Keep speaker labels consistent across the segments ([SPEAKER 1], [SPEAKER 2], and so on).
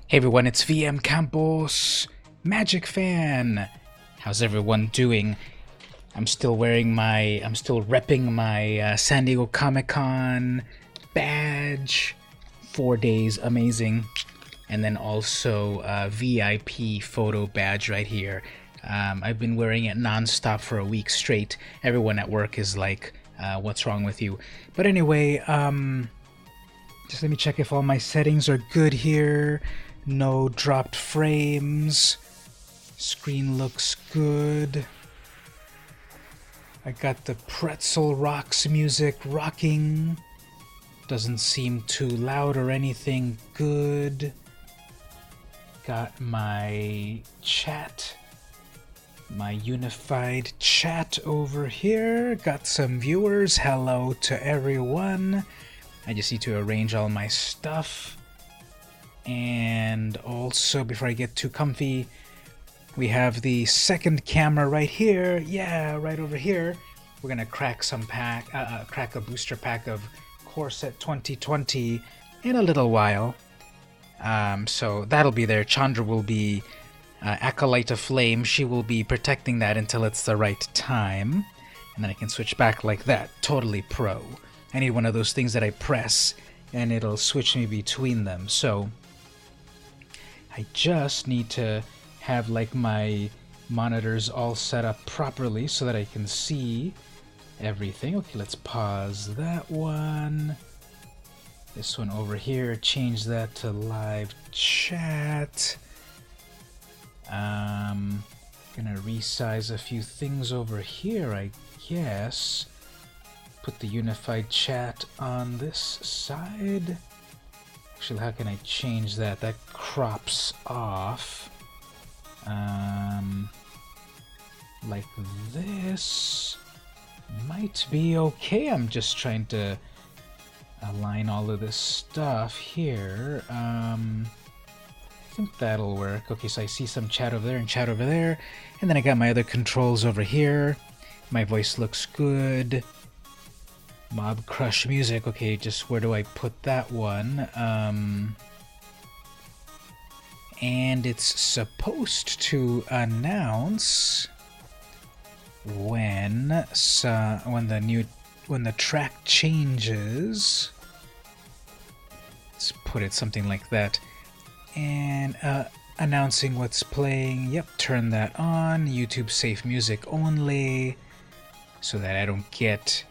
[SPEAKER 1] Hey everyone, it's VM Campos, Magic Fan. How's everyone doing? I'm still repping my San Diego Comic Con badge. 4 days, amazing. And then also VIP photo badge right here. I've been wearing it nonstop for a week straight. Everyone at work is like, what's wrong with you? But anyway, just let me check if all my settings are good here. No dropped frames. Screen looks good. I got the Pretzel Rocks music rocking. Doesn't seem too loud or anything. Good. Got my chat. My unified chat over here. Got some viewers. Hello to everyone. I just need to arrange all my stuff. And also, before I get too comfy, we have the second camera right here. Yeah, right over here. We're gonna crack crack a booster pack of Core Set 2020 in a little while. So that'll be there. Chandra will be Acolyte of Flame. She will be protecting that until it's the right time. And then I can switch back like that. Totally pro. I need one of those things that I press and it'll switch me between them. So I just need to have like my monitors all set up properly so that I can see everything. Okay, let's pause that one. This one over here, change that to live chat. Gonna resize a few things over here, I guess. Put the unified chat on this side. Actually, how can I change that? That crops off. Like this. Might be okay. I'm just trying to align all of this stuff here. I think that'll work. Okay, so I see some chat over there and chat over there. And then I got my other controls over here. My voice looks good. Mob Crush music. Okay, just where do I put that one? And it's supposed to announce when the track changes. Let's put it something like that. And announcing what's playing. Yep, turn that on. YouTube safe music only, so that I don't get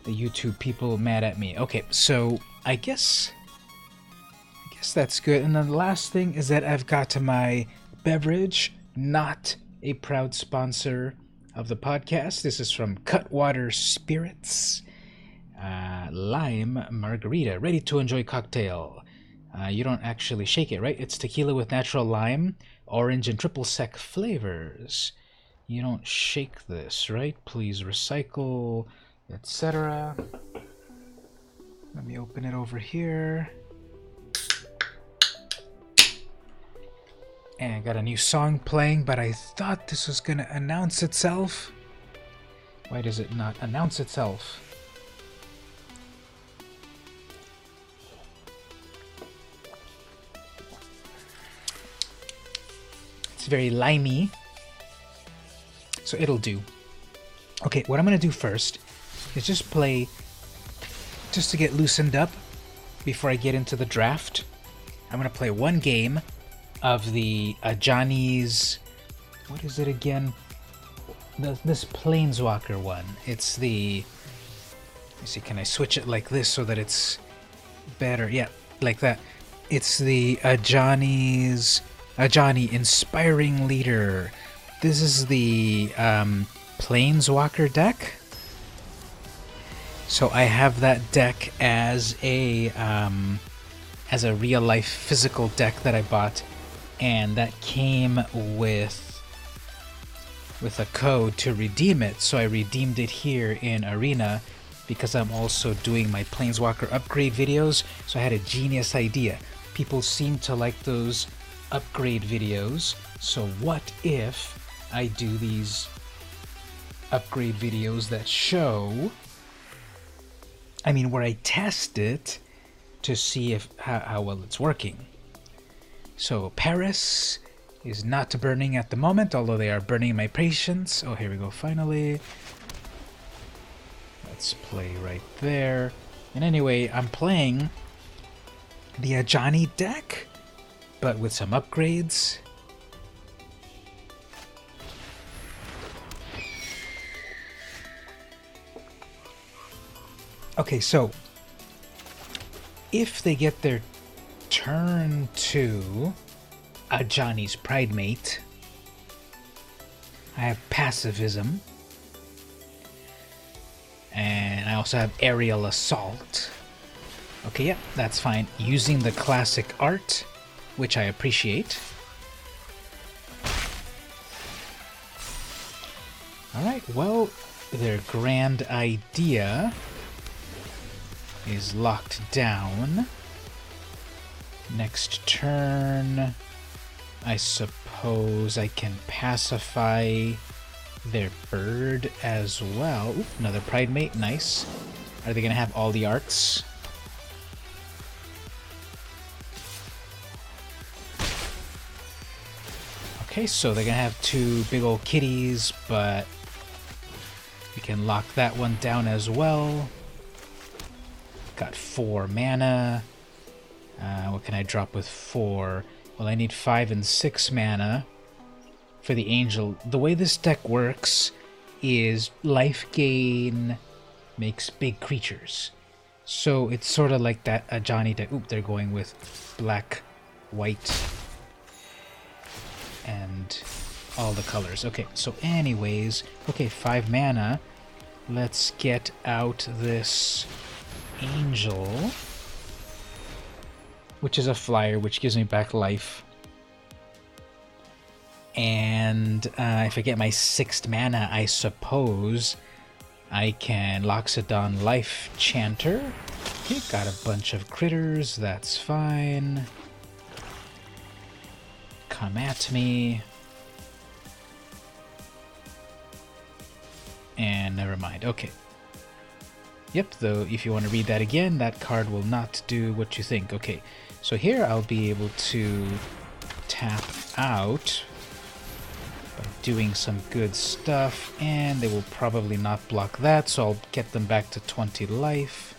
[SPEAKER 1] the YouTube people mad at me. Okay, so I guess that's good. And then the last thing is that I've got my beverage, not a proud sponsor of the podcast. This is from Cutwater Spirits. Lime margarita, ready to enjoy cocktail. You don't actually shake it, right? It's tequila with natural lime, orange, and triple sec flavors. You don't shake this, right? Please recycle, etc. Let me open it over here. And I got a new song playing, but I thought this was gonna announce itself. Why does it not announce itself? It's very limey, so it'll do. Okay, what I'm gonna do first is just play, just to get loosened up before I get into the draft. I'm gonna play one game of the Johnny's, what is it again? This Planeswalker one. It's the, let me see, can I switch it like this so that it's better? Yeah, like that. It's the Johnny Inspiring Leader. This is the Planeswalker deck. So I have that deck as a real life physical deck that I bought, and that came with a code to redeem it. So I redeemed it here in Arena because I'm also doing my Planeswalker upgrade videos. So I had a genius idea. People seem to like those upgrade videos. So what if I do these upgrade videos that show, where I test it to see how well it's working. So Paris is not burning at the moment, although they are burning my patience. Oh, here we go, finally. Let's play right there. And anyway, I'm playing the Ajani deck, but with some upgrades. Okay, so if they get their turn 2 Ajani's Pridemate, I have Pacifism, and I also have Aerial Assault. Okay, yeah, that's fine. Using the classic art, which I appreciate. Alright, well, their grand idea is locked down. Next turn, I suppose I can pacify their bird as well. Ooh, another Pridemate, nice. Are they gonna have all the arts? Okay, so they're gonna have 2 big old kitties, but we can lock that one down as well. Got 4 mana. What can I drop with 4? Well, I need 5 and 6 mana for the Angel. The way this deck works is life gain makes big creatures. So it's sort of like that Ajani deck. Oop, they're going with black, white, and all the colors. Okay, so anyways, okay, 5 mana. Let's get out this Angel, which is a flyer, which gives me back life. And if I get my 6th mana, I suppose I can Loxodon Life Chanter. Okay, got a bunch of critters, that's fine. Come at me. And never mind, okay. Yep, though if you want to read that again, that card will not do what you think. Okay, so here I'll be able to tap out by doing some good stuff, and they will probably not block that, so I'll get them back to 20 life.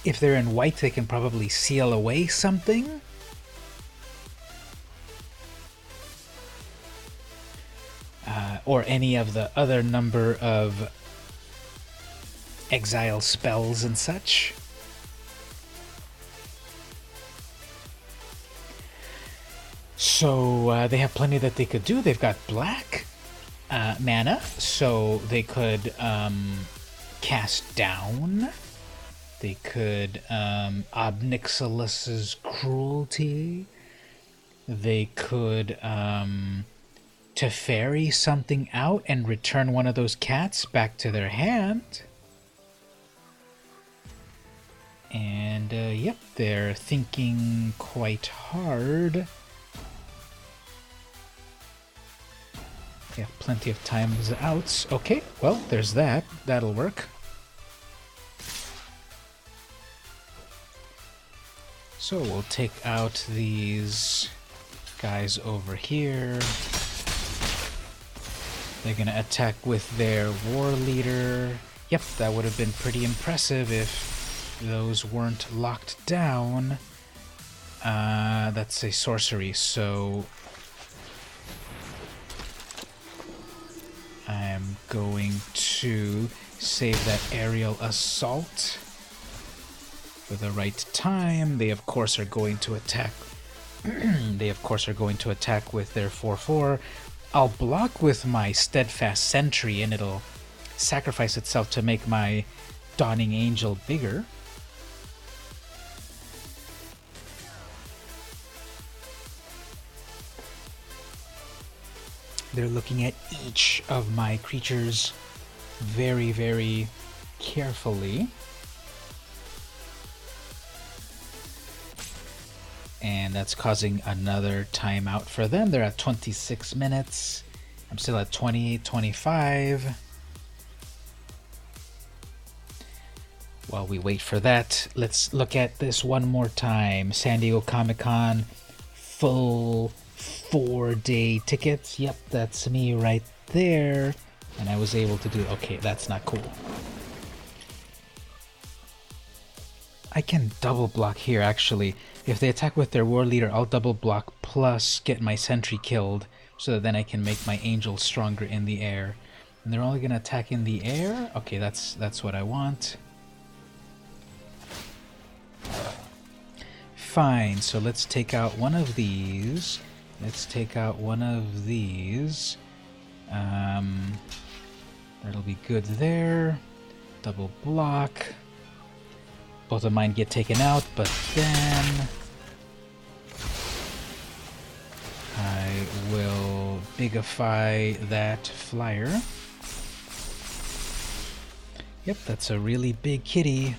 [SPEAKER 1] If they're in white, they can probably seal away something. Or any of the other number of exile spells and such. So they have plenty that they could do. They've got black mana, so they could cast down. They could Obnixilus's Cruelty. They could Teferi something out and return one of those cats back to their hand. And yep, they're thinking quite hard. They have plenty of times outs. Okay, well, there's that. That'll work. So we'll take out these guys over here. They're gonna attack with their war leader. Yep, that would have been pretty impressive if those weren't locked down. That's a sorcery, so I'm going to save that aerial assault for the right time. They of course are going to attack. They of course are going to attack with their 4/4. I'll block with my Steadfast Sentry and it'll sacrifice itself to make my Dawning Angel bigger. They're looking at each of my creatures very, very carefully. And that's causing another timeout for them. They're at 26 minutes. I'm still at 28, 25. While we wait for that, let's look at this one more time. San Diego Comic-Con, full 4-day tickets. Yep, that's me right there. And I was able to do... Okay, that's not cool. I can double block here, actually. If they attack with their war leader, I'll double block plus get my sentry killed, so that then I can make my angel stronger in the air. And they're only going to attack in the air? Okay, that's what I want. Fine, so let's take out one of these. Let's take out one of these. That'll be good there. Double block. Both of mine get taken out, but then I will bigify that flyer. Yep, that's a really big kitty.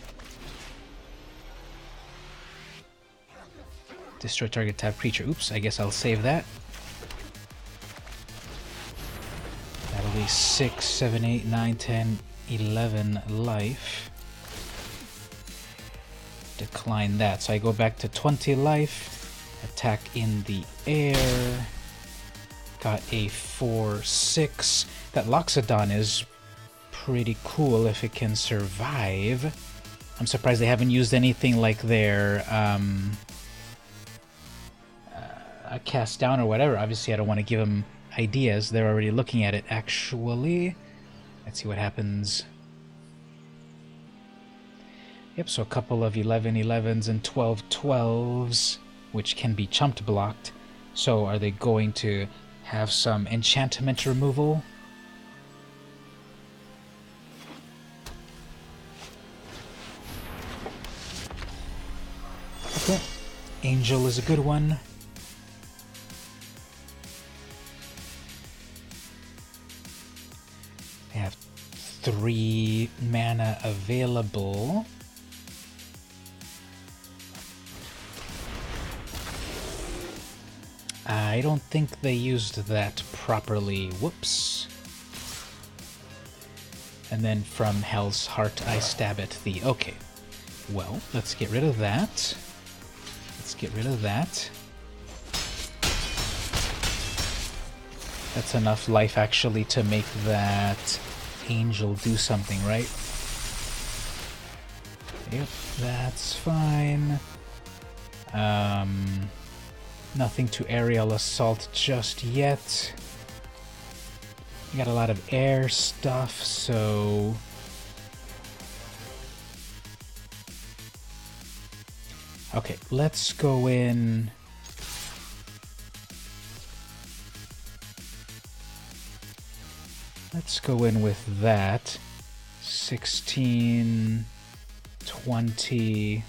[SPEAKER 1] Destroy target tab creature. Oops, I guess I'll save that. That'll be 6, 7, 8, 9, 10, 11 life. Decline that. So I go back to 20 life. Attack in the air. Got a 4/6. That Loxodon is pretty cool if it can survive. I'm surprised they haven't used anything like their cast down or whatever. Obviously, I don't want to give them ideas. They're already looking at it, actually. Let's see what happens. Yep, so a couple of 11/11s and 12/12s, which can be chumped blocked. So are they going to have some enchantment removal? Okay, Angel is a good one. They have 3 mana available. I don't think they used that properly. Whoops. And then from Hell's Heart, I stab at thee. Okay. Well, let's get rid of that. Let's get rid of that. That's enough life, actually, to make that angel do something, right? Yep, that's fine. Nothing to aerial assault just yet. We got a lot of air stuff, so... Okay, let's go in... Let's go in with that. 16... 20...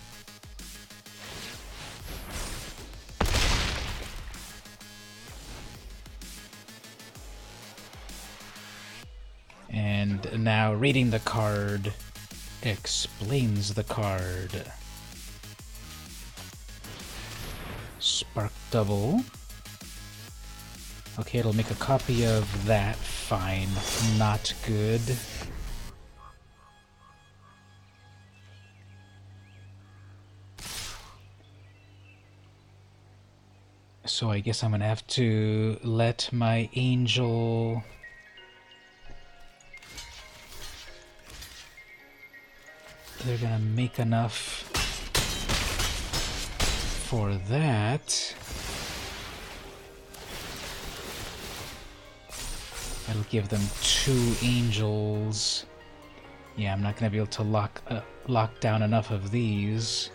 [SPEAKER 1] And now reading the card explains the card. Spark double. Okay, it'll make a copy of that. Fine. Not good. So I guess I'm gonna have to let my angel... They're gonna make enough for that. That'll give them 2 angels. Yeah, I'm not gonna be able to lock down enough of these.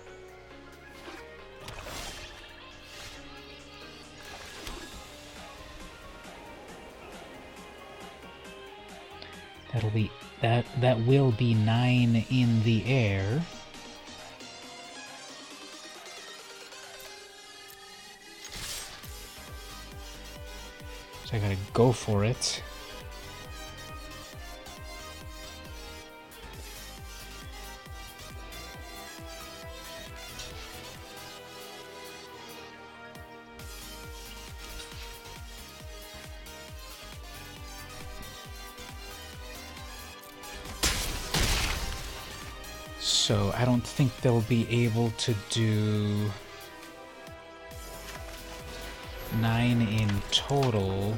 [SPEAKER 1] That'll be that will be 9 in the air. So I gotta go for it. So I don't think they'll be able to do 9 in total.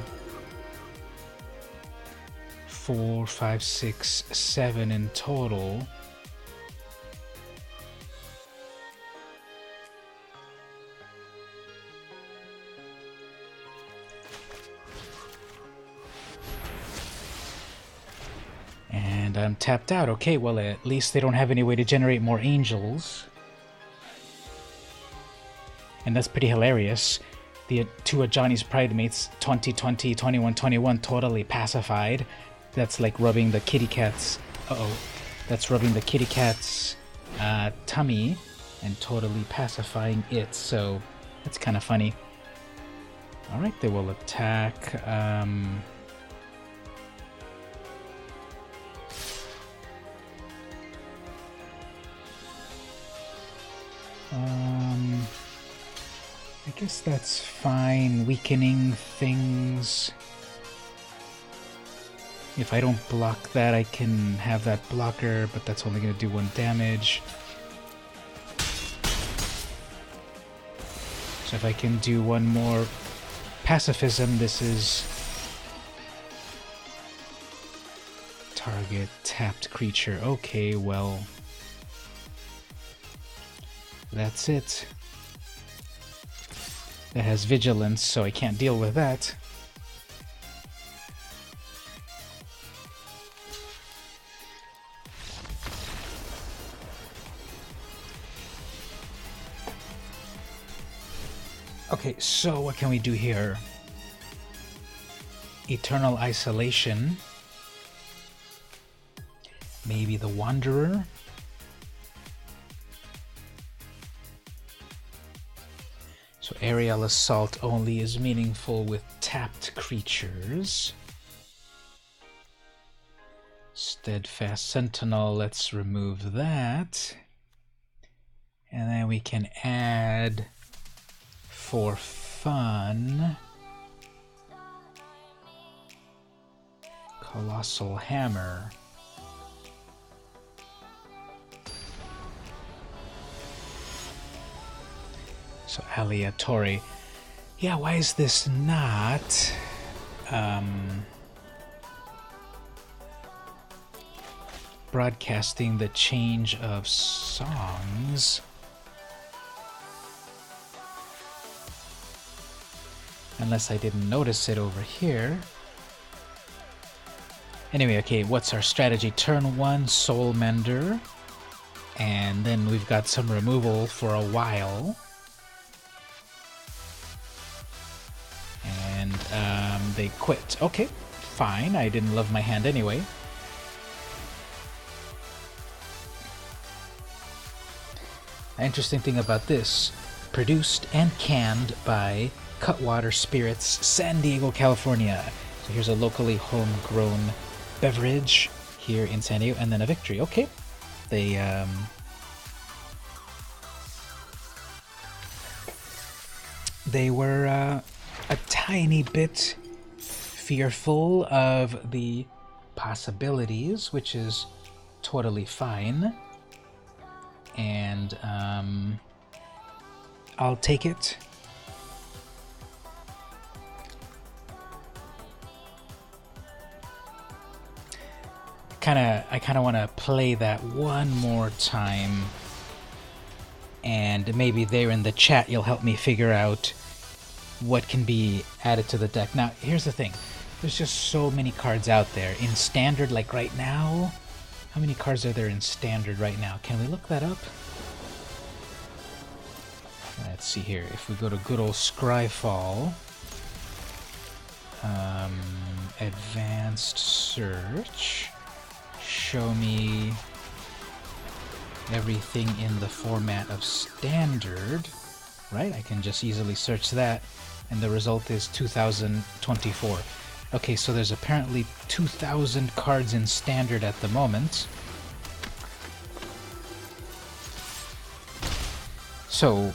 [SPEAKER 1] 4, 5, 6, 7 in total. And I'm tapped out. Okay, well, at least they don't have any way to generate more angels. And that's pretty hilarious. The two Ajani's Pridemates, 2020, 2121, totally pacified. That's like rubbing the kitty cat's... Uh-oh. That's rubbing the kitty cat's tummy and totally pacifying it. So that's kind of funny. Alright, they will attack... I guess that's fine. Weakening things. If I don't block that, I can have that blocker, but that's only going to do 1 damage. So if I can do 1 more pacifism, this is... Target tapped creature. Okay, well... That's it. That has vigilance, so I can't deal with that. Okay, so what can we do here? Eternal Isolation. Maybe the Wanderer. So aerial assault only is meaningful with tapped creatures. Steadfast Sentinel, let's remove that. And then we can add, for fun, Colossal Hammer. So Aleatory. Yeah, why is this not broadcasting the change of songs? Unless I didn't notice it over here. Anyway, okay, what's our strategy? Turn 1, Soul Mender. And then we've got some removal for a while. And they quit. Okay, fine. I didn't love my hand anyway. The interesting thing about this, produced and canned by Cutwater Spirits, San Diego, California. So here's a locally homegrown beverage here in San Diego, and then a victory. Okay, they were a tiny bit fearful of the possibilities, which is totally fine, and I'll take it. I kind of want to play that one more time, and maybe there in the chat you'll help me figure out what can be added to the deck. Now, here's the thing. There's just so many cards out there. In Standard, like right now, how many cards are there in Standard right now? Can we look that up? Let's see here. If we go to good old Scryfall, advanced search, show me everything in the format of Standard, right? I can just easily search that, and the result is 2024. Okay, so there's apparently 2,000 cards in Standard at the moment. So,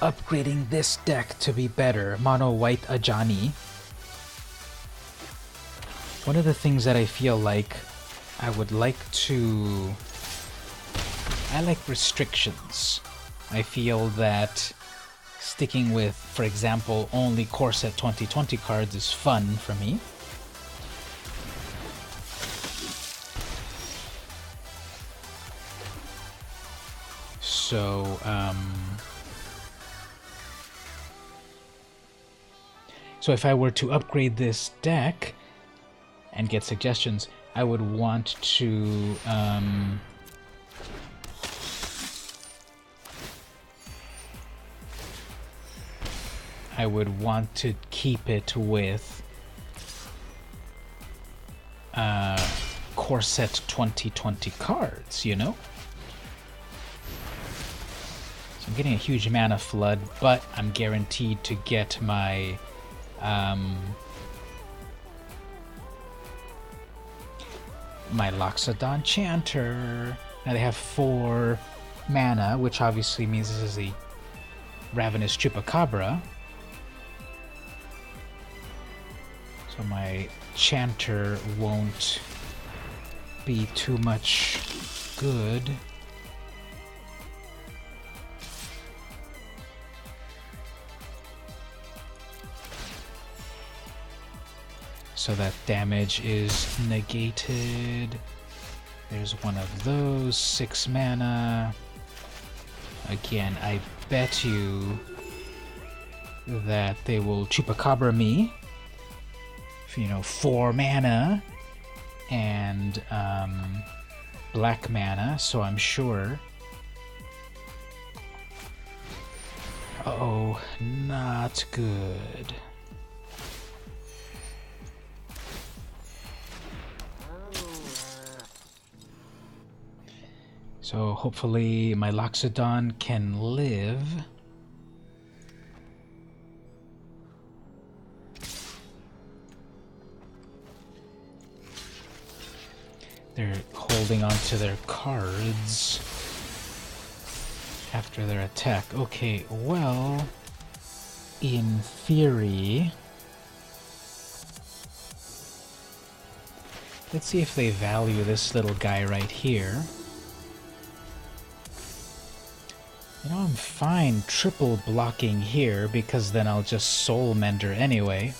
[SPEAKER 1] upgrading this deck to be better, Mono White Ajani. One of the things that I feel like I would like to I like restrictions. I feel that sticking with, for example, only Core Set 2020 cards is fun for me. So, so if I were to upgrade this deck and get suggestions, I would want to keep it with Core Set 2020 cards, you know? So I'm getting a huge mana flood, but I'm guaranteed to get my my Loxodon Chanter. Now they have 4 mana, which obviously means this is a Ravenous Chupacabra. So my Chanter won't be too much good. So that damage is negated. There's one of those, 6 mana. Again, I bet you that they will Chupacabra me. You know, 4 mana and black mana, so I'm sure. Uh-oh, not good. So hopefully my Loxodon can live. They're holding on to their cards after their attack. Okay, well, in theory, let's see if they value this little guy right here. You know, I'm fine triple blocking here because then I'll just Soul Mender anyway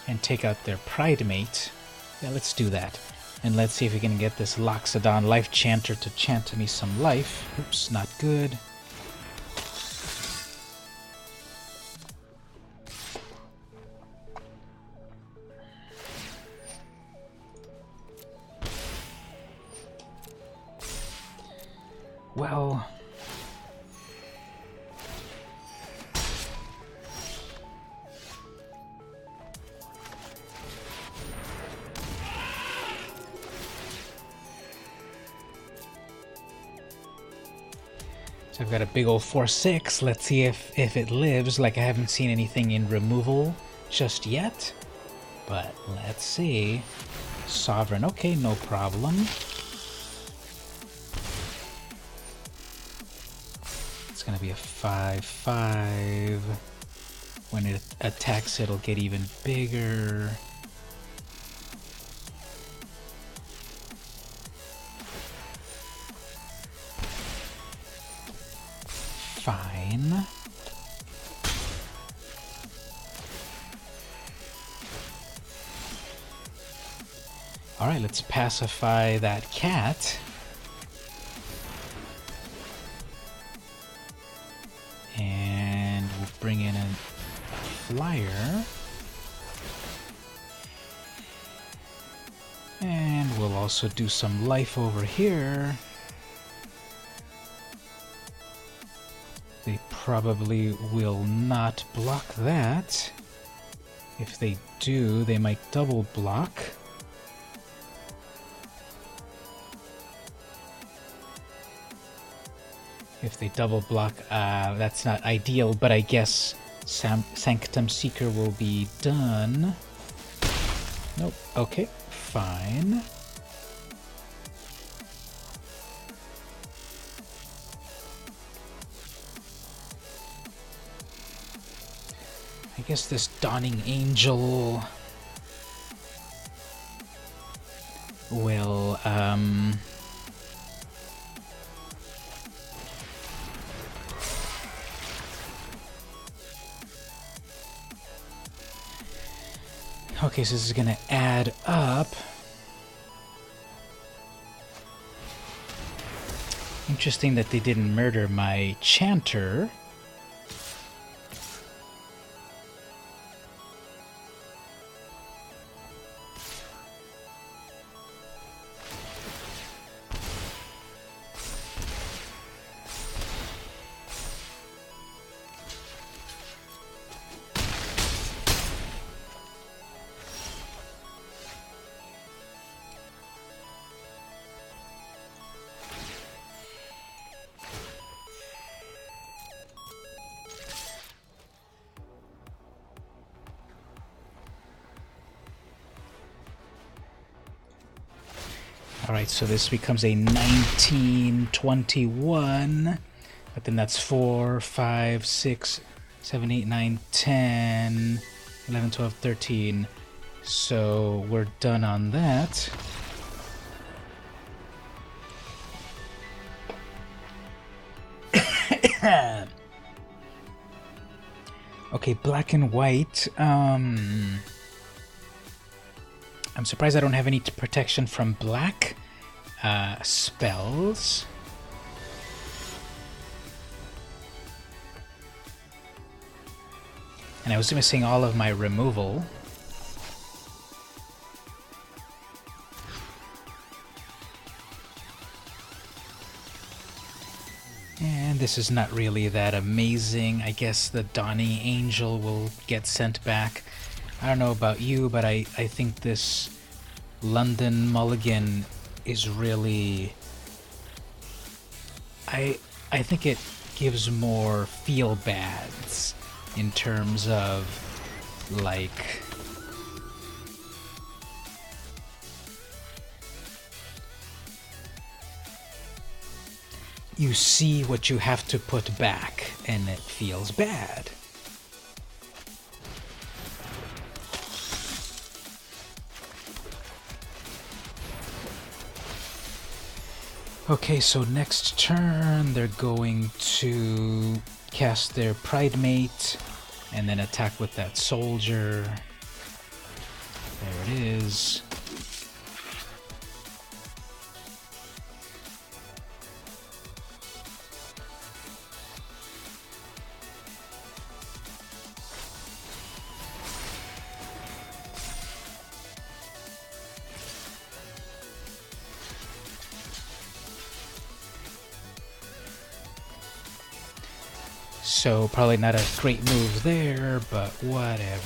[SPEAKER 1] and take out their Pridemate. Yeah, let's do that. And let's see if we can get this Loxodon Life Chanter to chant me some life. Oops, not good. Well... I've got a big old 4/6. Let's see if it lives. Like, I haven't seen anything in removal just yet. But let's see. Sovereign. Okay, no problem. It's gonna be a 5/5. When it attacks, it'll get even bigger. Fine. Alright, let's pacify that cat. And we'll bring in a flyer. And we'll also do some life over here. They probably will not block that. If they do, they might double block. If they double block, that's not ideal, but I guess Sanctum Seeker will be done. Nope, okay, fine. I guess this Dawning Angel will Okay, so this is gonna add up. Interesting that they didn't murder my chanter. Alright, so this becomes a 1921. But then that's 4, 5, 6, 7, 8, 9, 10, 11, 12, 13. So we're done on that. Okay, black and white. I'm surprised I don't have any protection from black spells. And I was missing all of my removal. And this is not really that amazing. I guess the Donnie Angel will get sent back. I don't know about you, but I think this London Mulligan is really... I think it gives more feel-bads in terms of, like... You see what you have to put back, and it feels bad. Okay, so next turn they're going to cast their Pridemate and then attack with that soldier. There it is. So probably not a great move there, but whatever.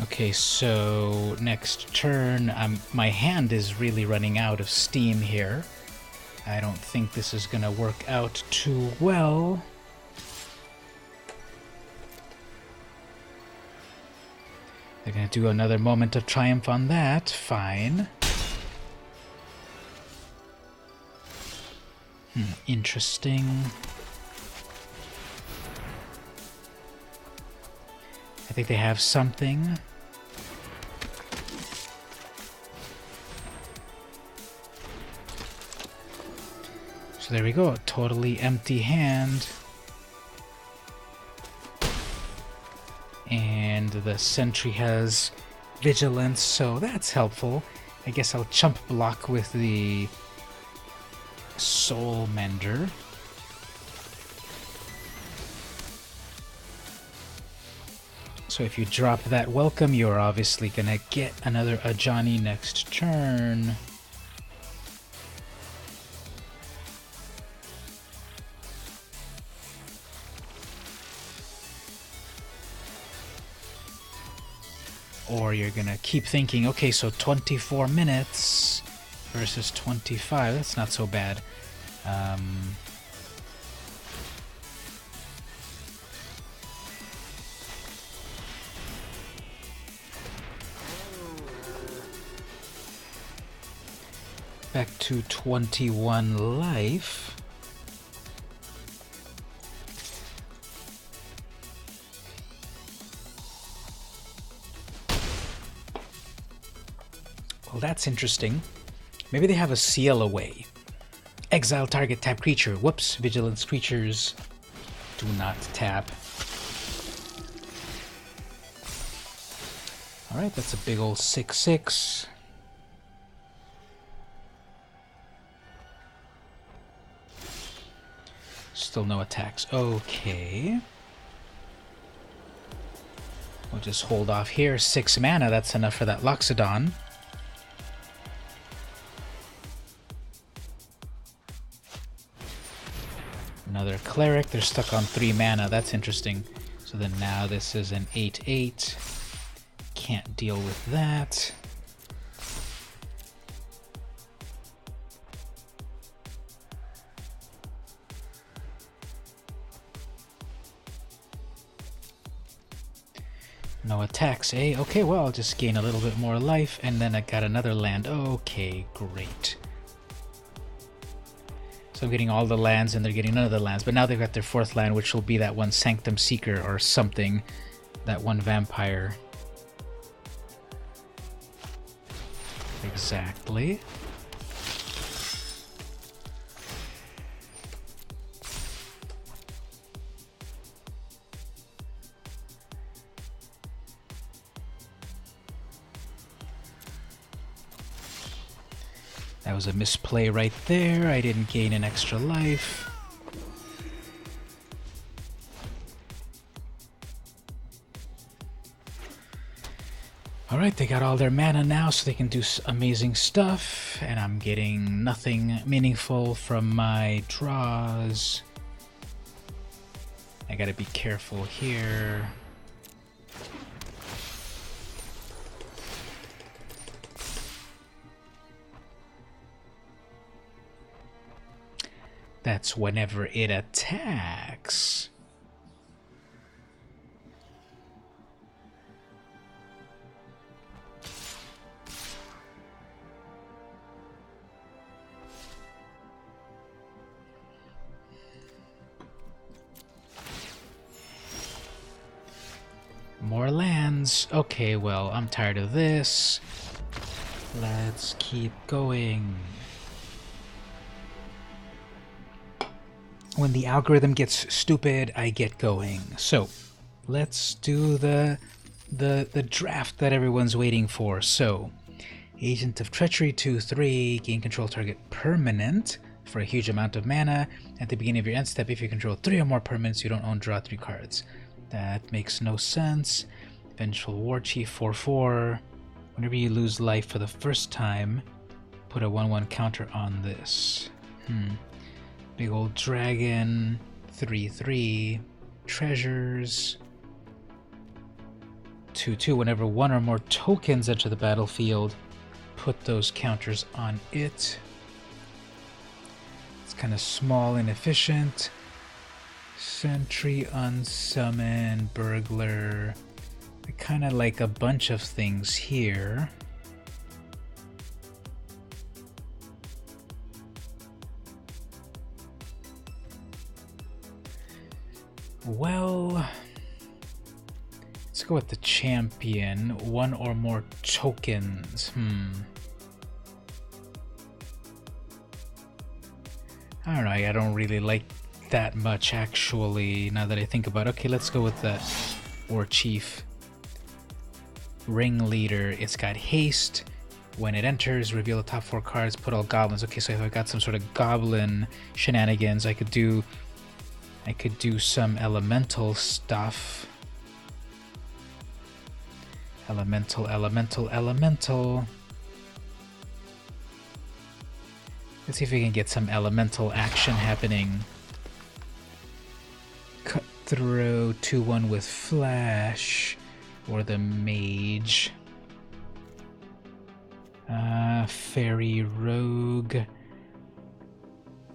[SPEAKER 1] Okay, so next turn, my hand is really running out of steam here. I don't think this is gonna work out too well. They're gonna do another moment of triumph on that. Fine. Interesting. I think they have something. So there we go, totally empty hand. And the sentry has vigilance, so that's helpful. I guess I'll chump block with the Soul Mender. So if you drop that welcome, you're obviously gonna get another Ajani next turn. Or you're gonna keep thinking, okay, so 24 minutes versus 25, that's not so bad. Back to 21 life. Well, that's interesting. Maybe they have a seal away, Exile target tap creature. Whoops, vigilance creatures do not tap. Alright, that's a big old 6/6. Still no attacks. Okay. We'll just hold off here. 6 mana, that's enough for that Loxodon. Another Cleric. They're stuck on 3 mana. That's interesting. So then now this is an 8/8. Can't deal with that. No attacks, eh? Okay, well, I'll just gain a little bit more life, and then I got another land. Okay, great. So I'm getting all the lands, and they're getting none of the lands, but now they've got their 4th land, which will be that one Sanctum Seeker or something. That one vampire. Exactly. That was a misplay right there. I didn't gain an extra life. Alright, they got all their mana now, so they can do amazing stuff. And I'm getting nothing meaningful from my draws. I gotta be careful here. That's whenever it attacks. More lands. Okay, well, I'm tired of this. Let's keep going. When the algorithm gets stupid, I get going. So, let's do the draft that everyone's waiting for. So, Agent of Treachery 2/3, gain control target permanent for a huge amount of mana. At the beginning of your end step, if you control 3 or more permanents you don't own, draw 3 cards. That makes no sense. Vengeful War Chief 4/4. Whenever you lose life for the first time, put a 1/1 counter on this. Big old dragon, 3/3, treasures, 2/2. Whenever 1 or more tokens enter the battlefield, put those counters on it. It's kind of small and efficient. Sentry, unsummon, burglar. I kind of like a bunch of things here. Well, let's go with the champion. 1 or more tokens. I don't know, I don't really like that much actually, now that I think about it. Okay, let's go with that War Chief. Ringleader, it's got haste. When it enters, reveal the top 4 cards, put all goblins. Okay, so if I got some sort of goblin shenanigans, I could do some elemental stuff. Elemental. Let's see if we can get some elemental action happening. Cutthroat 2/1 with flash, or the mage. Fairy rogue.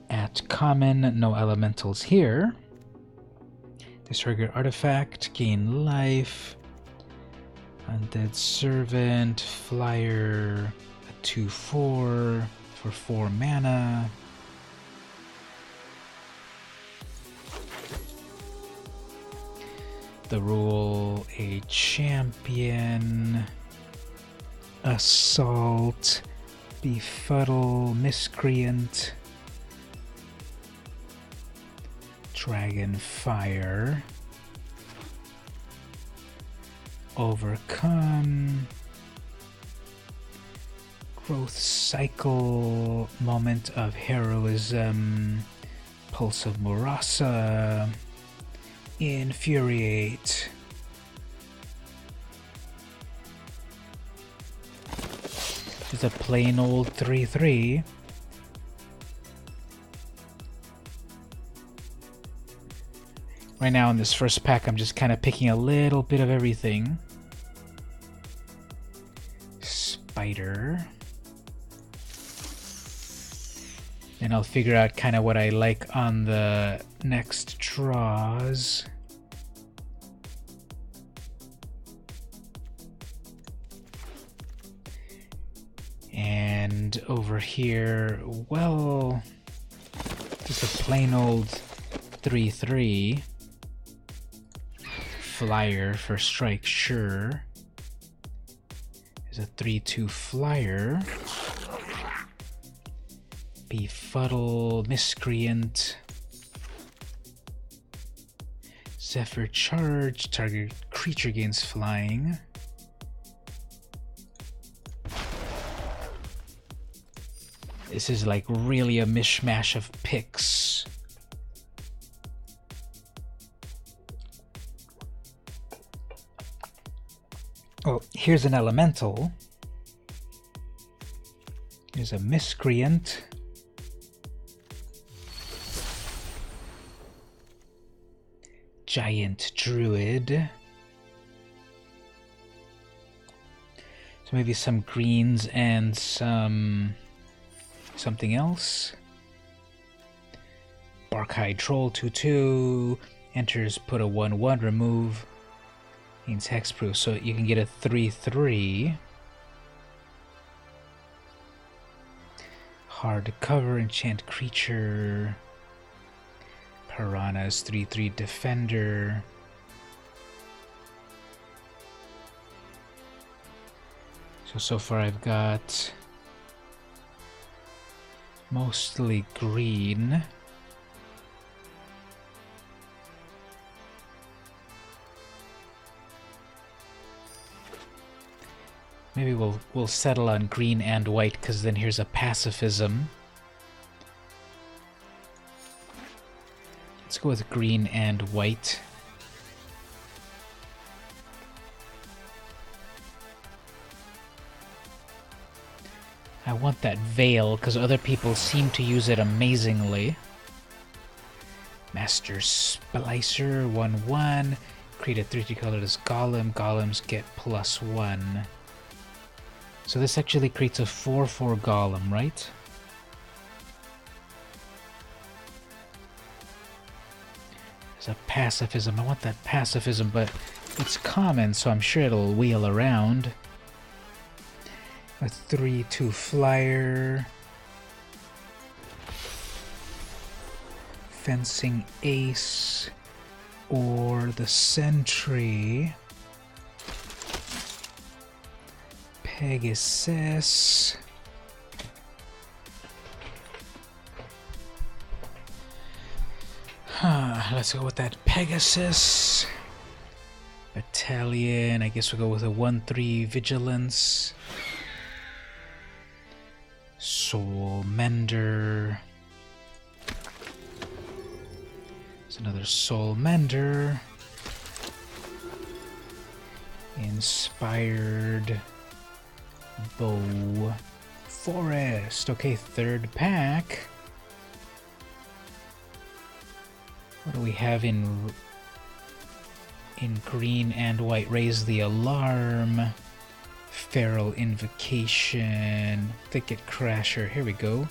[SPEAKER 1] At common, no elementals here. Discard your artifact, gain life. Undead servant, flyer, a 2/4 for 4 mana. The rule, a champion, assault, befuddle, miscreant, Dragon Fire. Overcome. Growth Cycle. Moment of Heroism. Pulse of Murasa. Infuriate. Just a plain old 3/3. Right now in this first pack, I'm just kind of picking a little bit of everything. Spider. Then I'll figure out kind of what I like on the next draws. And over here, well, just a plain old 3/3. Flyer for strike, sure. There's a 3/2 flyer. Befuddle, Miscreant. Zephyr Charge, target creature gains flying. This is like really a mishmash of picks. Oh, here's an elemental. Here's a Miscreant. Giant Druid. So maybe some greens and something else. Barkhide Troll 2/2. Enters, put a 1/1, remove. Means hexproof, so you can get a 3/3. Hard to cover, enchant creature. Piranha's 3/3 defender. So far I've got mostly green. Maybe we'll settle on green and white, because then here's a pacifism. Let's go with green and white. I want that veil, because other people seem to use it amazingly. Master Splicer, 1/1. Create a 3/3 colorless golem. Golems get +1. So this actually creates a 4/4 golem, right? There's a pacifism. I want that pacifism, but it's common, so I'm sure it'll wheel around. A 3/2 flyer. Fencing Ace. Or the Sentry. Pegasus. Let's go with that Pegasus. Battalion. I guess we'll go with a 1/3 Vigilance. Soul Mender. There's another Soul Mender. Inspired Bow Forest. Okay, third pack. What do we have in green and white? Raise the Alarm. Feral Invocation. Thicket Crasher. Here we go.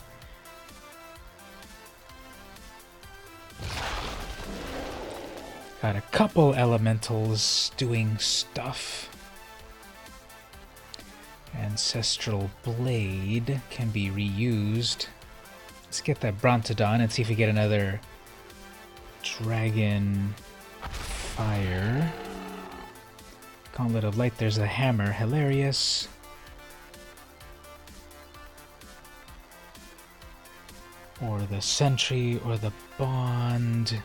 [SPEAKER 1] Got a couple elementals doing stuff. Ancestral Blade can be reused. Let's get that Brontodon and see if we get another Dragon Fire. Gauntlet of Light, there's the Hammer. Hilarious. Or the Sentry, or the Bond.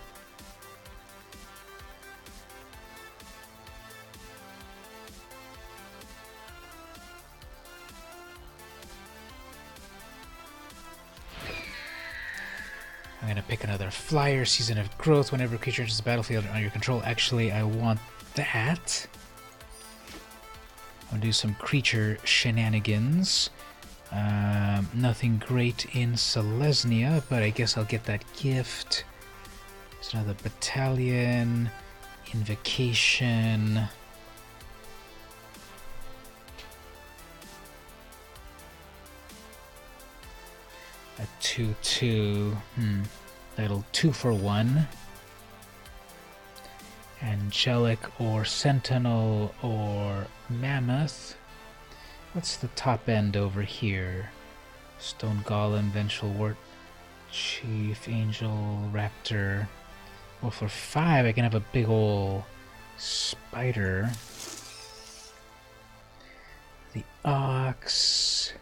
[SPEAKER 1] gonna pick another flyer. Season of Growth. Whenever a creature enters the battlefield under your control. Actually, I want that. I'll do some creature shenanigans. Nothing great in Selesnya, but I guess I'll get that gift. There's another battalion. Invocation. A 2/2. That'll 2 for 1. Angelic or Sentinel or Mammoth. What's the top end over here? Stone Golem, Vengeful Wart, Chief, Angel, Raptor. Well, for 5, I can have a big ol' spider. The Ox.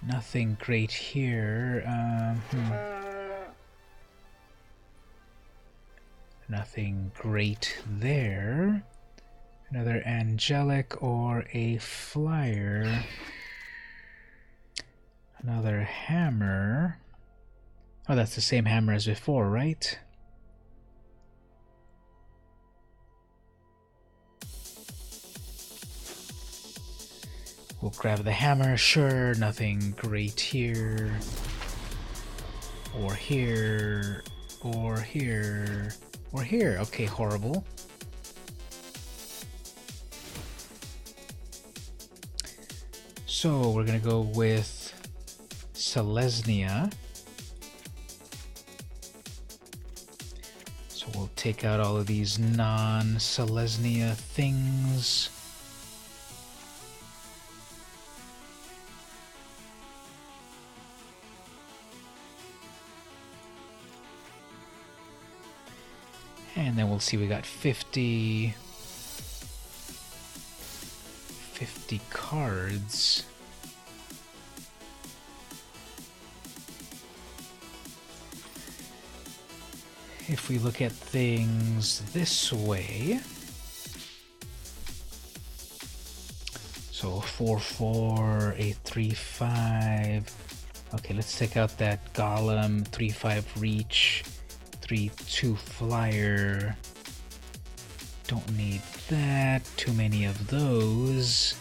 [SPEAKER 1] Nothing great here. Nothing great there. Another angelic or a flyer. Another hammer. Oh, that's the same hammer as before, right? We'll grab the hammer, sure, nothing great here. Or here. Or here. Or here. Okay, horrible. So we're gonna go with Selesnya. So we'll take out all of these non-Selesnya things. And then we'll see, we got 50 cards. If we look at things this way, so 4/4, a 3/5. Okay, let's take out that Golem, 3/5 reach, 3/2 flyer. Don't need that. Too many of those.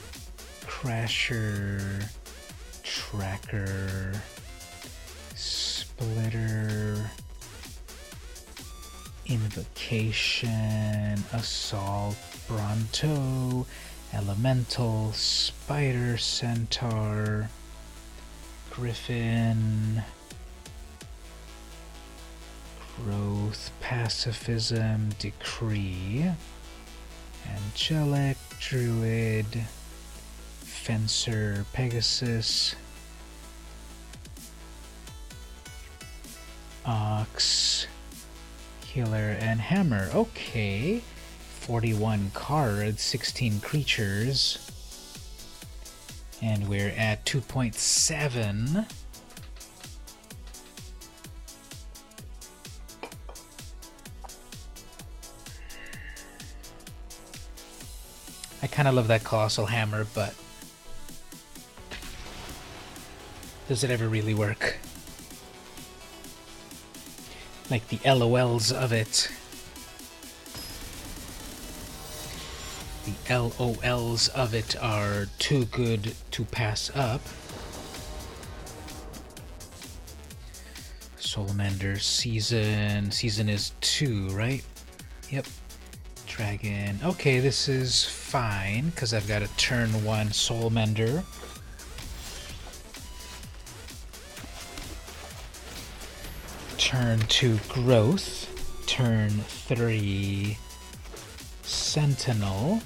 [SPEAKER 1] Crasher, Tracker, Splitter, Invocation, Assault, Bronto, Elemental, Spider, Centaur, Griffin, Growth, Pacifism, Decree, Angelic, Druid, Fencer, Pegasus, Ox, Healer, and Hammer. Okay, 41 cards, 16 creatures, and we're at 2.7. I kind of love that Colossal Hammer, but does it ever really work? Like the LOLs of it. The LOLs of it are too good to pass up. Soulmender season. Season is 2, right? Yep. Dragon. Okay, this is fine, because I've got a turn 1 Soulmender. Turn 2 Growth. Turn 3 Sentinel.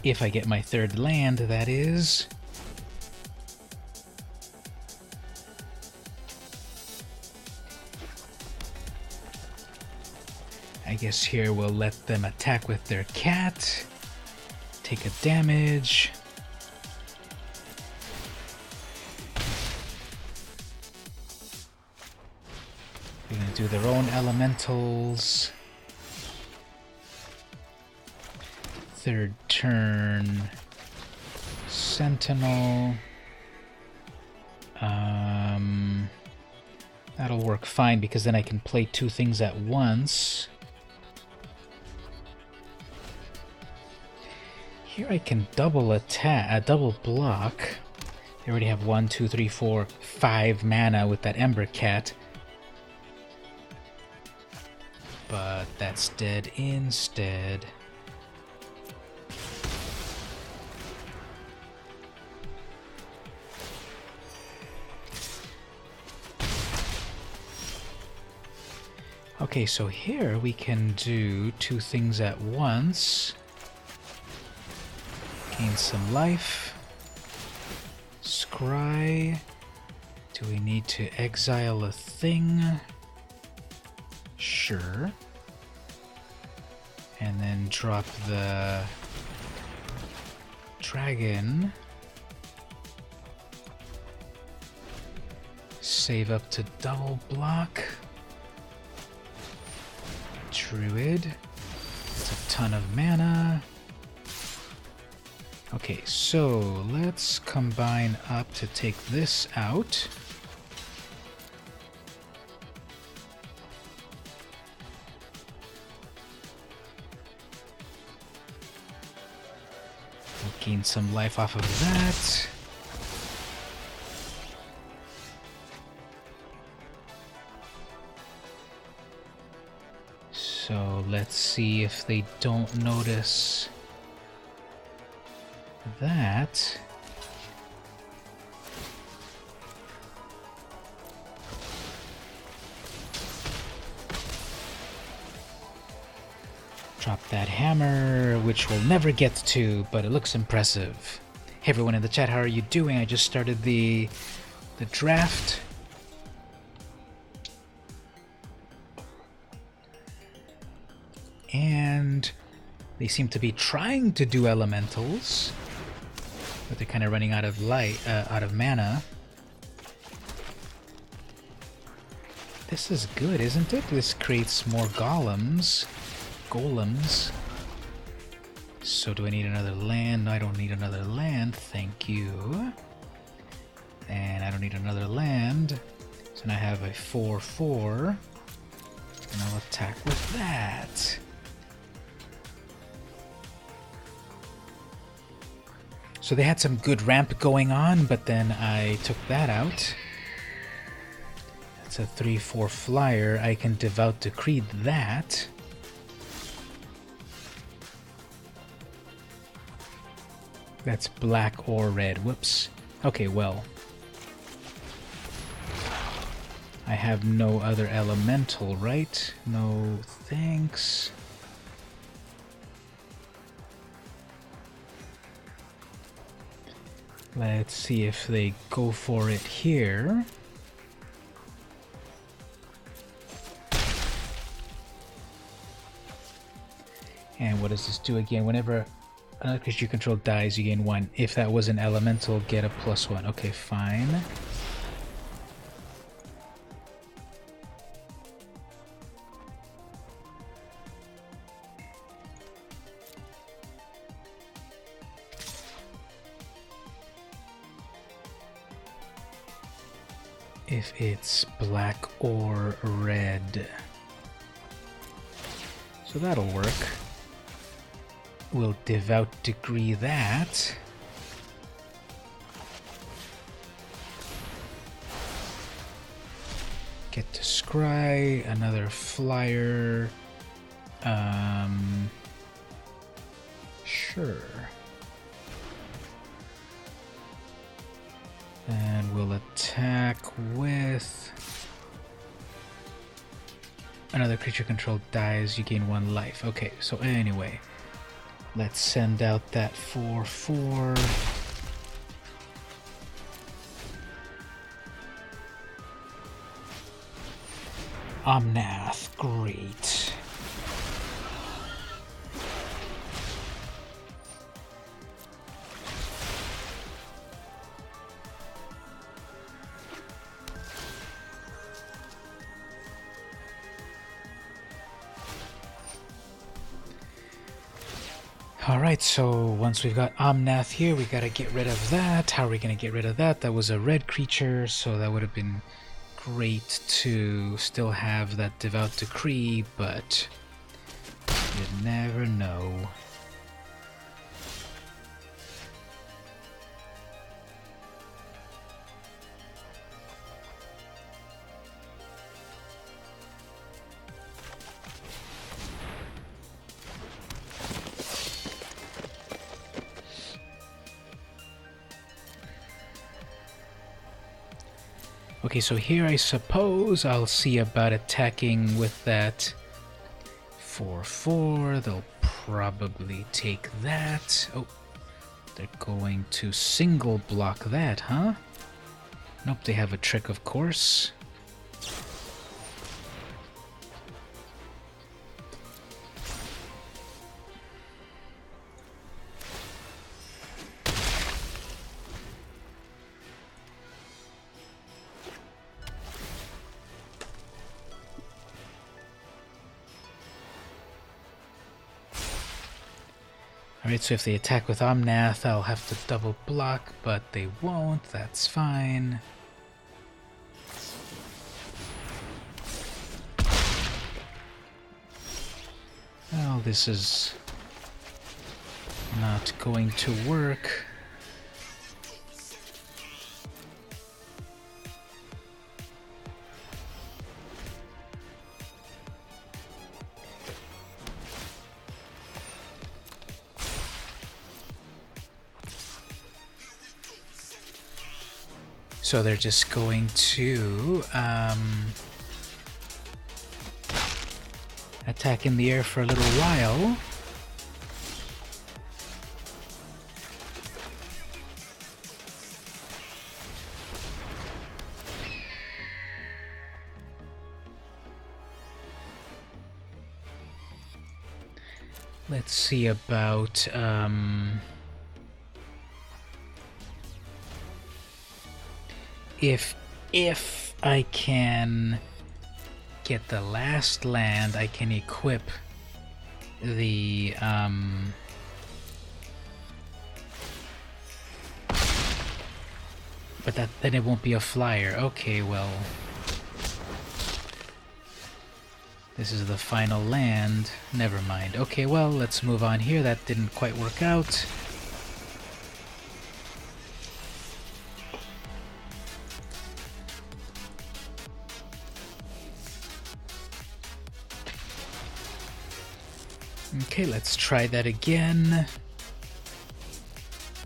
[SPEAKER 1] If I get my 3rd land, that is. I guess here we'll let them attack with their cat. Take a damage. They're gonna do their own elementals. 3rd turn Sentinel. That'll work fine because then I can play two things at once. Here I can double attack, double block. I already have 1, 2, 3, 4, 5 mana with that Ember Cat. But that's dead instead. Okay, so here we can do two things at once. Gain some life. Scry. Do we need to exile a thing? Sure. And then drop the dragon. Save up to double block. Druid. It's a ton of mana. Okay, so let's combine up to take this out. We'll gain some life off of that. So let's see if they don't notice that. Drop that hammer, which we'll never get to, but it looks impressive. Hey everyone in the chat, how are you doing? I just started the draft. And they seem to be trying to do elementals, but they're kind of running out of out of mana. This is good, isn't it? This creates more golems. So do I need another land? No, I don't need another land, thank you. And I don't need another land. So now I have a 4/4. And I'll attack with that. So they had some good ramp going on, but then I took that out. That's a 3/4 flyer. I can Devout Decree that. That's black or red. Whoops. Okay, well. I have no other elemental, right? No thanks. Let's see if they go for it here. And what does this do again? Whenever another creature you control dies, you gain 1. If that was an elemental, get a +1. Okay, fine. If it's black or red. So that'll work. We'll Devout Decree that. Get to Scry, another flyer. Sure. And we'll attack with... Another creature controlled dies, you gain 1 life. Okay, so anyway, let's send out that 4/4. Omnath, great. Alright, so once we've got Omnath here, we gotta get rid of that. How are we gonna get rid of that? That was a red creature, so that would have been great to still have that Devout Decree, but you never know. Okay, so here I suppose I'll see about attacking with that 4/4. They'll probably take that. Oh, they're going to single block that, huh? Nope, they have a trick, of course. Alright, so if they attack with Omnath, I'll have to double block, but they won't. That's fine. Well, this is not going to work. So they're just going to attack in the air for a little while. Let's see about if I can get the last land, I can equip the but then it won't be a flyer. Okay, well, this is the final land. Never mind. Okay, well, let's move on here. That didn't quite work out. Okay, let's try that again.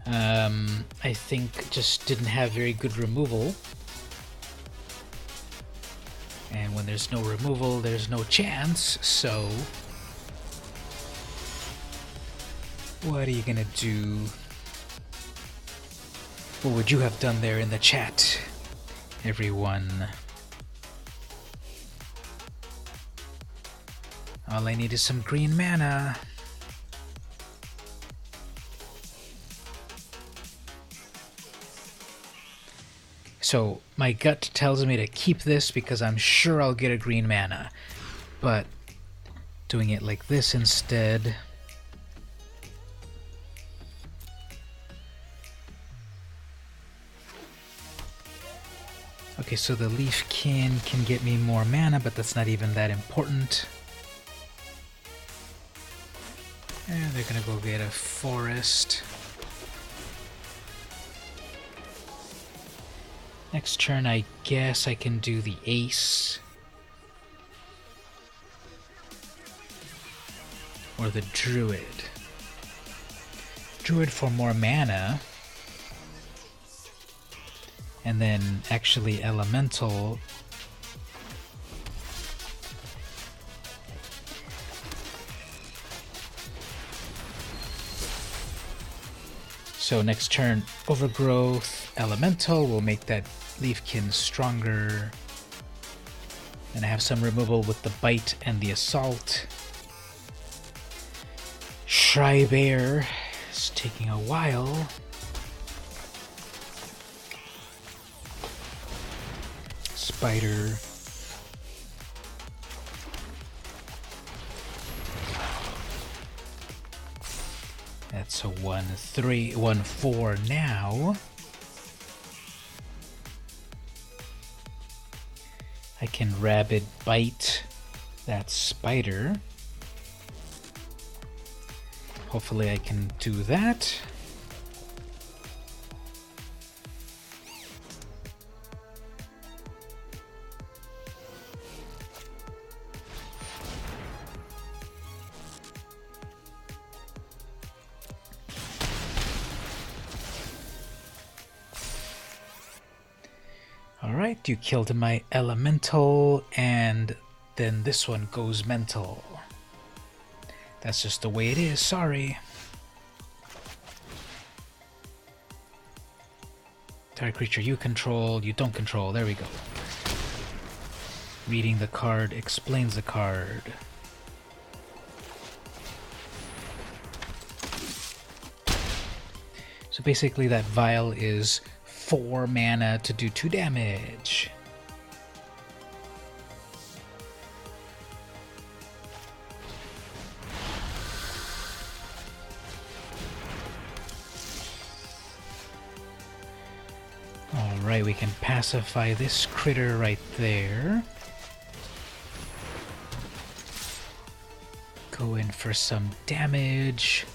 [SPEAKER 1] I think just didn't have very good removal. And when there's no removal, there's no chance, so... what are you gonna do? What would you have done there in the chat, everyone? All I need is some green mana. So my gut tells me to keep this because I'm sure I'll get a green mana. But doing it like this instead... okay, so the Leafkin can get me more mana, but that's not even that important. And they're gonna go get a forest. Next turn, I guess I can do the Ace. Or the Druid. Druid for more mana. And then actually Elemental. So next turn, Overgrowth, Elemental will make that Leafkin stronger. And I have some removal with the Bite and the Assault. Schreiber is taking a while. Spider. That's a 1-3, 1-4 now. I can Rabid Bite that spider. Hopefully I can do that. Alright, you killed my elemental, and then this one goes mental. That's just the way it is, sorry. Target creature you control, you don't control, there we go. Reading the card explains the card. So basically that vial is 4 mana to do 2 damage. Alright, we can pacify this critter right there. Go in for some damage.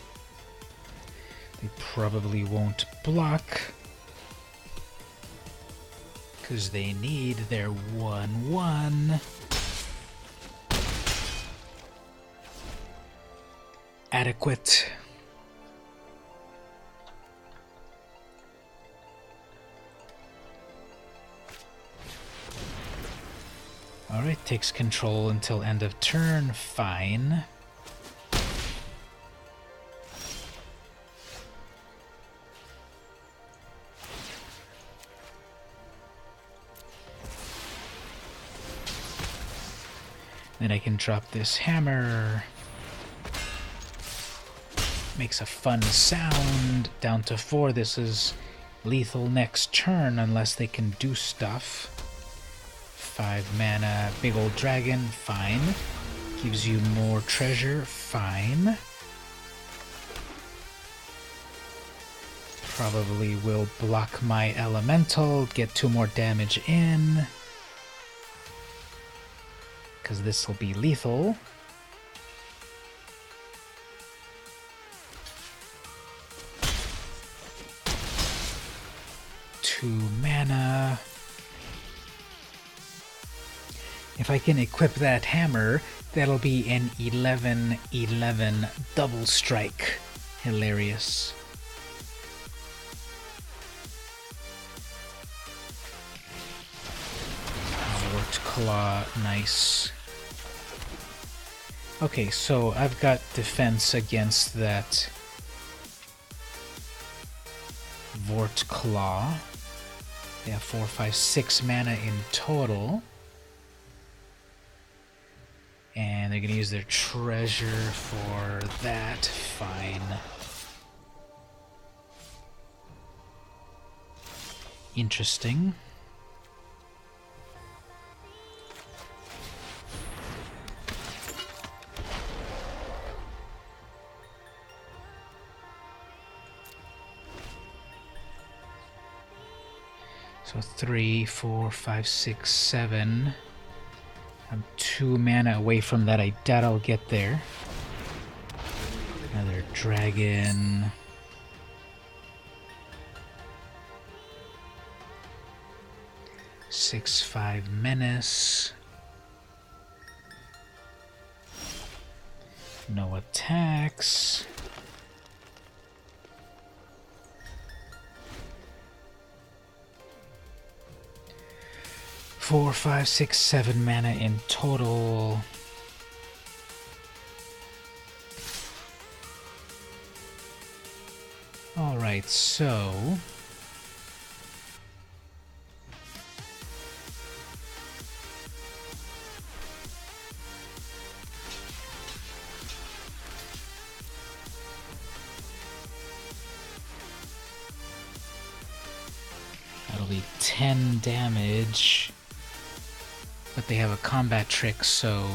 [SPEAKER 1] They probably won't block, because they need their 1/1. Adequate. Alright, takes control until end of turn. Fine. Then I can drop this hammer. Makes a fun sound. Down to 4. This is lethal next turn unless they can do stuff. 5 mana, big old dragon, fine. Gives you more treasure, fine. Probably will block my elemental, get 2 more damage in. Because this will be lethal. Two mana. If I can equip that hammer, that'll be an 11/11 double strike. Hilarious. Wart Claw, nice. Okay, so I've got defense against that Vort Claw. They have 4, 5, 6 mana in total. And they're going to use their treasure for that. Fine. Interesting. So 3, 4, 5, 6, 7. I'm 2 mana away from that. I doubt I'll get there. Another dragon. Six, 5 menace. No attacks. Four, 5, 6, 7 mana in total. Alright, so that'll be 10 damage. But they have a combat trick, so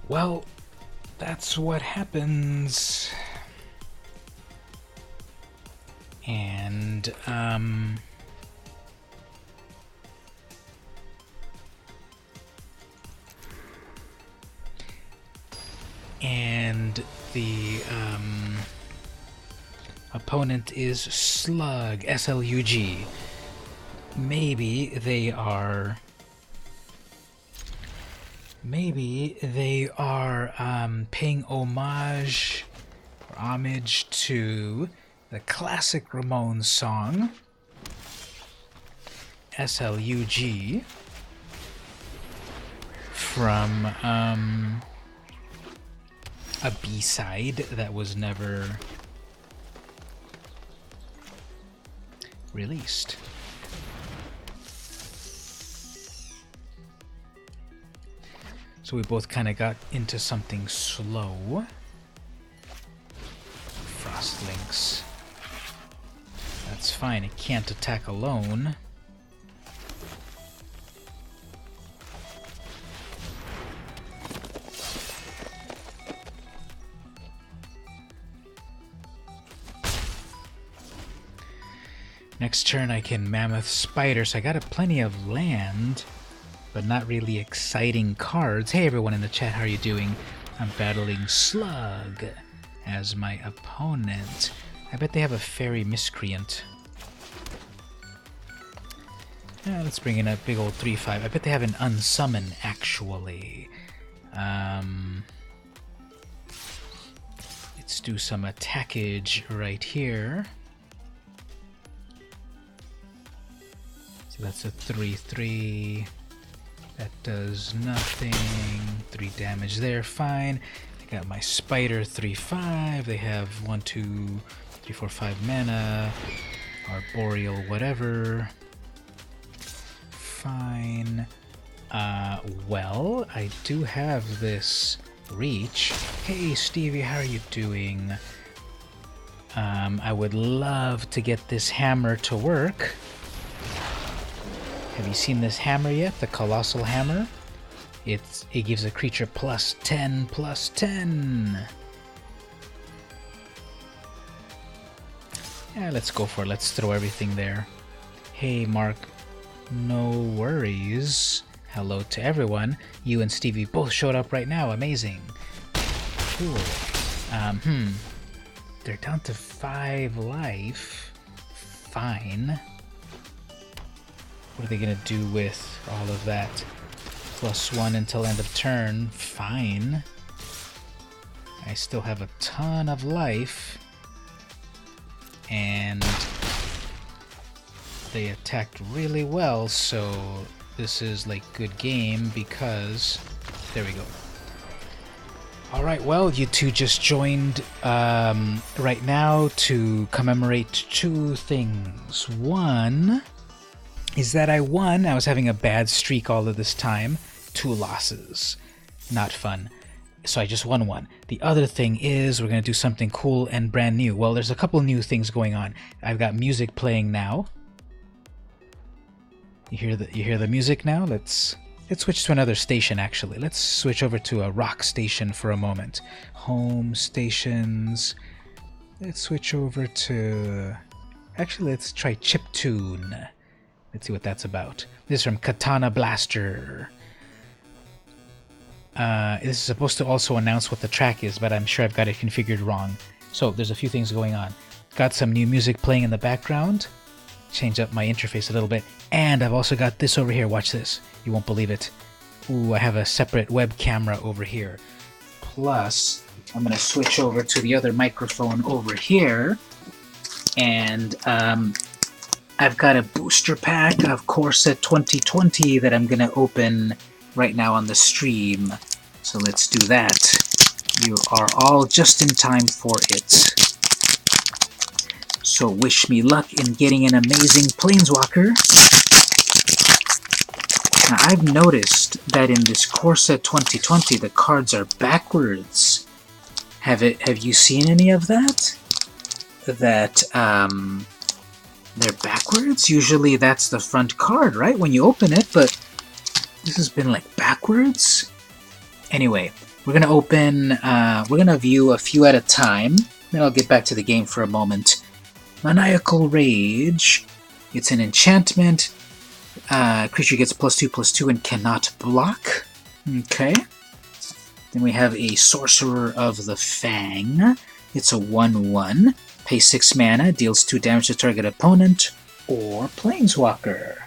[SPEAKER 1] Well, that's what happens. And, the, opponent is Slug, S-L-U-G. Maybe they are paying homage to the classic Ramones song, S-L-U-G, from a B-side that was never released. So we both kind of got into something slow. Frostlynx. That's fine, it can't attack alone. Next turn I can Mammoth Spider, so I got plenty of land, but not really exciting cards. Hey everyone in the chat, how are you doing? I'm battling Slug as my opponent. I bet they have a Fairy Miscreant. Yeah, let's bring in a big old 3-5. I bet they have an Unsummon, actually. Let's do some attackage right here. So that's a 3-3. That does nothing. 3 damage there, fine. I got my Spider, 3-5. They have 1, 2, 3, 4, 5 mana. Arboreal, whatever. Fine. Well, I do have this reach. Hey, Stevie, how are you doing? I would love to get this hammer to work. Have you seen this hammer yet? The Colossal Hammer? It gives a creature +10/+10. Yeah, let's go for it. Let's throw everything there. Hey, Mark. No worries. Hello to everyone. You and Stevie both showed up right now. Amazing. Cool. They're down to 5 life. Fine. What are they gonna do with all of that? +1 until end of turn. Fine. I still have a ton of life. And they attacked really well, so this is like good game because... There we go. Alright, well, you two just joined right now to commemorate 2 things. One is that I won. I was having a bad streak all of this time. 2 losses. Not fun. So I just won 1. The other thing is we're going to do something cool and brand new. Well, there's a couple new things going on. I've got music playing now. You hear the music now? Let's switch to another station, actually. Let's switch over to a rock station for a moment. Home stations. Let's switch over to... Actually, let's try Chiptune. Let's see what that's about. This is from Katana Blaster. This is supposed to also announce what the track is, but I'm sure I've got it configured wrong. So there's a few things going on. Got some new music playing in the background. Change up my interface a little bit. And I've also got this over here. Watch this. You won't believe it. Ooh, I have a separate web camera over here. Plus, I'm going to switch over to the other microphone over here. And I've got a booster pack of Core Set 2020 that I'm going to open right now on the stream. So let's do that. You are all just in time for it. So wish me luck in getting an amazing Planeswalker. Now, I've noticed that in this core set 2020, the cards are backwards. Have you seen any of that? That they're backwards? Usually that's the front card, right? When you open it, but this has been like backwards? Anyway, we're gonna open, we're gonna view a few at a time, then I'll get back to the game for a moment. Maniacal Rage. It's an enchantment. Creature gets +2/+2 and cannot block. Okay. Then we have a Sorcerer of the Fang. It's a 1/1. Pays 6 mana, deals 2 damage to target opponent or Planeswalker.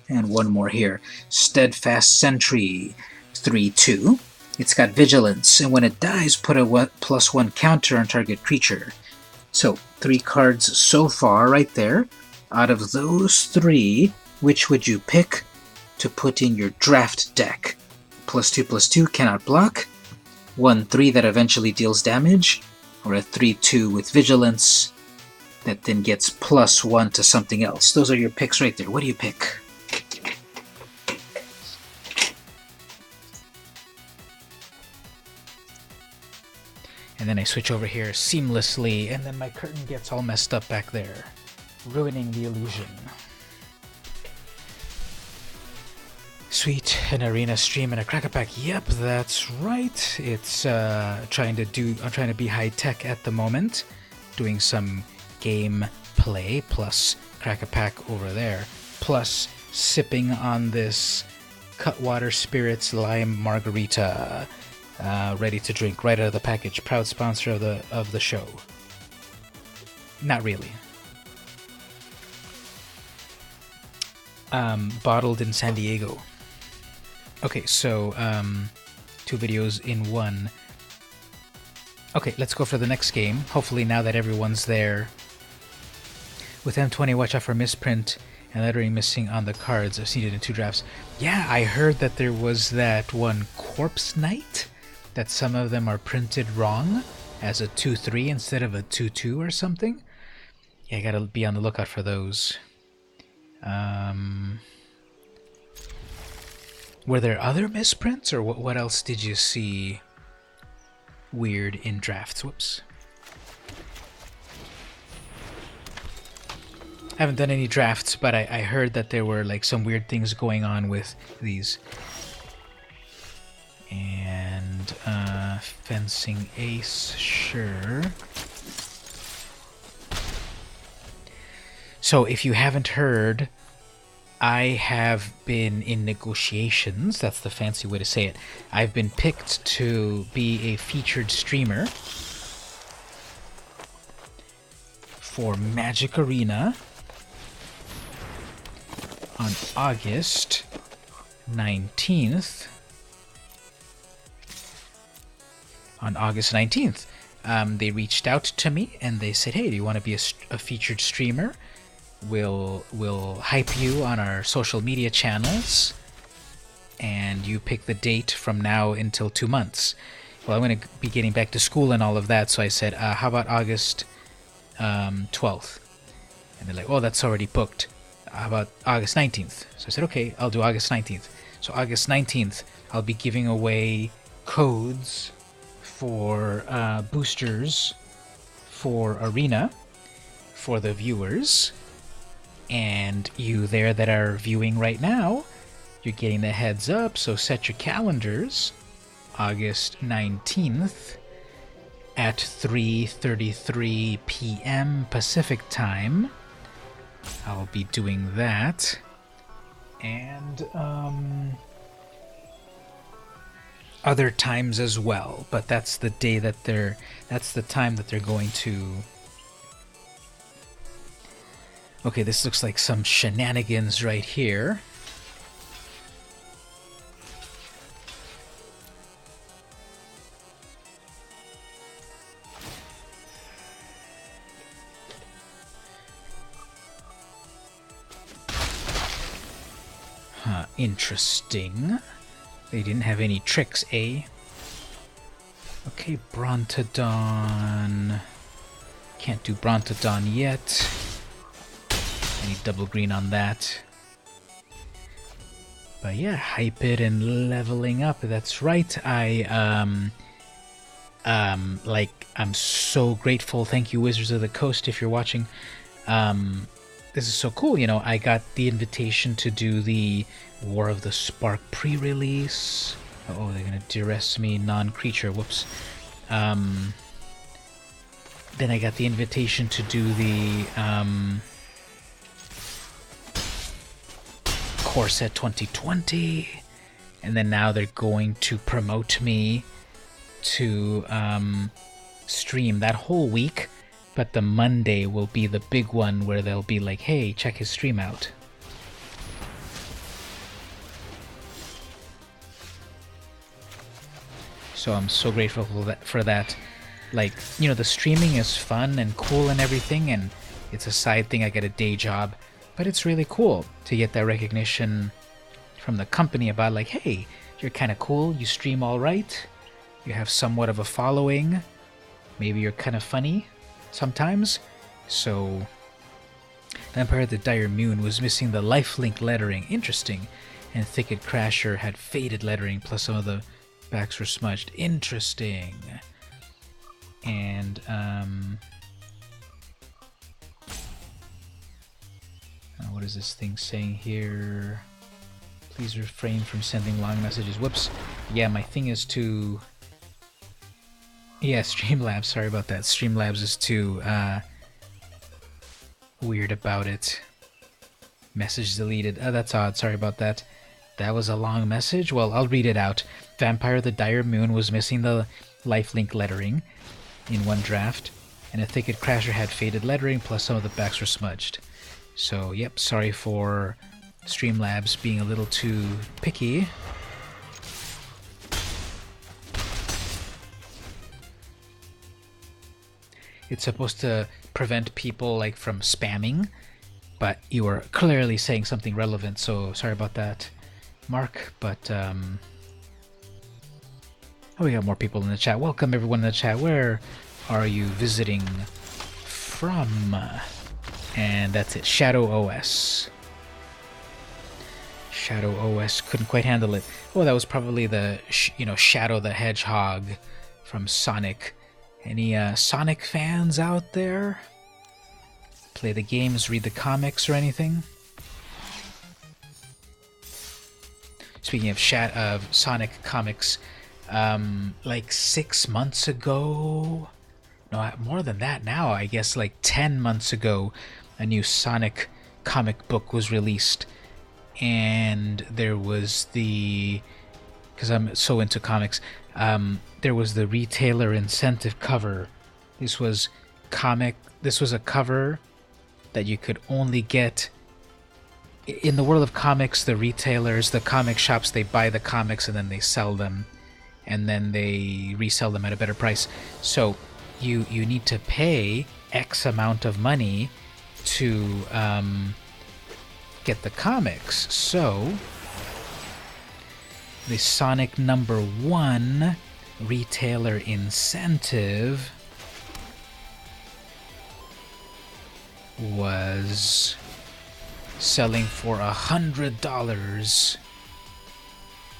[SPEAKER 1] And one more here. Steadfast Sentry. 3/2. It's got Vigilance, and when it dies, put a +1 counter on target creature. So, 3 cards so far, right there. Out of those 3, which would you pick to put in your draft deck? +2/+2 cannot block, 1/3 that eventually deals damage, or a 3/2 with Vigilance that then gets +1 to something else. Those are your picks right there. What do you pick? And then I switch over here seamlessly, and then my curtain gets all messed up back there, ruining the illusion. Sweet, an arena stream and a Cracker Pack. Yep, that's right. It's I'm trying to be high tech at the moment, doing some game play plus Cracker Pack over there, plus sipping on this Cutwater Spirits Lime Margarita. Ready to drink right out of the package. Proud sponsor of the show. Not really. Bottled in San Diego. Okay, so 2 videos in one. Okay, let's go for the next game. Hopefully now that everyone's there. With M20, watch out for misprint and lettering missing on the cards. I've seen it in 2 drafts. Yeah, I heard that there was that one Corpse Knight, that some of them are printed wrong as a 2/3 instead of a 2/2 or something. Yeah, I gotta be on the lookout for those. Were there other misprints, or what else did you see weird in drafts? Whoops. I haven't done any drafts, but I heard that there were like some weird things going on with these. And Fencing Ace, sure. So if you haven't heard, I have been in negotiations. That's the fancy way to say it. I've been picked to be a featured streamer for Magic Arena on August 19th. On August 19th, they reached out to me and they said, hey, do you want to be a featured streamer? We'll hype you on our social media channels, and you pick the date from now until 2 months. Well, I'm going to be getting back to school and all of that, so I said, how about August 12th? And they're like, oh, that's already booked. How about August 19th? So I said, okay, I'll do August 19th. So August 19th, I'll be giving away codes for boosters for Arena for the viewers. And you there that are viewing right now, you're getting the heads up, so set your calendars. August 19th at 3:33 p.m. Pacific time. I'll be doing that. And other times as well, but that's the day that that's the time that they're going to. Okay, this looks like some shenanigans right here. Huh, interesting. They didn't have any tricks, eh? Okay, Brontodon. Can't do Brontodon yet. I need double green on that. But yeah, hype it and leveling up. That's right. I'm so grateful. Thank you, Wizards of the Coast, if you're watching. This is so cool. You know, I got the invitation to do the War of the Spark pre-release. Oh, they're gonna duress me, non-creature. Whoops. Then I got the invitation to do the Core Set 2020, and then now they're going to promote me to stream that whole week, but the Monday will be the big one where they'll be like, hey, check his stream out. So I'm so grateful for that. Like, you know, the streaming is fun and cool and everything, and it's a side thing. I get a day job, but it's really cool to get that recognition from the company about like, hey, you're kind of cool, you stream all right, you have somewhat of a following, maybe you're kind of funny sometimes. So Vampire of the Dire Moon was missing the lifelink lettering, interesting, and Thicket Crasher had faded lettering, plus some of the backs were smudged, interesting. And what is this thing saying here? Please refrain from sending long messages. Whoops. Yeah, my thing is to... Yeah, Streamlabs, sorry about that. Streamlabs is too weird about it. Message deleted. Oh, that's odd, sorry about that. That was a long message? Well, I'll read it out. Vampire the Dire Moon was missing the lifelink lettering in one draft, and a Thicket Crasher had faded lettering, plus some of the backs were smudged. So, yep, sorry for Streamlabs being a little too picky. It's supposed to prevent people like from spamming, but you were clearly saying something relevant, so sorry about that, Mark. But oh, we got more people in the chat. Welcome everyone in the chat. Where are you visiting from? And that's it. Shadow OS. Shadow OS couldn't quite handle it. Oh, that was probably the Shadow the Hedgehog from Sonic. Any Sonic fans out there? Play the games, read the comics, or anything? Speaking of Sonic comics, like 6 months ago, no, more than that now, I guess like 10 months ago, a new Sonic comic book was released. And there was because I'm so into comics, there was the retailer incentive cover. This was a cover that you could only get in the world of comics. The retailers, the comic shops, they buy the comics and then they sell them, and then they resell them at a better price. So you need to pay X amount of money to get the comics. So the Sonic #1 retailer incentive was selling for $100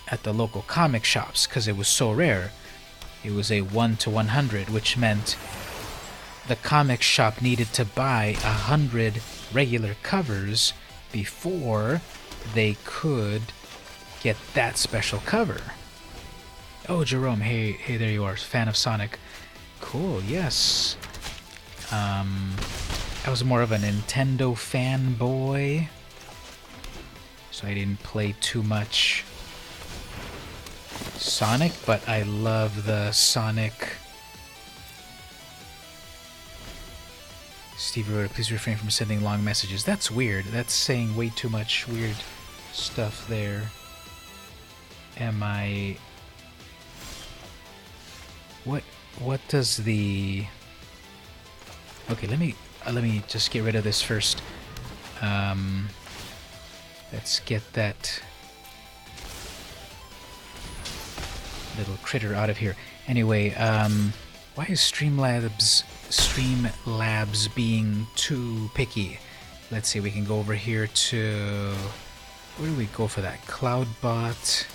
[SPEAKER 1] at the local comic shops because it was so rare. It was a 1 to 100, which meant the comic shop needed to buy 100 regular covers before they could get that special cover. Oh, Jerome, hey, there you are, fan of Sonic. Cool, yes. I was more of a Nintendo fanboy, so I didn't play too much Sonic, but I love the Sonic. Stevie wrote, please refrain from sending long messages. That's weird. That's saying way too much weird stuff there. Am I... What does the... Okay, let me just get rid of this first. Let's get that little critter out of here. Anyway, why is Streamlabs being too picky? Let's see, we can go over here to Where do we go for that? Cloudbot.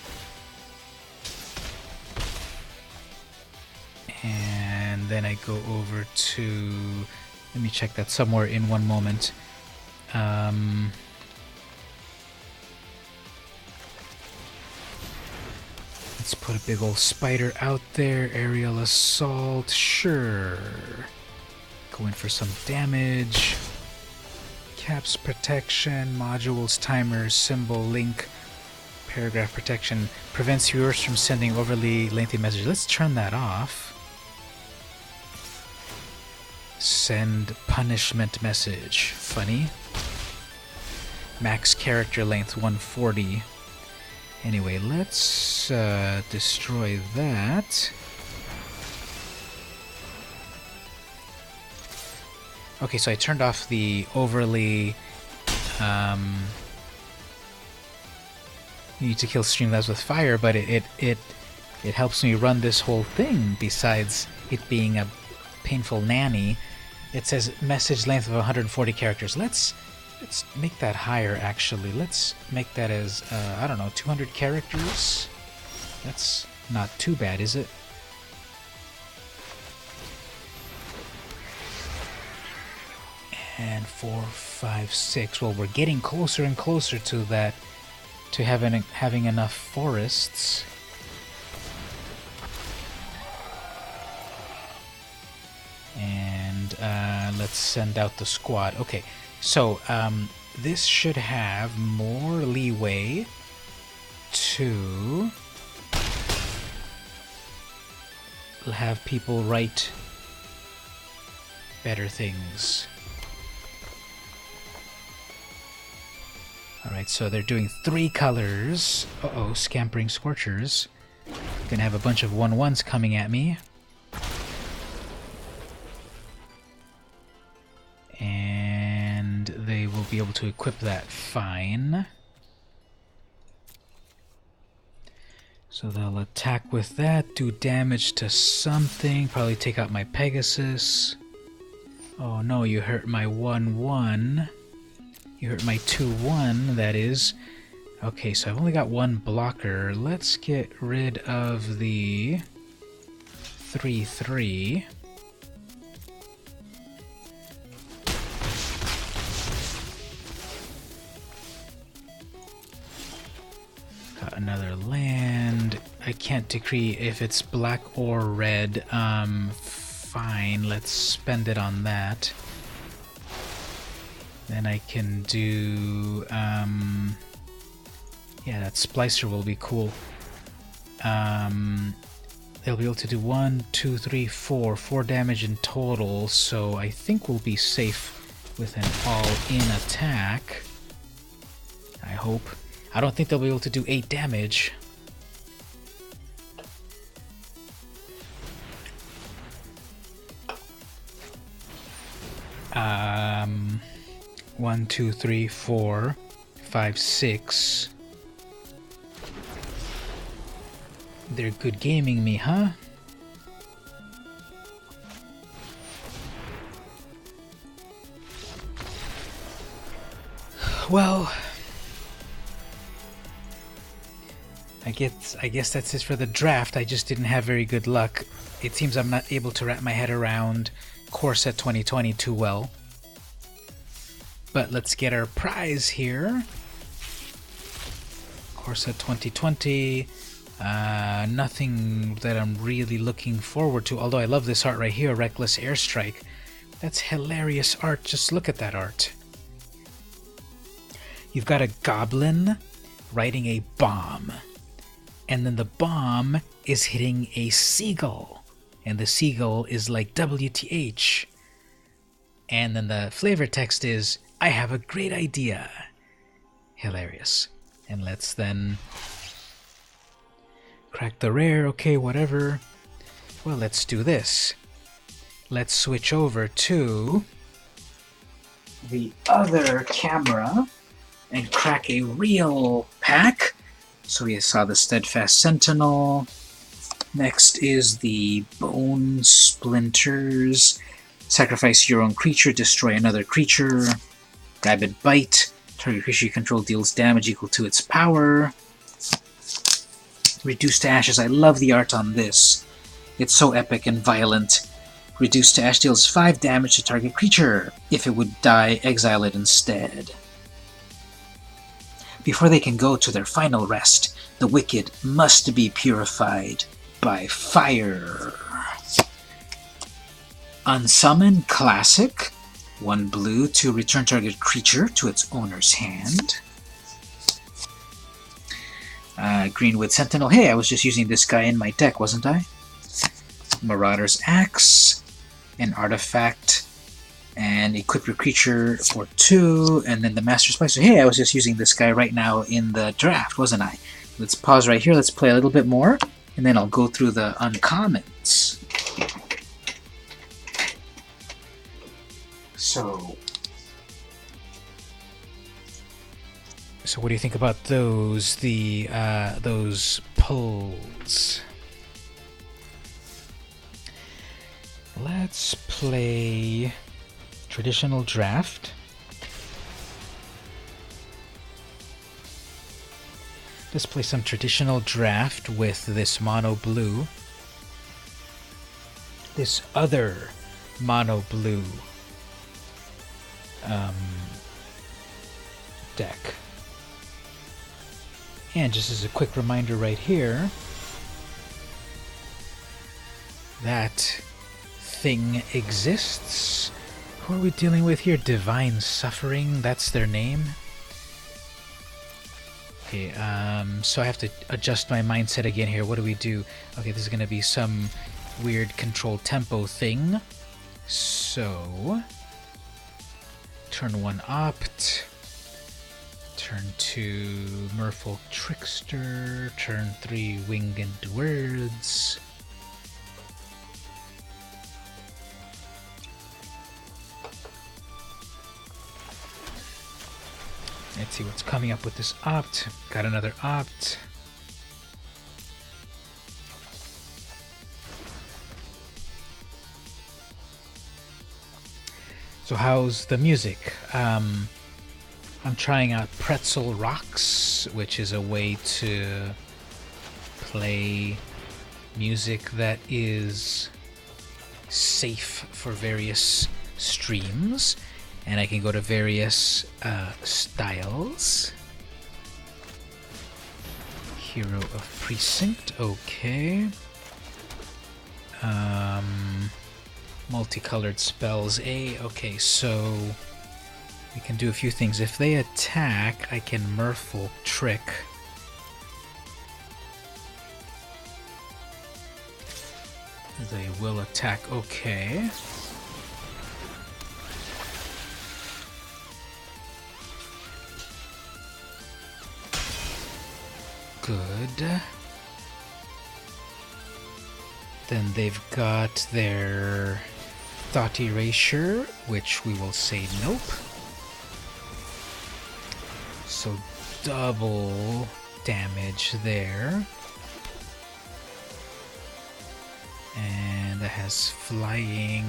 [SPEAKER 1] And then I go over to... Let me check that somewhere in one moment. Let's put a big old spider out there. Aerial assault, sure. Go in for some damage. Caps protection, modules, timers, symbol, link, paragraph protection. Prevents viewers from sending overly lengthy messages. Let's turn that off. Send punishment message. Funny. Max character length 140. Anyway, let's destroy that. Okay, so I turned off the overly you need to kill Streamlabs with fire, but it helps me run this whole thing besides it being a painful nanny. It says message length of 140 characters. Let's make that higher, actually. Let's make that as, I don't know, 200 characters? That's not too bad, is it? And 4, 5, 6. Well, we're getting closer and closer to that, to having enough forests. And let's send out the squad. Okay, so this should have more leeway to have people write better things. Alright, so they're doing 3 colors. Uh-oh, scampering scorchers. Gonna have a bunch of 1/1s coming at me. And they will be able to equip that fine. So they'll attack with that, do damage to something, probably take out my Pegasus. Oh no, you hurt my 1/1. You hurt my 2/1, that is. Okay, so I've only got 1 blocker. Let's get rid of the 3/3. Got another land. I can't decree if it's black or red. Fine, let's spend it on that. Then I can do, yeah, that splicer will be cool. They'll be able to do 1, 2, 3, 4 damage in total, so I think we'll be safe with an all-in attack. I hope. I don't think they'll be able to do 8 damage. One, 2, 3, 4, 5, 6. They're good gaming me, huh? Well, I guess that's it for the draft. I just didn't have very good luck. It seems I'm not able to wrap my head around Core Set 2020 too well. But let's get our prize here. Core Set 2020. Nothing that I'm really looking forward to, although I love this art right here, Reckless Airstrike. That's hilarious art. Just look at that art. You've got a goblin riding a bomb, and then the bomb is hitting a seagull, and the seagull is like WTH. And then the flavor text is, I have a great idea. Hilarious. And let's then crack the rare. Okay, whatever. Well, let's do this. Let's switch over to the other camera and crack a real pack. So we saw the Steadfast Sentinel. Next is the Bone Splinters. Sacrifice your own creature, destroy another creature. Rabid Bite. Target creature you control deals damage equal to its power. Reduced to ashes. I love the art on this. It's so epic and violent. Reduced to ash deals 5 damage to target creature. If it would die, exile it instead. Before they can go to their final rest, the wicked must be purified by fire. Unsummon Classic. 1 blue to return target creature to its owner's hand. Greenwood Sentinel. Hey, I was just using this guy in my deck, wasn't I? Marauder's Axe. An artifact. And equip your creature for 2. And then the Master Splicer. Hey, I was just using this guy right now in the draft, wasn't I? Let's pause right here. Let's play a little bit more. And then I'll go through the uncommons. So what do you think about those? Those pulls. Let's play traditional draft. Let's play some traditional draft with this mono blue. This other mono blue deck. And just as a quick reminder right here, that thing exists. Who are we dealing with here? Divine Suffering, that's their name. Okay, so I have to adjust my mindset again here. What do we do? Okay, this is going to be some weird control tempo thing. So, turn 1 opt, turn 2 Merfolk Trickster, turn 3 Winged Words. Let's see what's coming up with this opt. Got another opt. So how's the music? I'm trying out Pretzel Rocks, which is a way to play music that is safe for various streams. And I can go to various styles. Hero of Precinct, okay. Multicolored spells, okay, so we can do a few things. If they attack, I can Merfolk Trick. They will attack, okay. Good. Then they've got their Thought Erasure, which we will say nope. So double damage there. And that has flying.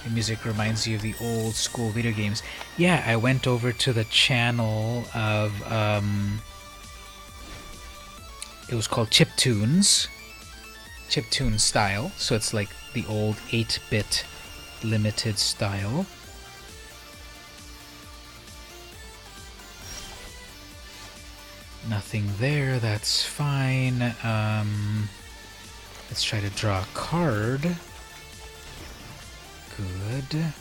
[SPEAKER 1] The music reminds you of the old school video games. Yeah, I went over to the channel of, it was called Chiptunes. Chiptune style. So it's like the old 8-bit limited style. Nothing there, that's fine. Let's try to draw a card. Good.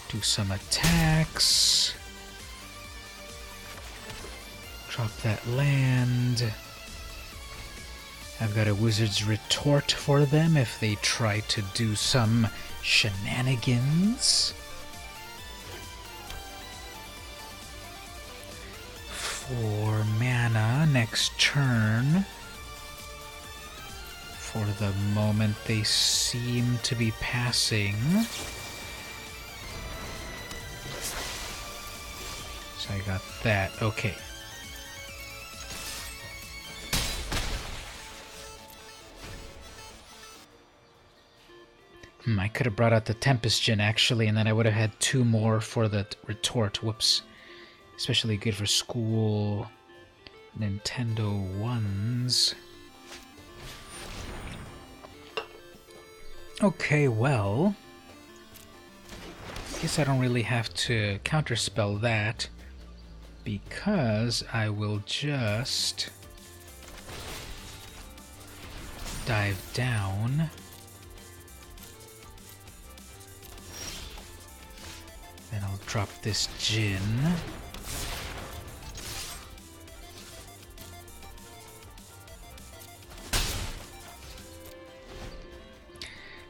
[SPEAKER 1] Do some attacks. Drop that land. I've got a Wizard's Retort for them if they try to do some shenanigans. 4 mana next turn. For the moment, they seem to be passing. So I got that. Okay. I could have brought out the Tempest Gin, actually, and then I would have had 2 more for the retort. Whoops. Especially good for school Nintendo 1s. Okay, well... guess I don't really have to counterspell that, because I will just dive down. Then I'll drop this gin.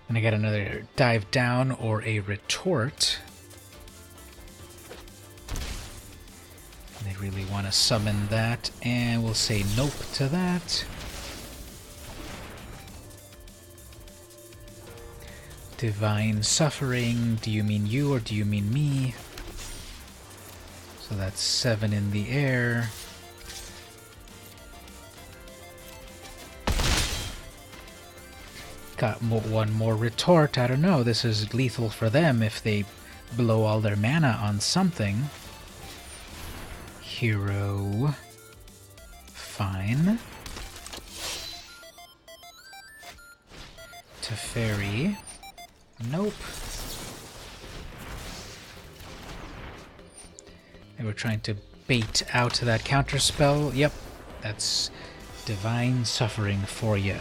[SPEAKER 1] And I get another dive down or a retort. They really want to summon that, and we'll say nope to that. Divine Suffering, do you mean you or do you mean me? So that's 7 in the air. Got one more retort. I don't know, this is lethal for them if they blow all their mana on something. Hero. Fine. Teferi. Nope. They were trying to bait out that counterspell. Yep, that's Divine Suffering for you.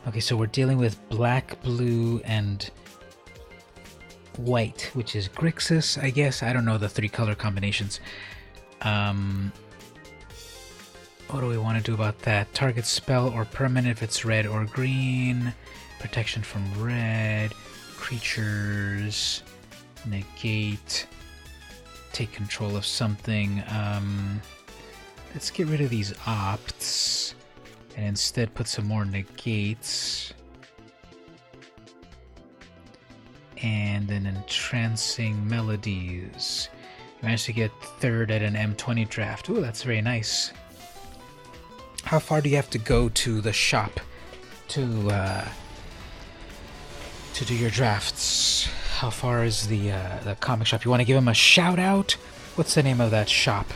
[SPEAKER 1] Okay, so we're dealing with black, blue, and white, which is Grixis, I guess. I don't know the 3 color combinations. What do we want to do about that? Target spell or permanent if it's red or green. Protection from red. Creatures. Negate. Take control of something. Let's get rid of these opts. And instead put some more negates. And then Entrancing Melodies. You managed to get 3rd at an M20 draft. Ooh, that's very nice. How far do you have to go to the shop to do your drafts? How far is the comic shop? You want to give them a shout out? What's the name of that shop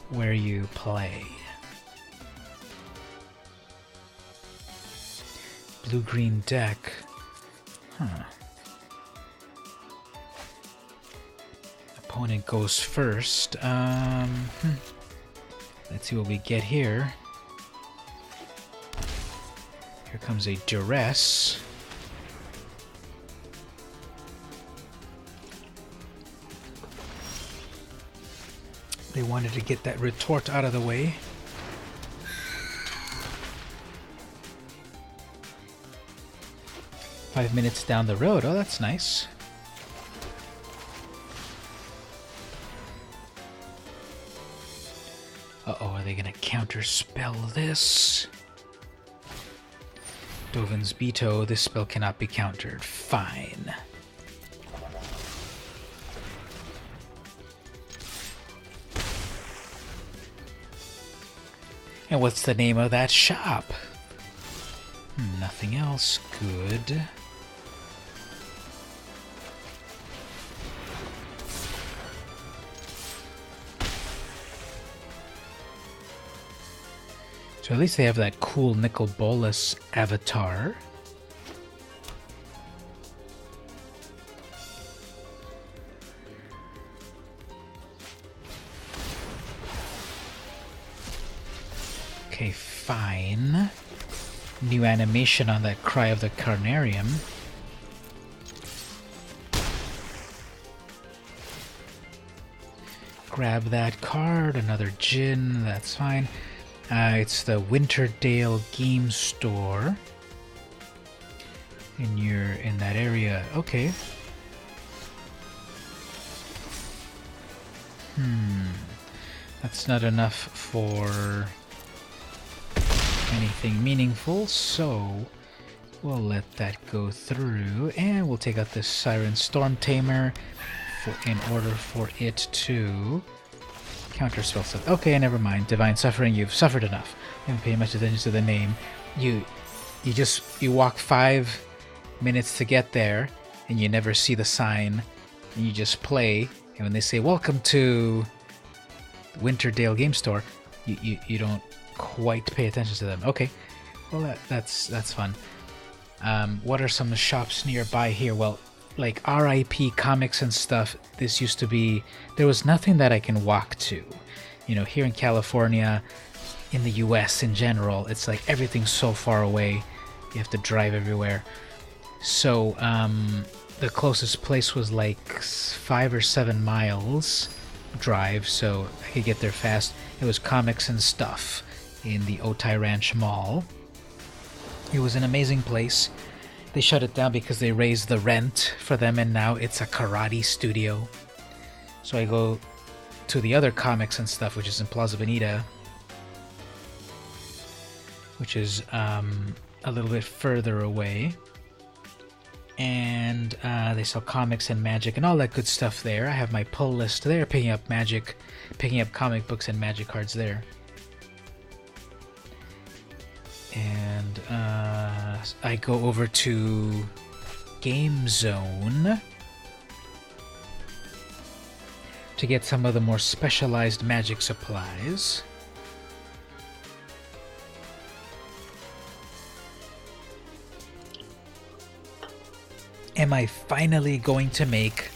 [SPEAKER 1] where you play? Blue-green deck. Huh. Opponent goes first. Let's see what we get here. Here comes a Duress. They wanted to get that retort out of the way. Five minutes down the road. Oh, that's nice. Uh-oh, are they gonna counterspell this? Dovin's Beto, this spell cannot be countered. Fine. And what's the name of that shop? Nothing else. Good. So at least they have that cool Nicol Bolas avatar. Okay, fine. New animation on that Cry of the Carnarium. Grab that card, another Djinn, that's fine. It's the Winterdale Game Store. And you're in that area. Okay. That's not enough for anything meaningful, so we'll let that go through. And we'll take out this Siren Storm Tamer in order for it to counterspell stuff. Okay, never mind. Divine Suffering, you've suffered enough. You haven't paid much attention to the name. You walk 5 minutes to get there, and you never see the sign, and you just play. And when they say "Welcome to Winterdale Game Store," you don't quite pay attention to them. Okay, well that's fun. What are some shops nearby here? Well, like RIP Comics and stuff. This used to be. There was nothing that I can walk to. You know, here in California, in the US in general, it's like everything's so far away. You have to drive everywhere. So the closest place was like 5 or 7 miles drive, so I could get there fast. It was Comics and Stuff in the Otay Ranch Mall. It was an amazing place. They shut it down because they raised the rent for them, and now it's a karate studio. So I go to the other Comics and Stuff, which is in Plaza Bonita, which is a little bit further away. And they sell comics and magic and all that good stuff there. I have my pull list there, picking up comic books and magic cards there. And I go over to Game Zone to get some of the more specialized magic supplies. Am I finally going to make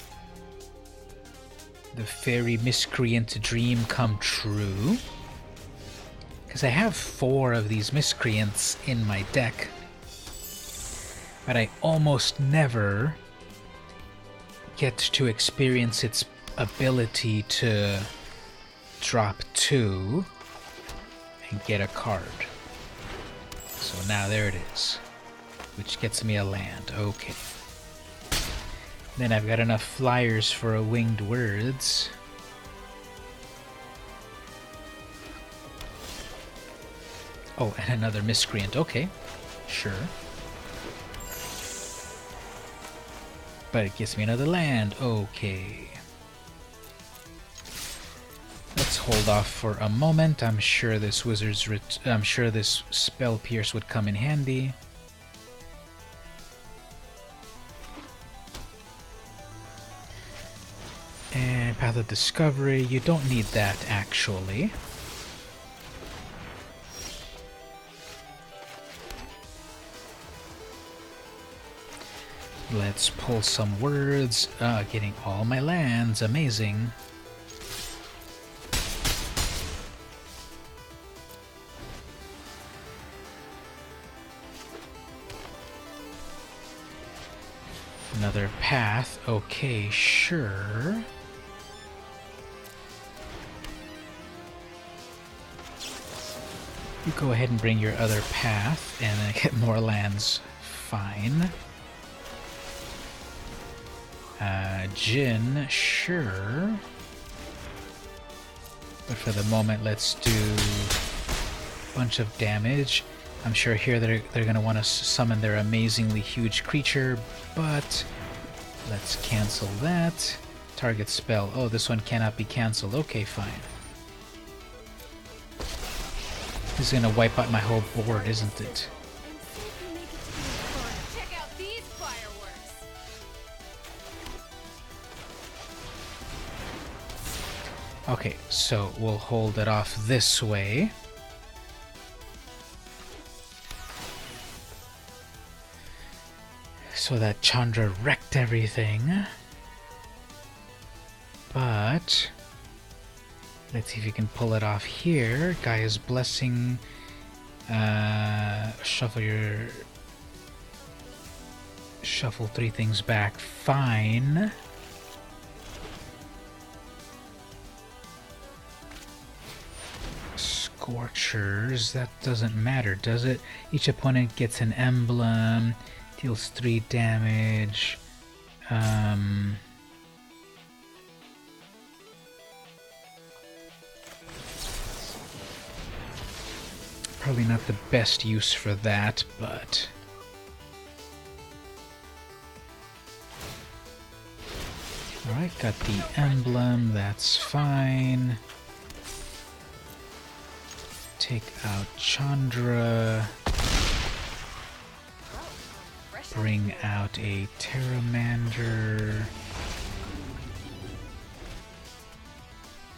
[SPEAKER 1] the Fairy Miscreant dream come true? Because I have 4 of these Miscreants in my deck, but I almost never get to experience its ability to drop 2 and get a card. So now there it is, which gets me a land. Okay. Then I've got enough flyers for a Winged Words. Oh, and another Miscreant. Okay, sure. But it gives me another land. Okay. Let's hold off for a moment. I'm sure this Spell Pierce would come in handy. And Path of Discovery, you don't need that actually. Let's pull some words. Getting all my lands, amazing. Another path, okay, sure. You go ahead and bring your other path, and then get more lands. Fine. Jin, sure. But for the moment, let's do a bunch of damage. I'm sure here they're going to want to summon their amazingly huge creature, but let's cancel that. Target spell. Oh, this one cannot be cancelled. Okay, fine. This is gonna wipe out my whole board, isn't it?
[SPEAKER 2] Check out these fireworks.
[SPEAKER 1] Okay, so we'll hold it off this way. So that Chandra wrecked everything. But let's see if you can pull it off here. Gaia's Blessing. Shuffle 3 things back. Fine. Scorchers. That doesn't matter, does it? Each opponent gets an emblem. Deals 3 damage. Probably not the best use for that, but... Alright, got the emblem, that's fine. Take out Chandra. bring out a Pteramander.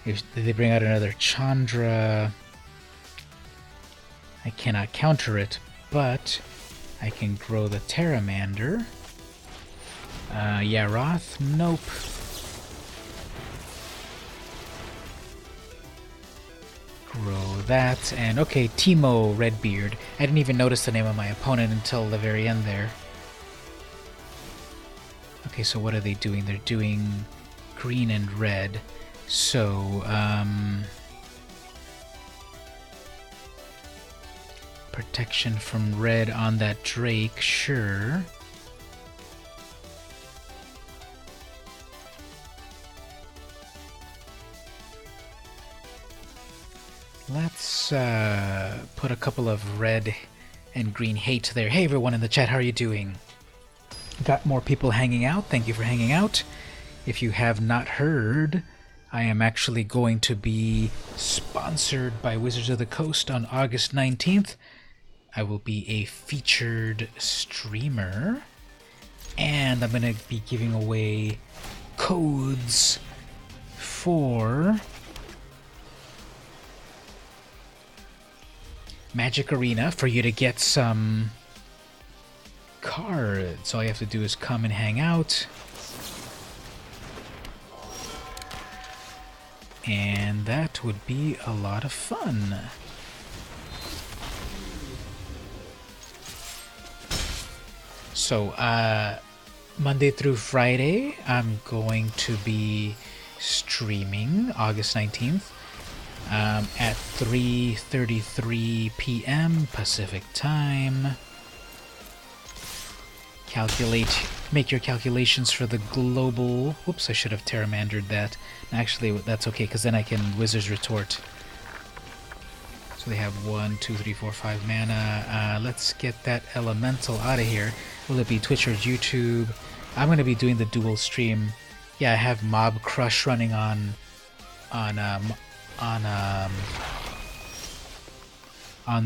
[SPEAKER 1] Did they bring out another Chandra? I cannot counter it, but I can grow the Pteramander. Yaroth? Nope. Grow that, and okay, Teemo Redbeard. I didn't even notice the name of my opponent until the very end there. Okay, so what are they doing? They're doing green and red. So, protection from red on that Drake, sure. Let's put a couple of red and green hate there. Hey everyone in the chat, how are you doing? Got more people hanging out. Thank you for hanging out. If you have not heard, I am actually going to be sponsored by Wizards of the Coast on August 19th. I will be a featured streamer, and I'm going to be giving away codes for Magic Arena for you to get some cards. All you have to do is come and hang out. And that would be a lot of fun. So, Monday through Friday, I'm going to be streaming August 19th at 3:33 p.m. Pacific Time. Make your calculations for the global... Whoops, I should have Pteramandered that. Actually, that's okay, because then I can Wizard's Retort. So they have 1, 2, 3, 4, 5 mana. Let's get that Elemental out of here. Will it be Twitch or YouTube? I'm going to be doing the dual stream. Yeah, I have Mob Crush running on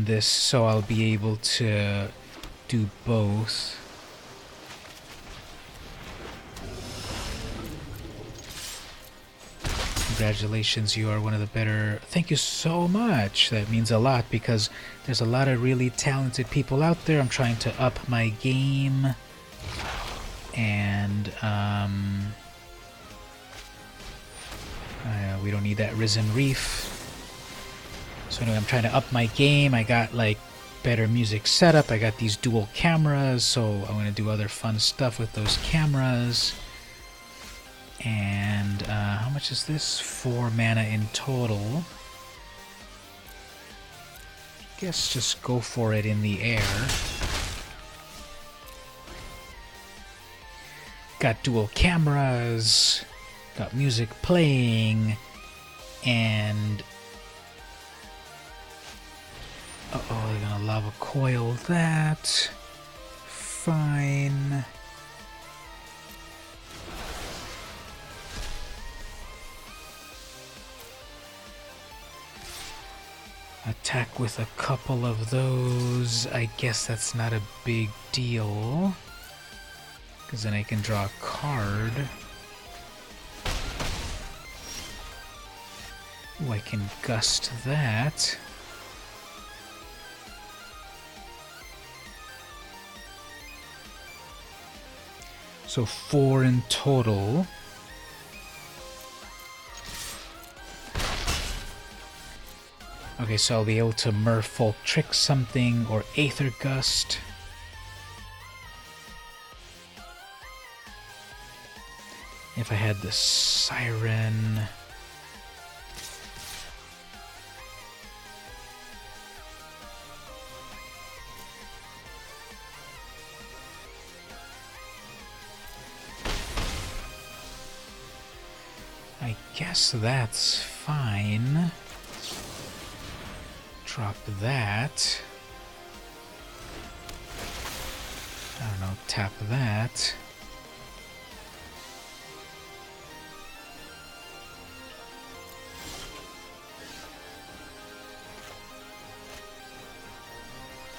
[SPEAKER 1] this, so I'll be able to do both. Congratulations, you are one of the better... Thank you so much. That means a lot because there's a lot of really talented people out there. I'm trying to up my game. And, we don't need that Risen Reef. So anyway, I'm trying to up my game. I got, like, better music setup. I got these dual cameras, so I'm going to do other fun stuff with those cameras. And how much is this? 4 mana in total. Guess just go for it in the air. Got dual cameras, got music playing, and... Uh-oh, they're gonna lava coil that. Fine. Attack with a couple of those. I guess that's not a big deal, because then I can draw a card. Ooh, I can gust that. So 4 in total. Okay, so I'll be able to Merfolk Trick something, or Aether Gust. If I had the Siren... I guess that's fine. Drop that. I don't know, tap that.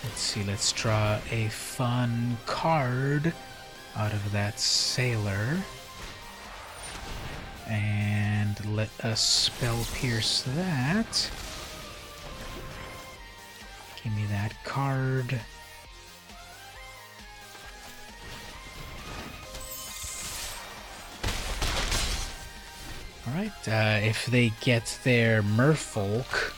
[SPEAKER 1] Let's see, let's draw a fun card out of that sailor. And let us spell pierce that. Give me that card. Alright, if they get their merfolk,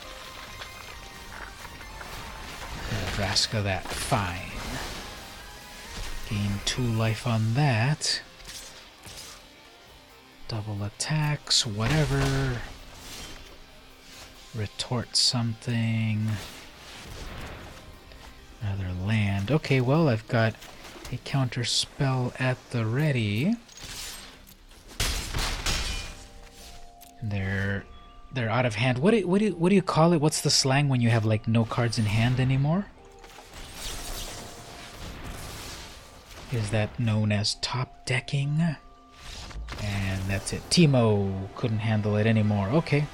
[SPEAKER 1] Vraska that, fine. Gain 2 life on that. Double attacks, whatever. Retort something. Another land. Okay, well, I've got a counter spell at the ready. And they're out of hand. What do you call it? What's the slang when you have like no cards in hand anymore? Is that known as top decking? And that's it. Teemo couldn't handle it anymore. Okay.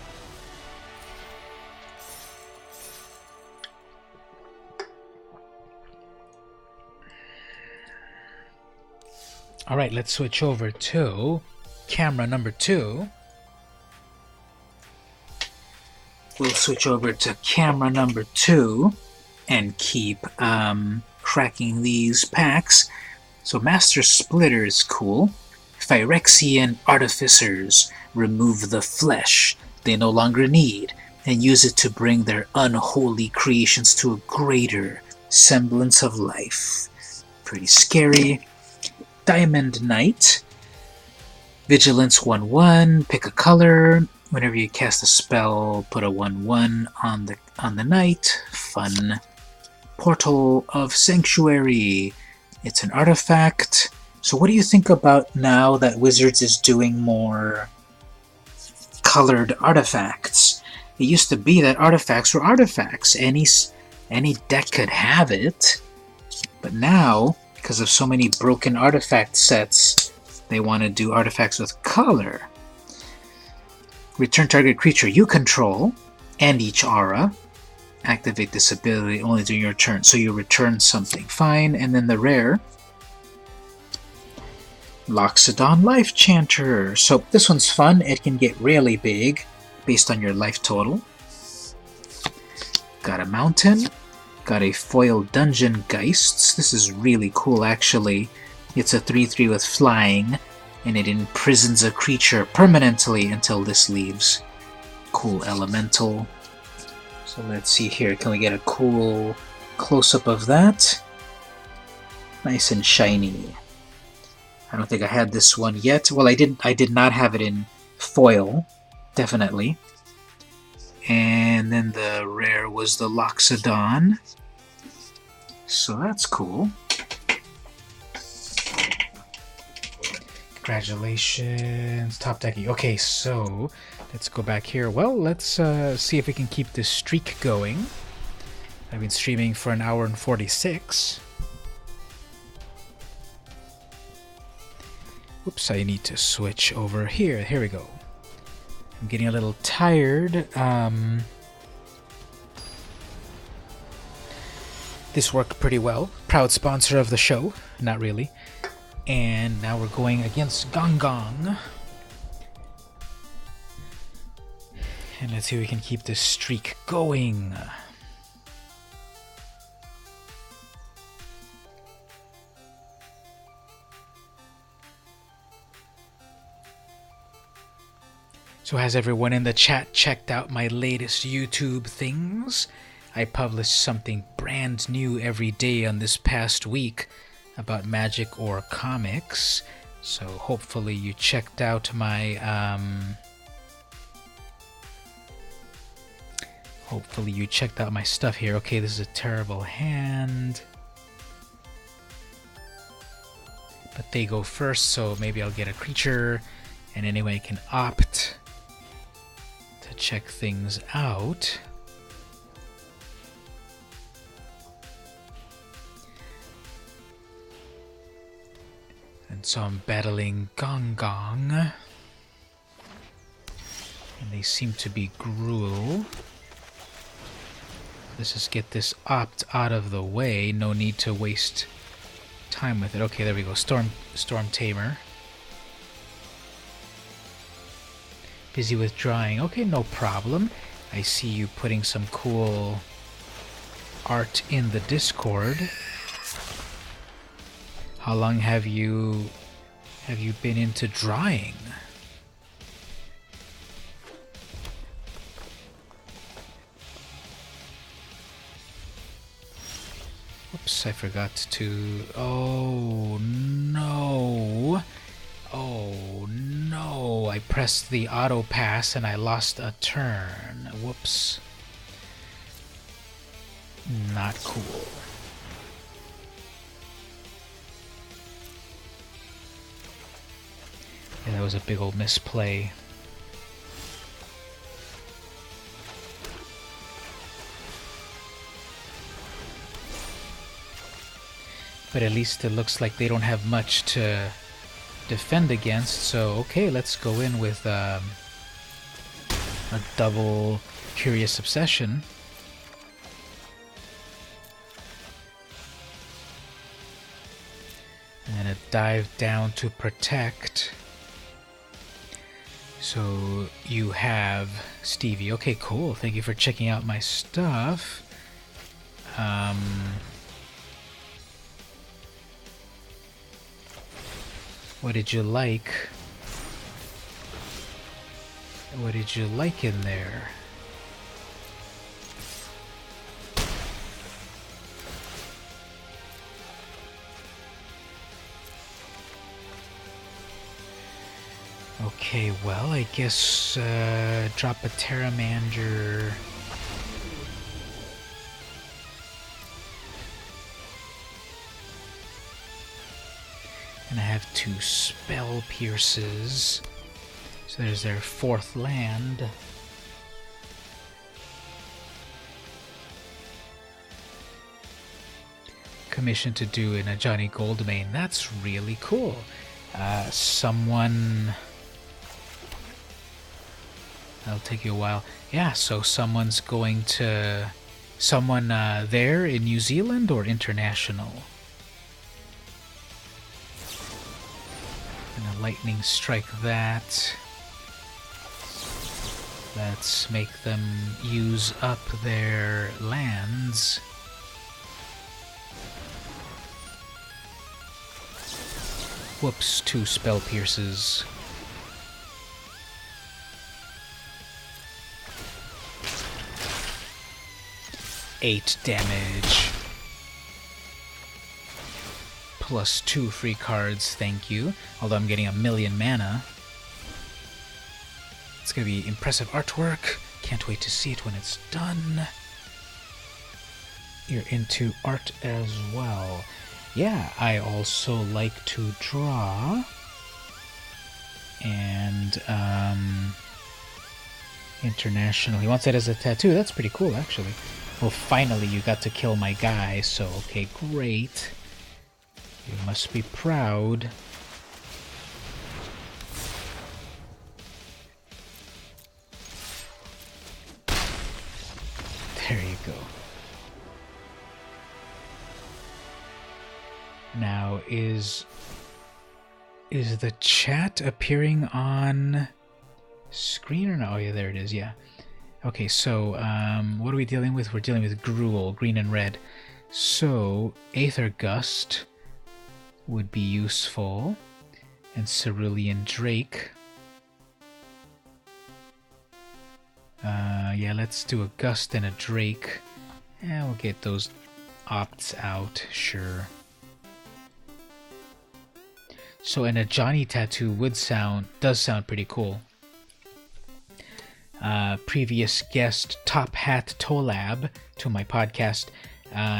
[SPEAKER 1] Alright, let's switch over to camera number 2. We'll switch over to camera number 2 and keep cracking these packs. So Master Splitter is cool. Phyrexian Artificers remove the flesh they no longer need and use it to bring their unholy creations to a greater semblance of life. Pretty scary. Diamond Knight. Vigilance 1/1. Pick a color. Whenever you cast a spell, put a 1/1 on the knight. Fun. Portal of Sanctuary. It's an artifact. So what do you think about now that Wizards is doing more colored artifacts? It used to be that artifacts were artifacts. Any deck could have it. But now, because of so many broken artifact sets, they want to do artifacts with color. Return target creature you control and each aura. Activate this ability only during your turn. So you return something. Fine. And then the rare, Loxodon Life Chanter. So this one's fun. It can get really big based on your life total. Got a mountain. Got a foil Dungeon Geists. This is really cool actually. It's a 3/3 with flying, and it imprisons a creature permanently until this leaves. Cool elemental. So let's see here. Can we get a cool close-up of that? Nice and shiny. I don't think I had this one yet. Well, I did not have it in foil, definitely. And then the rare was the Loxodon. So that's cool. Congratulations, top decky. Okay, so let's go back here. Well, let's see if we can keep this streak going. I've been streaming for 1 hour and 46. Oops, I need to switch over here. Here we go. I'm getting a little tired. This worked pretty well. Proud sponsor of the show. Not really. And now we're going against Gong Gong. And let's see if we can keep this streak going. So has everyone in the chat checked out my latest YouTube things? I published something brand new every day on this past week about Magic or comics. So hopefully you checked out my stuff here. Okay, this is a terrible hand. But they go first, so maybe I'll get a creature, and anyway I can opt to check things out. And so I'm battling Gong Gong. And they seem to be Gruul. Let's just get this opt out of the way. No need to waste time with it. Okay, there we go. Storm Tamer. Busy withdrawing. Okay, no problem. I see you putting some cool art in the Discord. How long have you been into drawing? Oops, I forgot to... Oh, no. Oh, no. I pressed the auto pass and I lost a turn. Whoops. Not cool. Yeah, that was a big old misplay. But at least it looks like they don't have much to defend against, so okay, let's go in with a double Curious Obsession. And a dive down to protect. So you have Stevie. Okay, cool. Thank you for checking out my stuff. What did you like? What did you like in there? Okay, well, I guess drop a Terramander. And I have 2 Spell Pierces. So there's their 4th land. Commission to do in a Johnny Goldmane. That's really cool. Someone... That'll take you a while. Yeah, so someone's going to... Someone there in New Zealand or international? And a lightning strike that. Let's make them use up their lands. Whoops, 2 Spell Pierces. Eight damage. Plus 2 free cards, thank you. Although I'm getting 1,000,000 mana. It's gonna be impressive artwork. Can't wait to see it when it's done. You're into art as well. Yeah, I also like to draw. And, international. He wants it as a tattoo. That's pretty cool, actually. Well, finally you got to kill my guy, so okay, great. You must be proud. There you go. Now, is the chat appearing on screen or no? Oh yeah, there it is, yeah. Okay, so, what are we dealing with? We're dealing with Gruul, green and red. So, Aether Gust would be useful. And Cerulean Drake. Yeah, let's do a Gust and a Drake. And we'll get those opts out, sure. So, and a Johnny tattoo does sound pretty cool. Previous guest Top Hat Tolab to my podcast,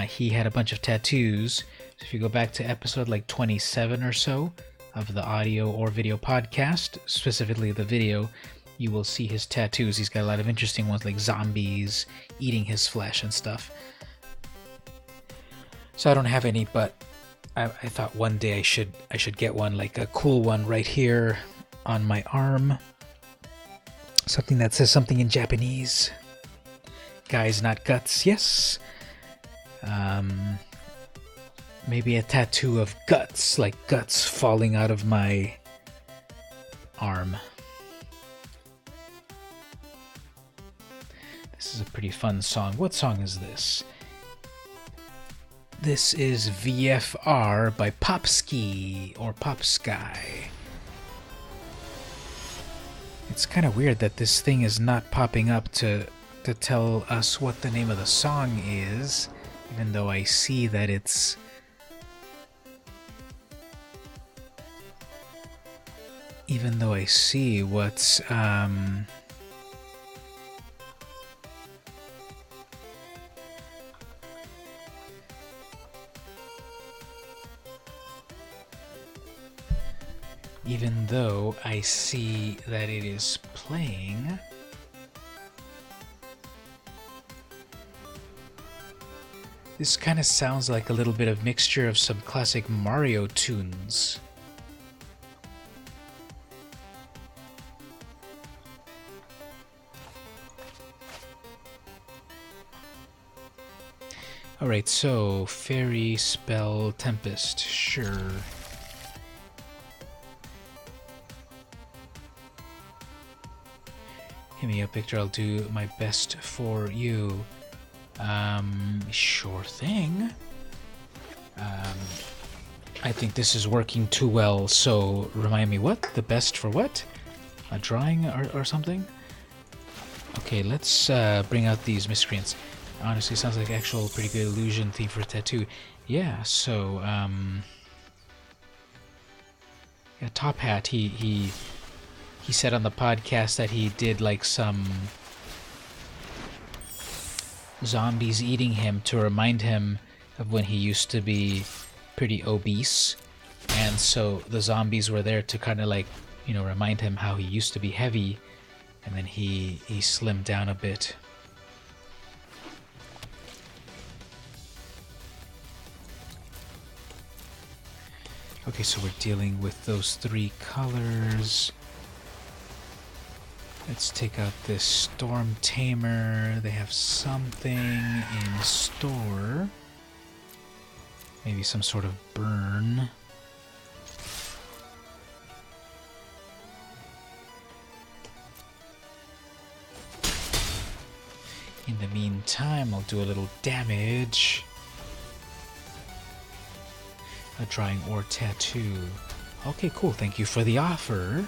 [SPEAKER 1] he had a bunch of tattoos. So if you go back to episode like 27 or so of the audio or video podcast, specifically the video, you will see his tattoos. He's got a lot of interesting ones like zombies eating his flesh and stuff. So I don't have any, but I thought one day I should get one, like a cool one right here on my arm. Something that says something in Japanese. guys, not guts. Yes. Maybe a tattoo of guts, like guts falling out of my arm. This is a pretty fun song. What song is this? This is VFR by Popski or Popsky. It's kind of weird that this thing is not popping up to tell us what the name of the song is, even though I see that it's what's even though I see that it is playing. This kind of sounds like a little bit of mixture of some classic Mario tunes. Alright, so Fairy Spell Tempest, sure. Hit me up, Victor, I'll do my best for you. Sure thing. I think this is working too well, so remind me what? The best for what? A drawing or something? Okay, let's bring out these miscreants. Honestly, sounds like actual pretty good illusion theme for a tattoo. Yeah, so, yeah, Top Hat, he said on the podcast that he did like some zombies eating him to remind him of when he used to be pretty obese. And so the zombies were there to kind of like, you know, remind him how he used to be heavy. And then he slimmed down a bit. Okay, so we're dealing with those three colors. Let's take out this Storm Tamer. They have something in store. Maybe some sort of burn. In the meantime, I'll do a little damage. A drawing or tattoo. Okay, cool. Thank you for the offer.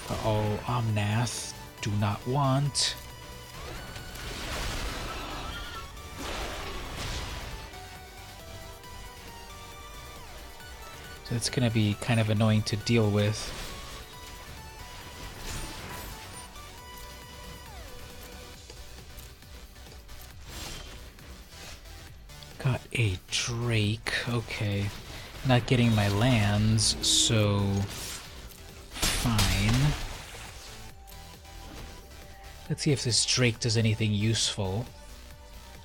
[SPEAKER 1] Uh-oh, Omnath, do not want. So it's gonna be kind of annoying to deal with. Got a Drake, okay. Not getting my lands, so fine. Let's see if this Drake does anything useful.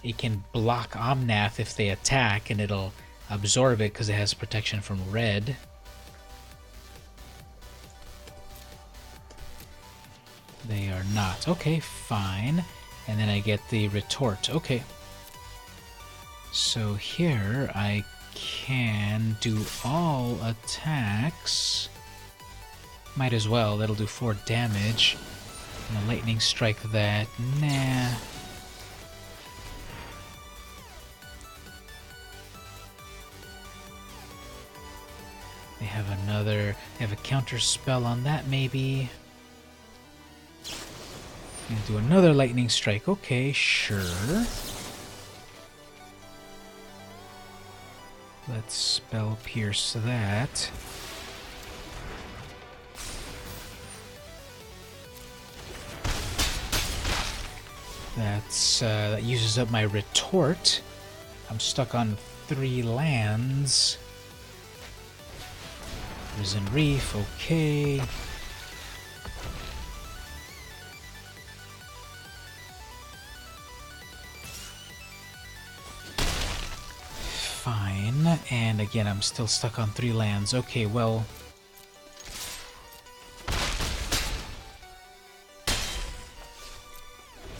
[SPEAKER 1] It can block Omnath if they attack, and it'll absorb it because it has protection from red. They are not. Okay, fine. And then I get the retort. Okay. So here I can do all attacks. Might as well. That'll do 4 damage. And a lightning strike that. Nah. They have a counter spell on that maybe. And do another lightning strike. Okay, sure. Let's spell pierce that. That uses up my retort. I'm stuck on 3 lands. Risen Reef, okay. Fine, and again I'm still stuck on 3 lands. Okay, well...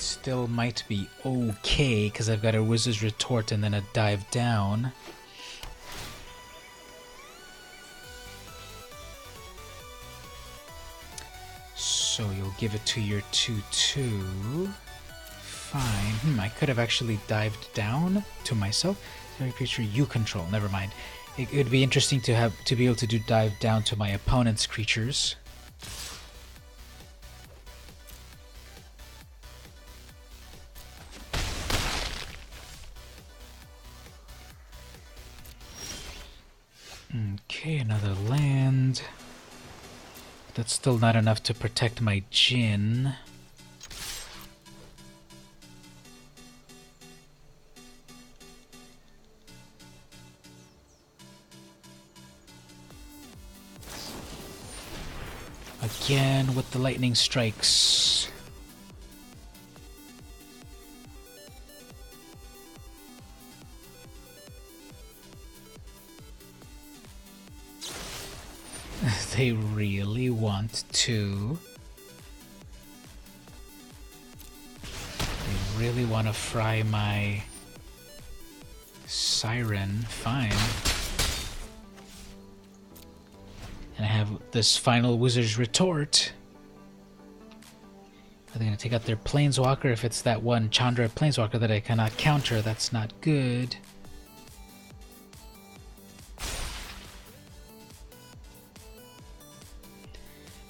[SPEAKER 1] It still might be okay, because I've got a Wizard's Retort and then a Dive Down. So you'll give it to your 2/2. Fine. I could have actually dived down to myself. Every creature you control. Never mind. It would be interesting to be able to do dive down to my opponent's creatures. Okay, another land. That's still not enough to protect my Djinn. Again with the lightning strikes. They really want to. They really want to fry my Siren. Fine. And I have this final Wizard's Retort. Are they going to take out their Planeswalker? If it's that one Chandra Planeswalker that I cannot counter, that's not good.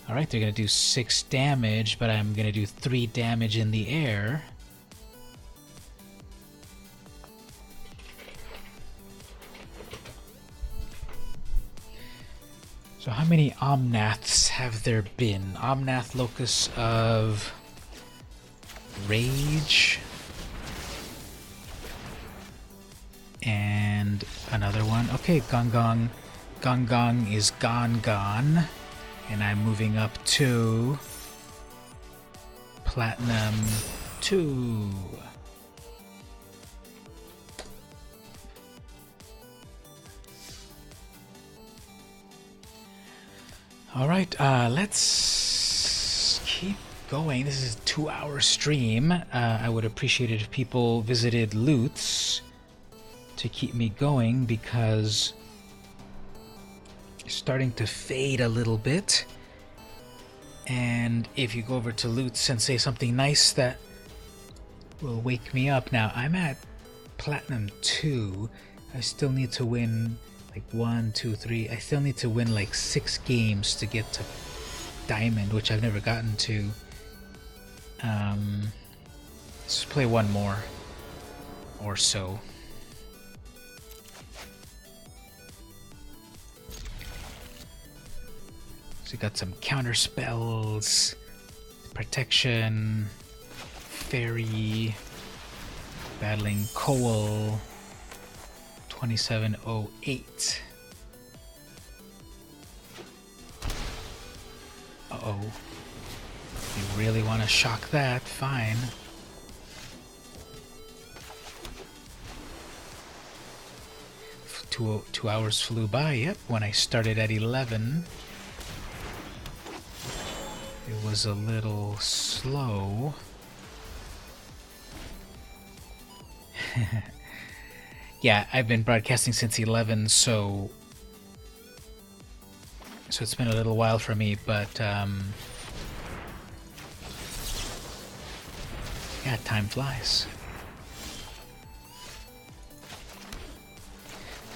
[SPEAKER 1] Alright, they're going to do 6 damage, but I'm going to do 3 damage in the air. So how many Omnaths have there been? Omnath Locus of Rage. And another one. Okay, Gong Gong is gone. And I'm moving up to Platinum 2. Alright, let's keep going. This is a 2-hour stream. I would appreciate it if people visited Loots to keep me going, because starting to fade a little bit. And if you go over to Loots and say something nice that will wake me up. Now, I'm at Platinum 2. I still need to win like 1, 2, 3. I still need to win like 6 games to get to Diamond, which I've never gotten to. Let's play one more or so. So we got some counter spells, protection, fairy, battling Koel, 2708. Uh-oh. You really want to shock that? Fine. Two hours flew by. Yep, when I started at 11. It was a little slow. Yeah, I've been broadcasting since 11, so it's been a little while for me, but yeah, time flies.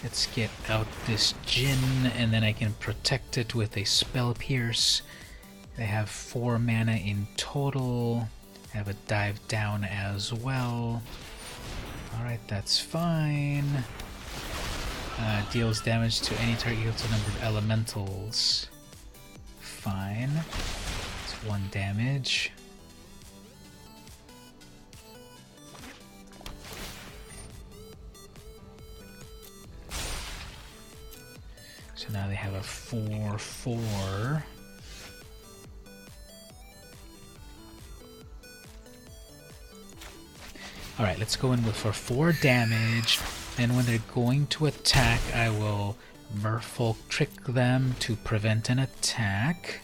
[SPEAKER 1] Let's get out this Djinn, and then I can protect it with a Spell Pierce. They have 4 mana in total. I have a dive down as well. Alright, that's fine. Deals damage to any target equal to the number of elementals. Fine. It's 1 damage. So now they have a 4/4. Alright, let's go in for 4 damage, and when they're going to attack, I will Merfolk Trick them to prevent an attack.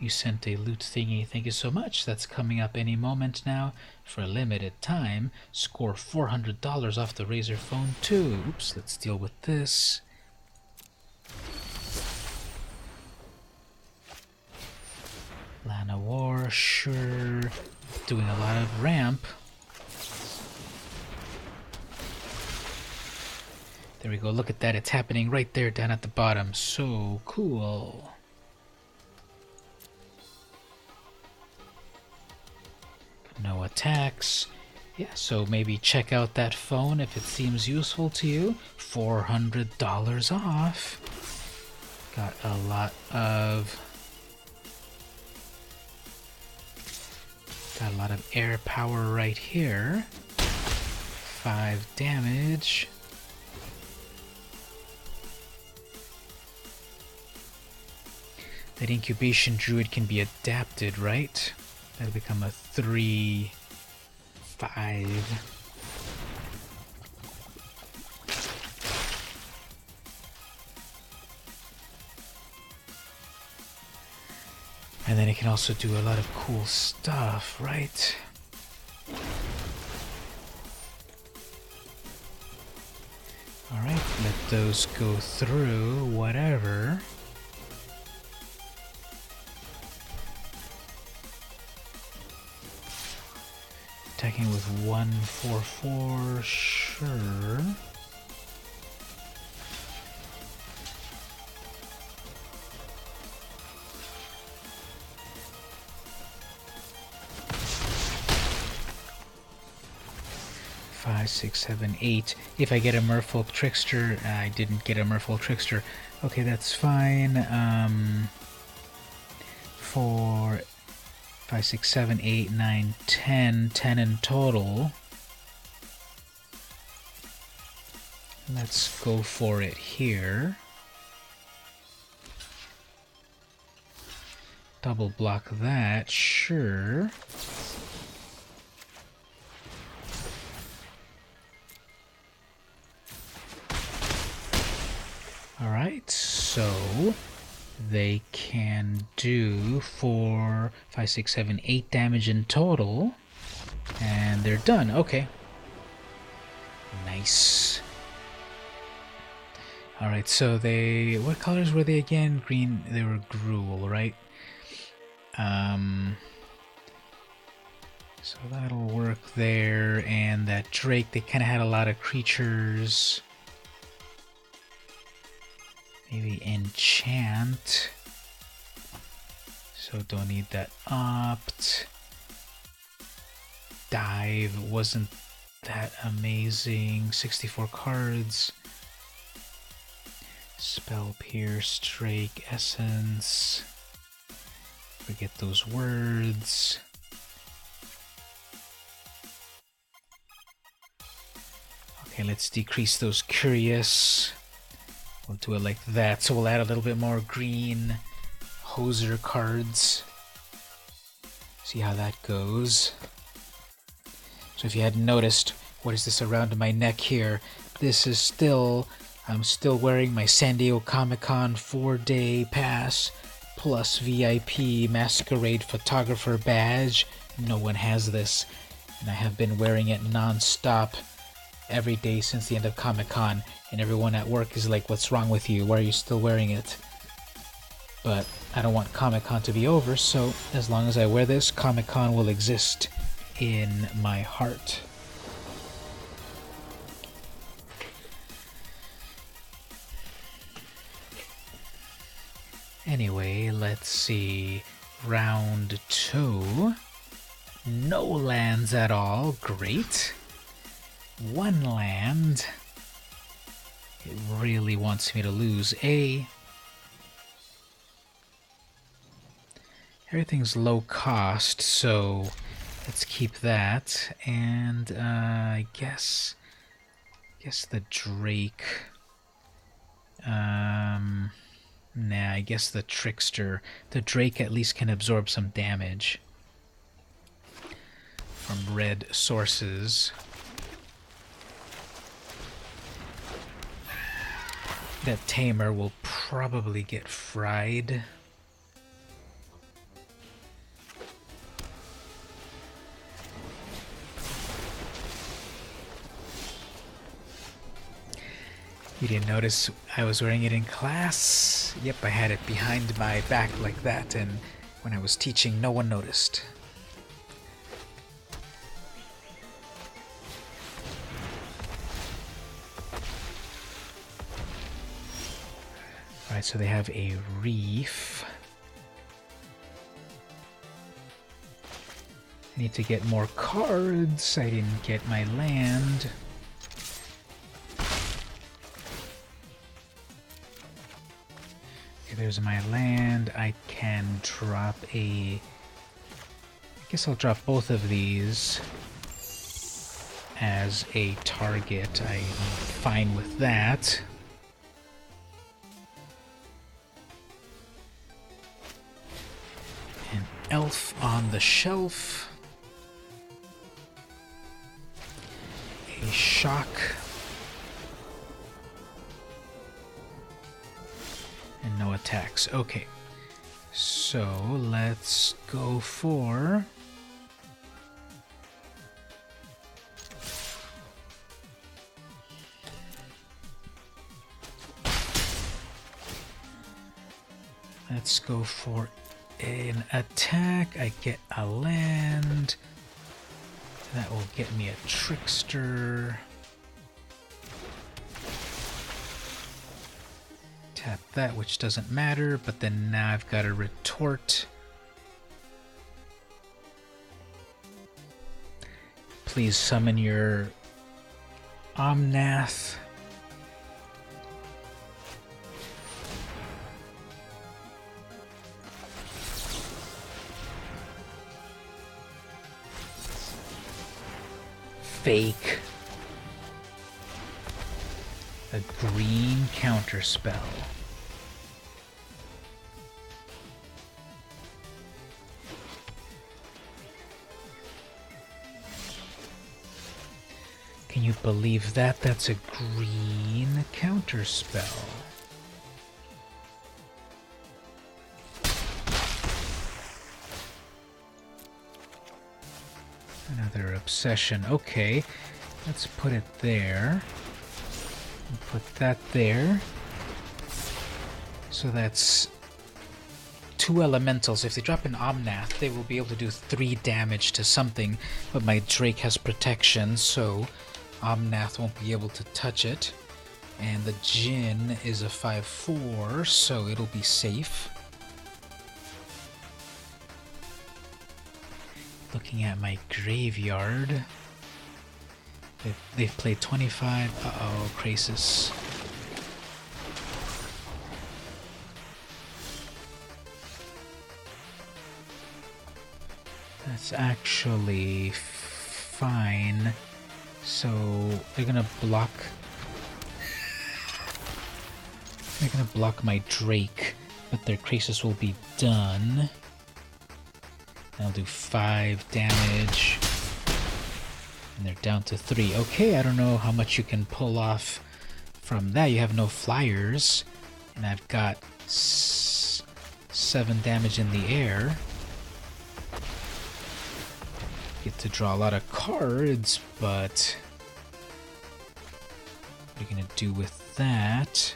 [SPEAKER 1] You sent a loot thingy. Thank you so much. That's coming up any moment now. For a limited time, score $400 off the Razer Phone 2. Oops, let's deal with this. Llanowar, sure. Doing a lot of ramp. There we go. Look at that. It's happening right there down at the bottom. So cool. No attacks. Yeah, so maybe check out that phone if it seems useful to you. $400 off. Got a lot of air power right here. 5 damage. That incubation druid can be adapted, right? That'll become a 3/5. And then it can also do a lot of cool stuff, right? Alright, let those go through, whatever. Attacking with 144, sure. Five, 6, 7, 8. If I get a Merfolk Trickster, I didn't get a Merfolk Trickster. Okay, that's fine. 4, 5, 6, 7, 8, 9, 10. 10 in total. Let's go for it here. Double block that, sure. Alright, so they can do 4, 5, 6, 7, 8 damage in total. And they're done. Okay. Nice. Alright, so they... what colors were they again? Green. They were Gruul, right? So that'll work there. And that Drake, they kind of had a lot of creatures. Maybe enchant. So don't need that opt. Dive wasn't that amazing. 64 cards. Spell Pierce, Drake, Essence. Forget those words. Okay, let's decrease those Curious. We'll do it like that. So we'll add a little bit more green Hoser cards. See how that goes. So if you hadn't noticed, what is this around my neck here? This is still... I'm still wearing my San Diego Comic-Con 4-day pass plus VIP Masquerade Photographer badge. No one has this, and I have been wearing it non-stop every day since the end of Comic-Con, and everyone at work is like, what's wrong with you? Why are you still wearing it? But I don't want Comic-Con to be over, so as long as I wear this, Comic-Con will exist in my heart. Anyway, let's see. Round 2. No lands at all. Great. 1 land. It really wants me to lose a. Everything's low cost, so let's keep that. And I guess the Drake. Nah, I guess the Trickster. The Drake at least can absorb some damage from red sources. That Tamer will probably get fried. You didn't notice I was wearing it in class? Yep, I had it behind my back like that, and when I was teaching, no one noticed. Alright, so they have a reef. I need to get more cards. I didn't get my land. Okay, there's my land. I can drop a... I guess I'll drop both of these as a target. I'm fine with that. An elf on the shelf. A shock. And no attacks. Okay. So let's go for... Let's go for an attack. I get a land. That will get me a trickster. Tap that, which doesn't matter, but then now I've got a retort. Please summon your Omnath. Fake. A green counterspell. Can you believe that? That's a green counterspell. Another obsession. Okay, let's put it there. And put that there. So that's 2 elementals. If they drop an Omnath, they will be able to do 3 damage to something, but my Drake has protection, so Omnath won't be able to touch it. And the Djinn is a 5/4, so it'll be safe. Looking at my graveyard, they've played 25. Uh-oh, Krasis. That's actually fine. So they're gonna block. They're gonna block my Drake, but their Krasis will be done. I'll do 5 damage. And they're down to 3. Okay, I don't know how much you can pull off from that. You have no flyers. And I've got 7 damage in the air. Get to draw a lot of cards, but... what are you gonna do with that?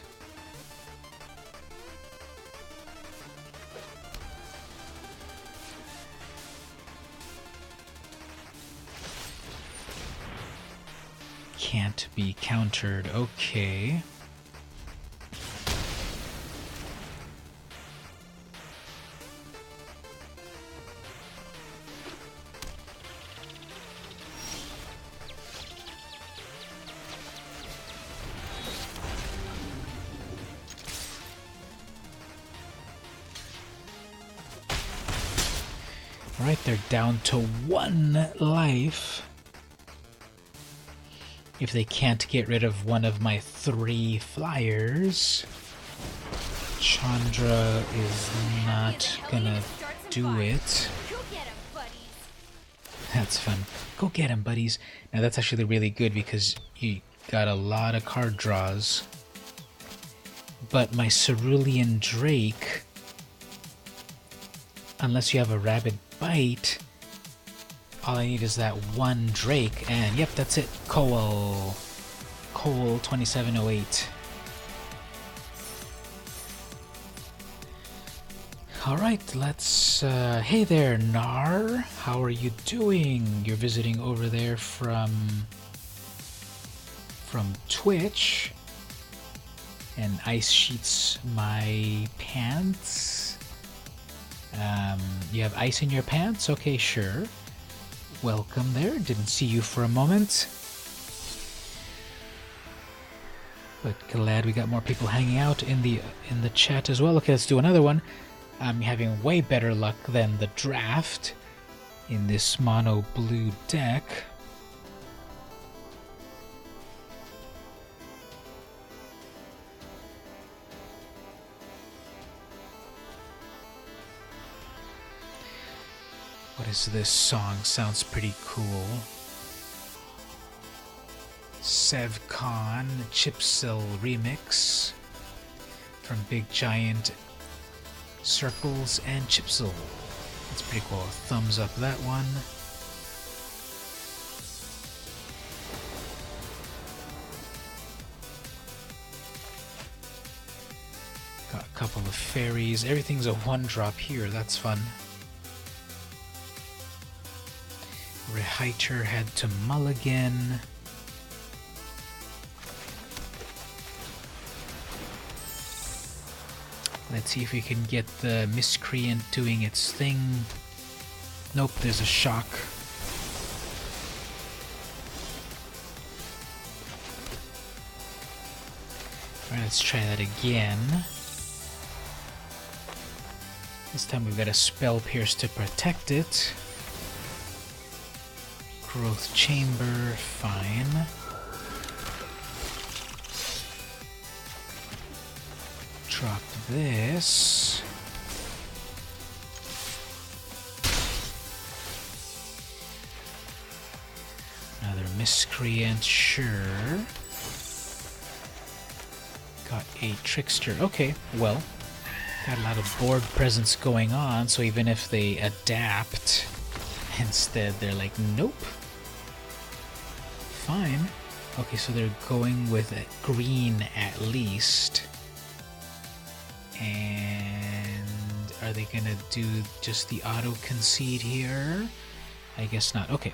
[SPEAKER 1] Can't be countered. Okay. Right, they're down to 1 life. If they can't get rid of one of my 3 flyers, Chandra is not gonna do it.
[SPEAKER 2] Go get 'em, buddies.
[SPEAKER 1] That's fun. Go get him, buddies. Now that's actually really good because you got a lot of card draws. But my Cerulean Drake, unless you have a Rabid Bite, all I need is that 1 Drake, and yep, that's it. Cole 2708. Alright, let's... hey there, Nar. How are you doing? You're visiting over there from Twitch. And Ice Sheets my pants. You have ice in your pants? Okay, sure. Welcome there. Didn't see you for a moment. But glad we got more people hanging out in the chat as well. Okay, let's do another one. I'm having way better luck than the draft in this mono blue deck. What is this song? Sounds pretty cool. Sevcon Chipsil remix from Big Giant Circles and Chipsil. That's pretty cool. Thumbs up that one. Got a couple of fairies. Everything's a 1-drop here. That's fun. Rehighter had to mulligan. Let's see if we can get the Miscreant doing its thing. Nope, there's a shock. Alright, let's try that again. This time we've got a Spell Pierce to protect it. Growth Chamber, fine. Drop this. Another Miscreant, sure. Got a Trickster. Okay, well, got a lot of board presence going on, so even if they adapt, instead they're like, nope. Fine. Okay, so they're going with a green at least. And are they gonna do just the auto concede here? I guess not. Okay.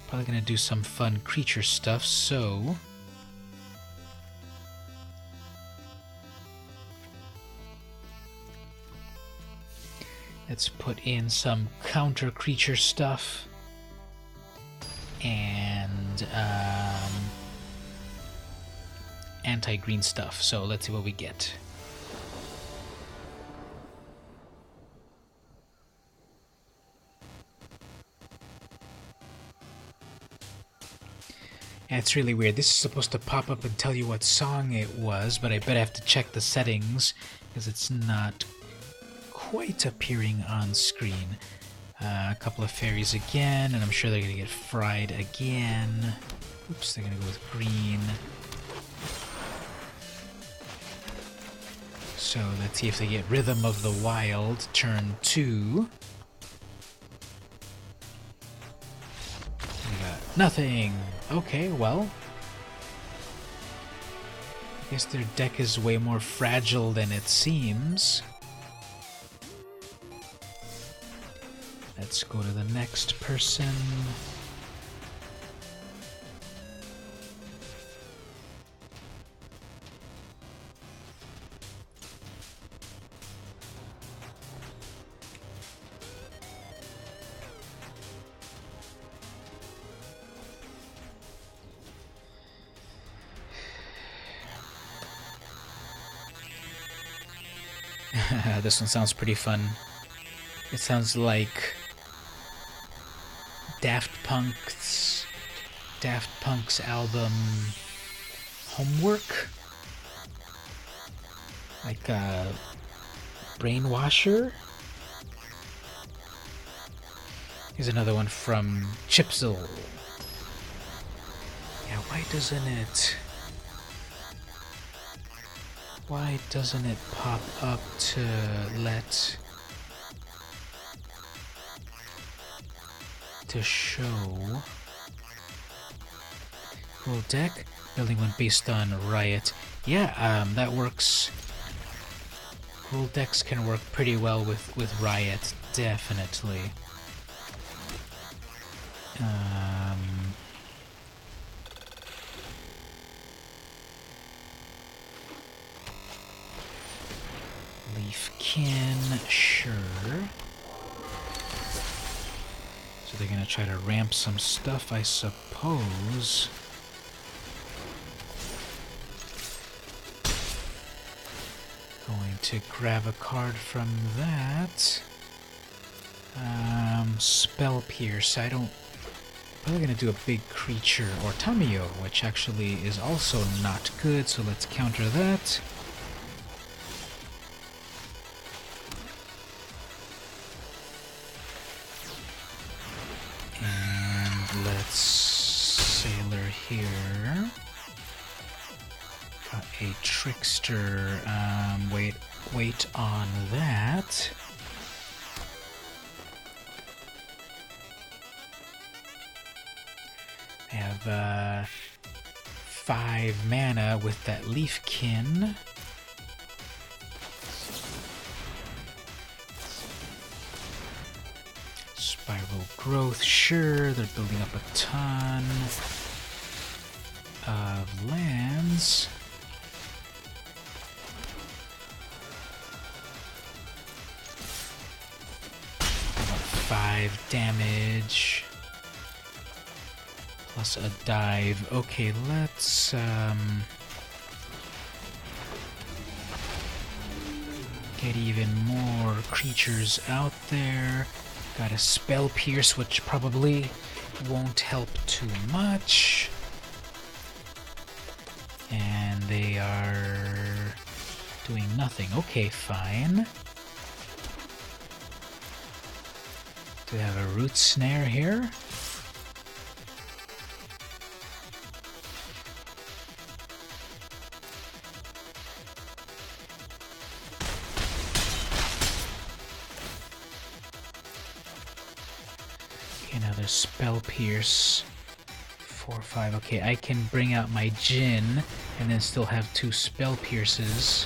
[SPEAKER 1] Probably gonna do some fun creature stuff, so let's put in some counter creature stuff and anti-green stuff. So let's see what we get. Yeah, it's really weird. This is supposed to pop up and tell you what song it was, but I bet I have to check the settings because it's not quite appearing on screen. A couple of fairies again, and I'm sure they're going to get fried again. Oops, they're going to go with green. So let's see if they get Rhythm of the Wild, turn 2. We got nothing. Okay, well, I guess their deck is way more fragile than it seems. Let's go to the next person. This one sounds pretty fun. It sounds like Daft Punk's album Homework, like Brainwasher. Here's another one from Chipsil. Yeah, why doesn't it pop up to let to show full deck? Building one based on Riot. Yeah, that works. Full decks can work pretty well with Riot, definitely. Leafkin, sure. So they're gonna try to ramp some stuff, I suppose. Going to grab a card from that. Spell Pierce. Probably gonna do a big creature or Tamio, which actually is also not good, so let's counter that. And let's Sailor here. Got a Trickster. Wait on that. I have 5 mana with that Leafkin. Spiral Growth, sure. They're building up a ton of lands. 5 damage. Plus a dive. Okay, let's get even more creatures out there. Got a Spell Pierce, which probably won't help too much. And they are doing nothing. Okay, fine. Do we have a Root Snare here? Another Spell Pierce. 4/5. Okay, I can bring out my Djinn and then still have 2 Spell Pierces.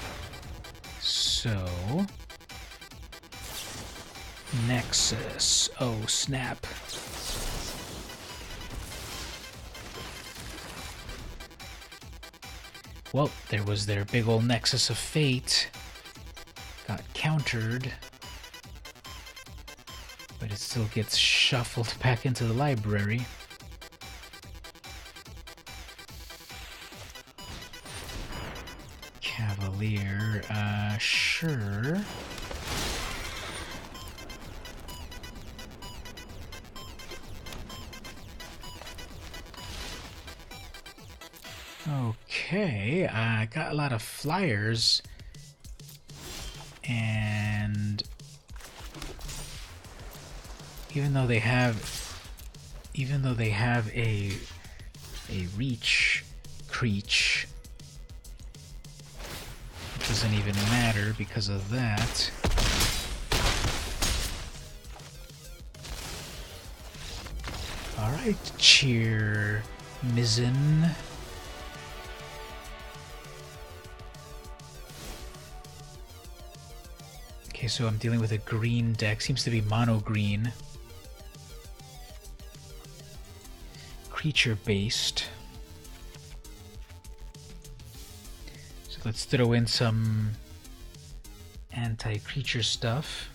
[SPEAKER 1] So Nexus. Oh, snap. Well, there was their big old Nexus of Fate. Got countered. But it still gets shuffled back into the library. Cavalier, sure. Okay, I got a lot of flyers, and even though they have a reach creature, it doesn't even matter because of that. All right, cheer, Mizzen. Okay, so I'm dealing with a green deck. Seems to be mono green. Creature based. So let's throw in some anti-creature stuff.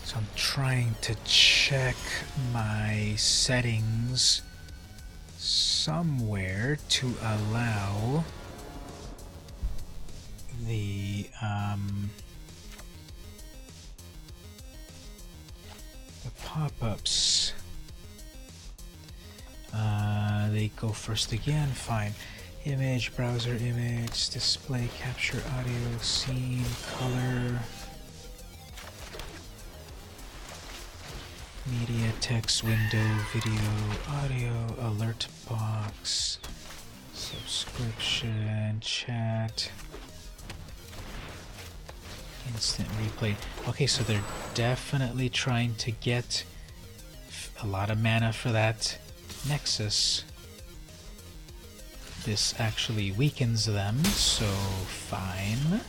[SPEAKER 1] So I'm trying to check my settings somewhere to allow the pop-ups. They go first again, fine. Image, browser image, display, capture audio, scene, color. Media, text, window, video, audio, alert box, Subscription, chat, instant replay. Okay, so they're definitely trying to get a lot of mana for that Nexus. This actually weakens them, so fine.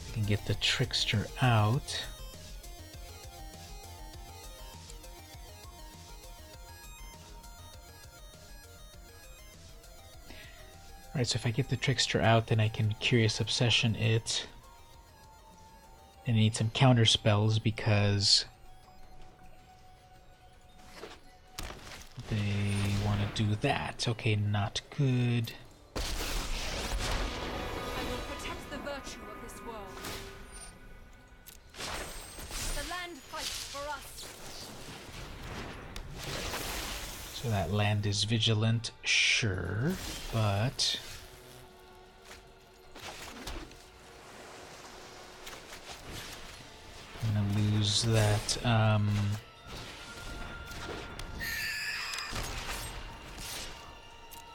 [SPEAKER 1] We can get the Trickster out. Alright, so if I get the Trickster out, then I can Curious Obsession it. And I need some counter spells because they want to do that. Okay, not good.
[SPEAKER 2] I will protect the virtue of this world. The land fights for us.
[SPEAKER 1] So that land is vigilant, sure, but I'm gonna lose that. I'm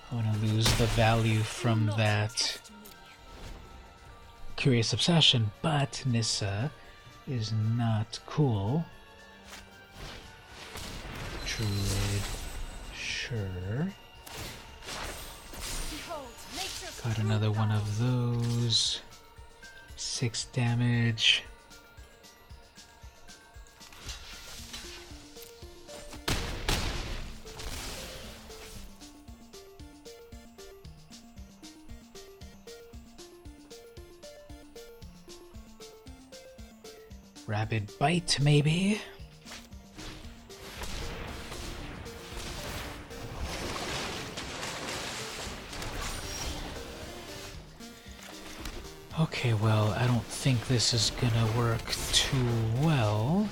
[SPEAKER 1] gonna lose the value from that Curious Obsession, but Nissa is not cool. Druid, sure.
[SPEAKER 2] Behold, nature's
[SPEAKER 1] Got another one of those. 6 damage. Rabid Bite, maybe? Okay, well, I don't think this is gonna work too well.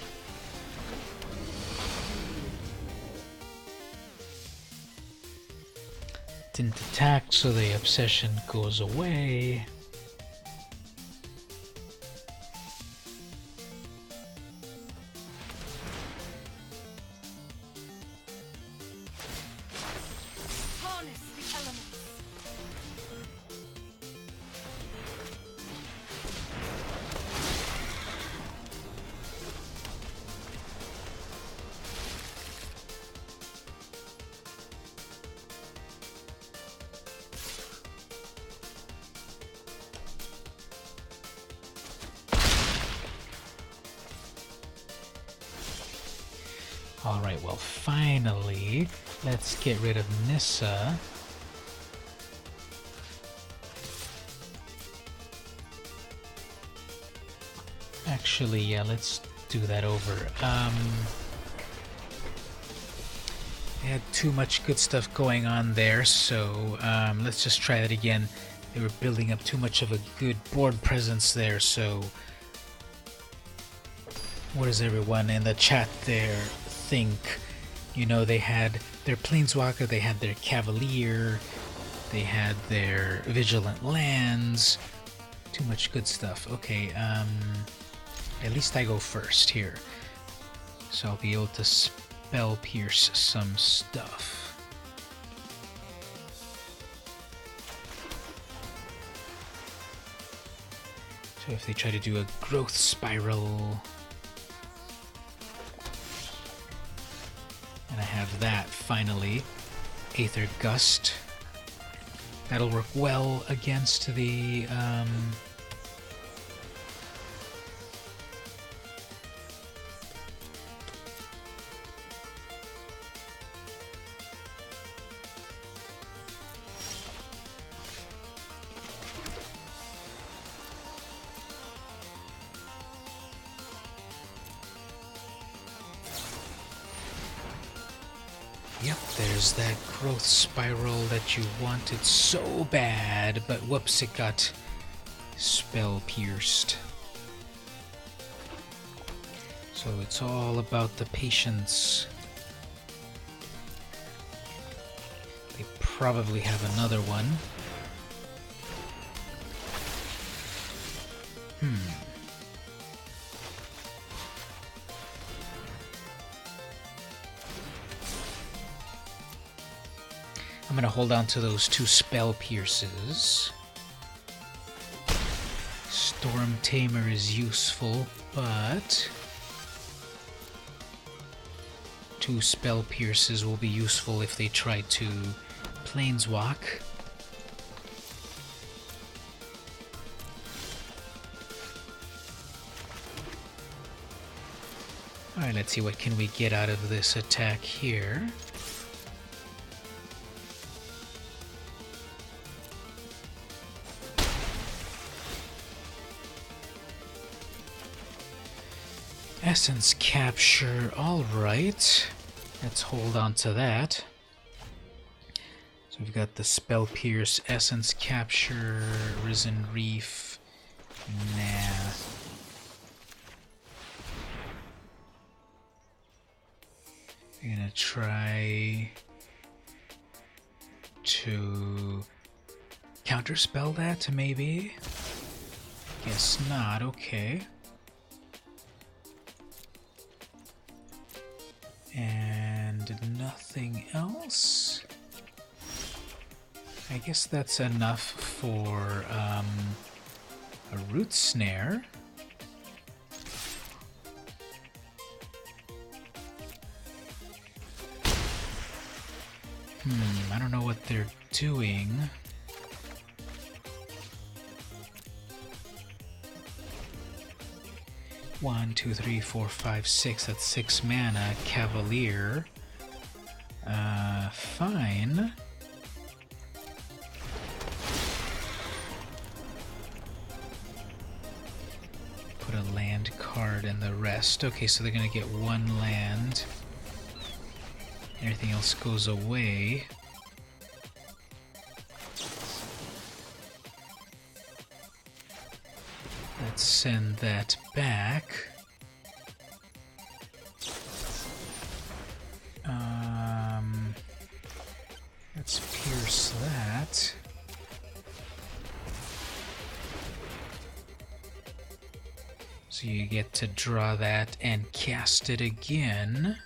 [SPEAKER 1] Didn't attack, so the obsession goes away.
[SPEAKER 2] harness the elements.
[SPEAKER 1] Alright, well, finally, let's get rid of Nissa. Actually, yeah, let's do that over. I had too much good stuff going on there, so let's just try that again. They were building up too much of a good board presence there, so what does everyone in the chat there think? You know, they had their Planeswalker, they had their Cavalier, they had their Vigilant Lands. Too much good stuff. Okay, at least I go first here. So I'll be able to spell pierce some stuff. So if they try to do a growth spiral, and I have that finally, Aether Gust. That'll work well against the Yep, there's that growth spiral that you wanted so bad, but whoops, it got spell pierced. So it's all about the patience. They probably have another one. I'm gonna hold on to those 2 spell pierces. Storm Tamer is useful, but 2 spell pierces will be useful if they try to planeswalk. Alright, let's see what can we get out of this attack here. Essence Capture, alright. Let's hold on to that. So we've got the Spell Pierce, Essence Capture, Risen Reef. Nah. I'm gonna try to counterspell that, maybe? Guess not, okay. And nothing else? I guess that's enough for a Root Snare. I don't know what they're doing. One, two, three, four, five, six. That's 6 mana. Cavalier. Fine. Put a land card in the rest. Okay, so they're gonna get 1 land. Everything else goes away. Let's send that back. Let's pierce that. So you get to draw that and cast it again.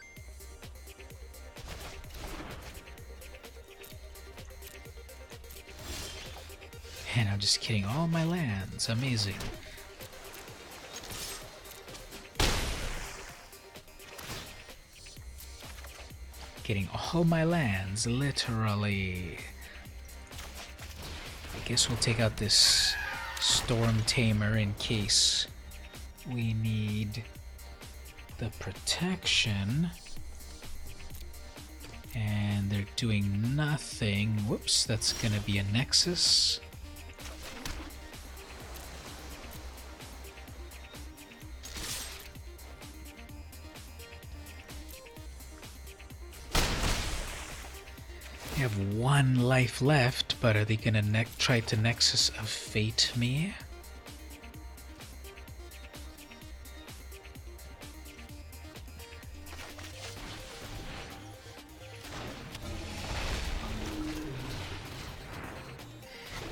[SPEAKER 1] And I'm just kidding, all my lands, amazing. Getting all my lands, literally. I guess we'll take out this Storm Tamer in case we need the protection. And they're doing nothing. Whoops, that's gonna be a Nexus. I have 1 life left, but are they gonna try to Nexus of Fate me?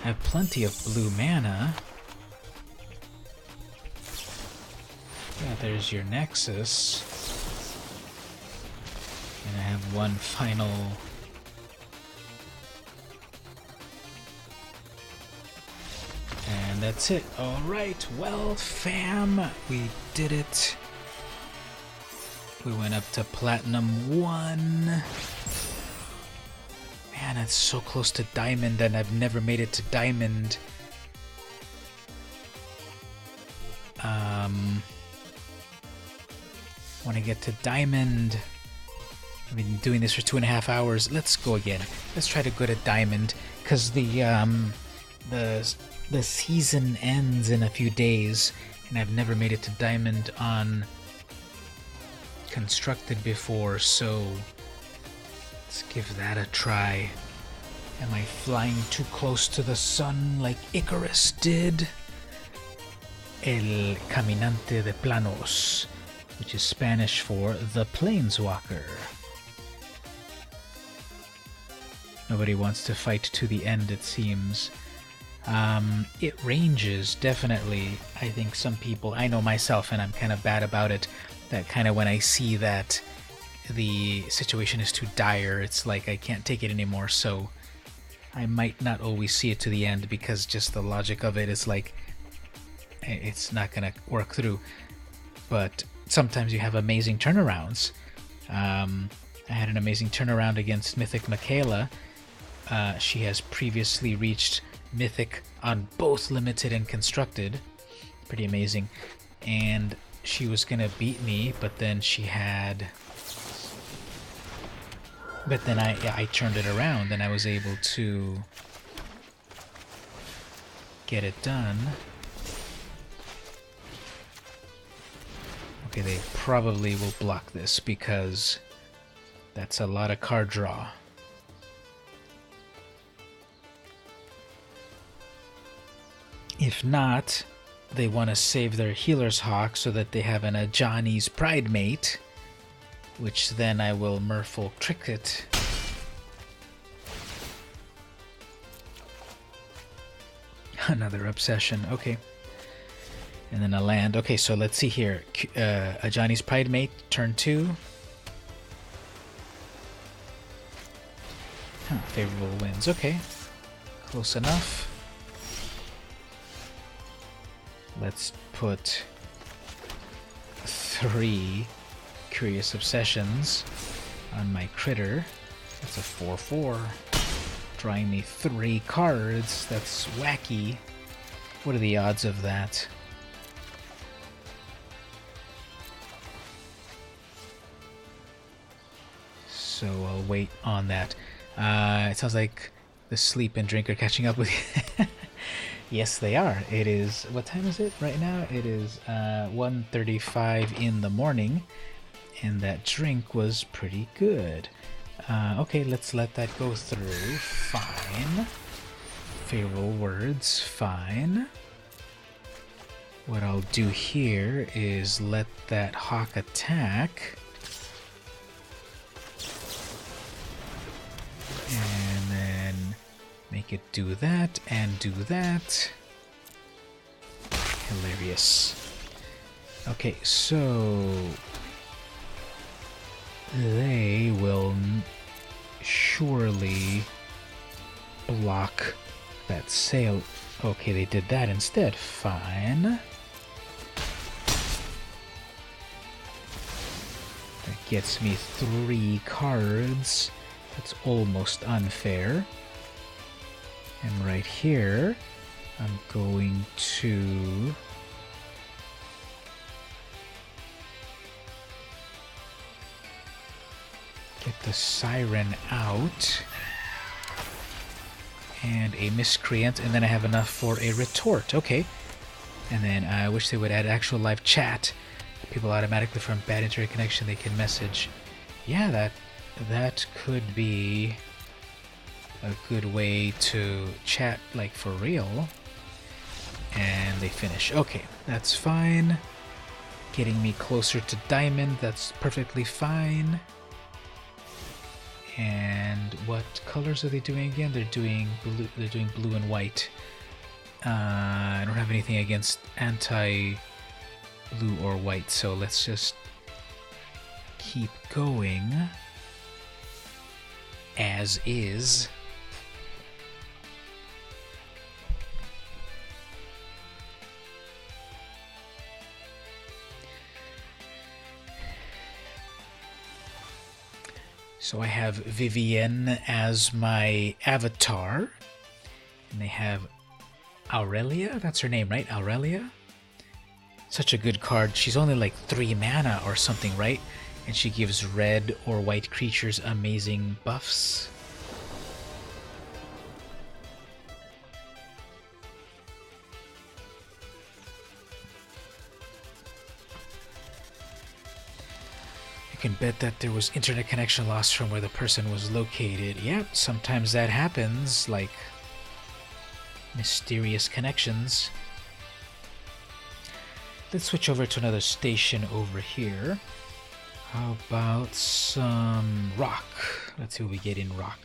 [SPEAKER 1] I have plenty of blue mana. Yeah, there's your Nexus. And I have 1 final... And that's it. Alright, well, fam, we did it. We went up to Platinum 1. Man, it's so close to Diamond, and I've never made it to Diamond. Want to get to Diamond. I've been doing this for 2.5 hours. Let's go again. Let's try to go to Diamond, because the season ends in a few days, and I've never made it to Diamond on Constructed before, so let's give that a try. Am I flying too close to the sun like Icarus did? El Caminante de Planos, which is Spanish for the Planeswalker. Nobody wants to fight to the end, it seems. It ranges, definitely. I think some people, I know myself, and I'm kind of bad about it, that kind of when I see that the situation is too dire, it's like I can't take it anymore, so I might not always see it to the end because just the logic of it is like it's not gonna work through. But sometimes you have amazing turnarounds. I had an amazing turnaround against Mythic Michaela. She has previously reached Mythic on both Limited and Constructed. Pretty amazing. And she was gonna beat me, but then she had... But then I turned it around and I was able to get it done. Okay, they probably will block this because that's a lot of card draw. If not, they want to save their Healer's Hawk so that they have an Ajani's Pridemate, which then I will Merfolk trick it. Another Obsession, okay. And then a land. Okay, so let's see here. Ajani's Pridemate, turn 2. Huh, favorable winds, okay. Close enough. Let's put 3 Curious Obsessions on my critter. That's a 4/4. Drawing me 3 cards. That's wacky. What are the odds of that? So I'll wait on that. It sounds like the sleep and drink are catching up with you. Yes, they are. It is... What time is it right now? It is 1:35 in the morning. And that drink was pretty good. Okay, let's let that go through. Fine. Favorable words. Fine. What I'll do here is let that hawk attack. And then make it do that and do that. Hilarious. Okay, so they will surely block that sail. Okay, they did that instead. Fine. That gets me 3 cards. That's almost unfair. And right here, I'm going to get the Siren out and a Miscreant, and then I have enough for a Retort. Okay. And then I wish they would add actual live chat. People automatically from bad internet connection, they can message. Yeah, that could be a good way to chat, like, for real. And they finish. Okay, that's fine. Getting me closer to diamond, that's perfectly fine. And what colors are they doing again? They're doing blue and white. I don't have anything against anti-blue or white, so let's just keep going as is. So I have Vivienne as my avatar, and they have Aurelia, that's her name, right? Aurelia? Such a good card. She's only like 3 mana or something, right? And she gives red or white creatures amazing buffs. You can bet that there was internet connection lost from where the person was located. Yep, sometimes that happens, like mysterious connections. Let's switch over to another station over here. How about some rock? Let's see what we get in rock.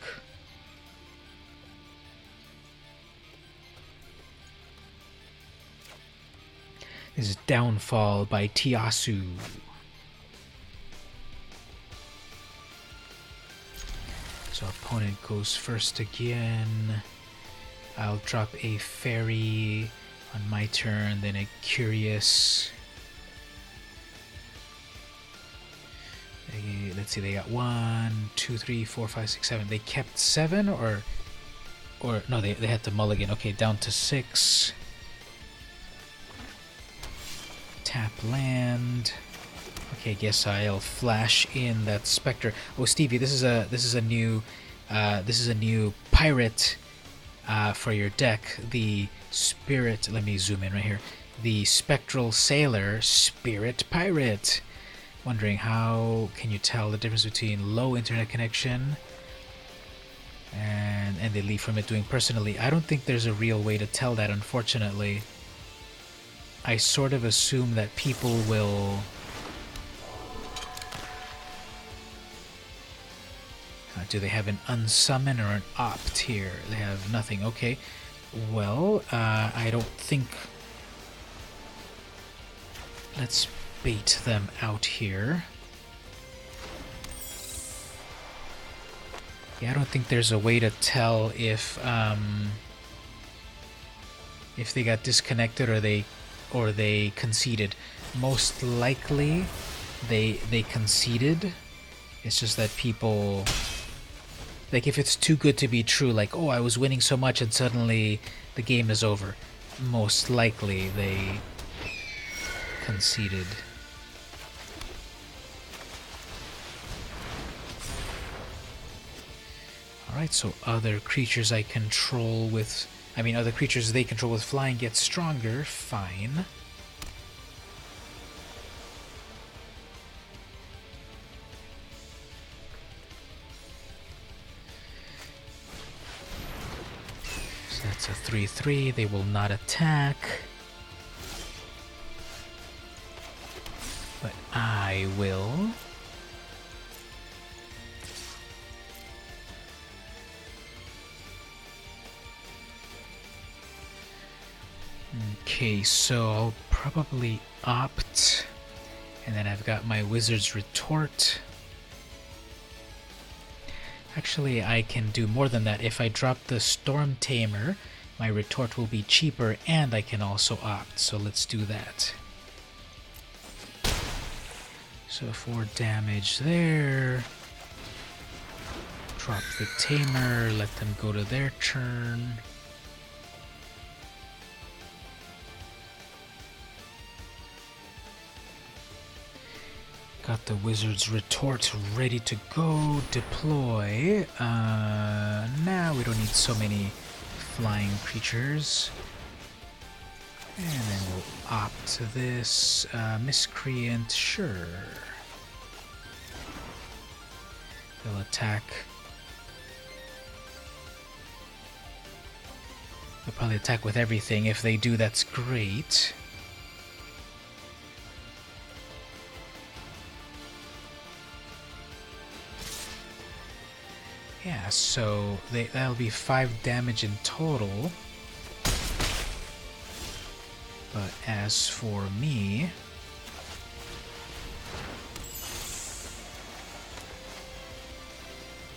[SPEAKER 1] This is Downfall by Tiasu. So opponent goes first again. I'll drop a fairy on my turn, then a curious. Let's see, they got 1, 2, 3, 4, 5, 6, 7. They kept 7 or no, they had to mulligan. Okay, down to 6. Tap land. Okay, guess I'll flash in that Spectre. Oh, Stevie, this is a new pirate for your deck. The Spirit. Let me zoom in right here. The Spectral Sailor Spirit Pirate. Wondering how can you tell the difference between low internet connection and they leave from it doing personally. I don't think there's a real way to tell that, unfortunately. I sort of assume that people will do they have an unsummon or an opt here? They have nothing. Okay. Well, I don't think. Let's bait them out here. Yeah, I don't think there's a way to tell if they got disconnected or they conceded. Most likely, they conceded. It's just that people, like, if it's too good to be true, like, oh, I was winning so much and suddenly the game is over. Most likely they conceded. Alright, so other creatures I control with... other creatures they control with flying get stronger. Fine. So that's a 3/3. They will not attack. But I will. Okay, so I'll probably opt, and then I've got my Wizard's Retort. Actually, I can do more than that. If I drop the Storm Tamer, my Retort will be cheaper, and I can also opt, so let's do that. So 4 damage there. Drop the Tamer, let them go to their turn. Got the Wizard's Retort ready to go. Deploy. Now we don't need so many flying creatures. And then we'll opt to this. Miscreant, sure. They'll attack. They'll probably attack with everything. If they do, that's great. Yeah, so that'll be 5 damage in total. But as for me,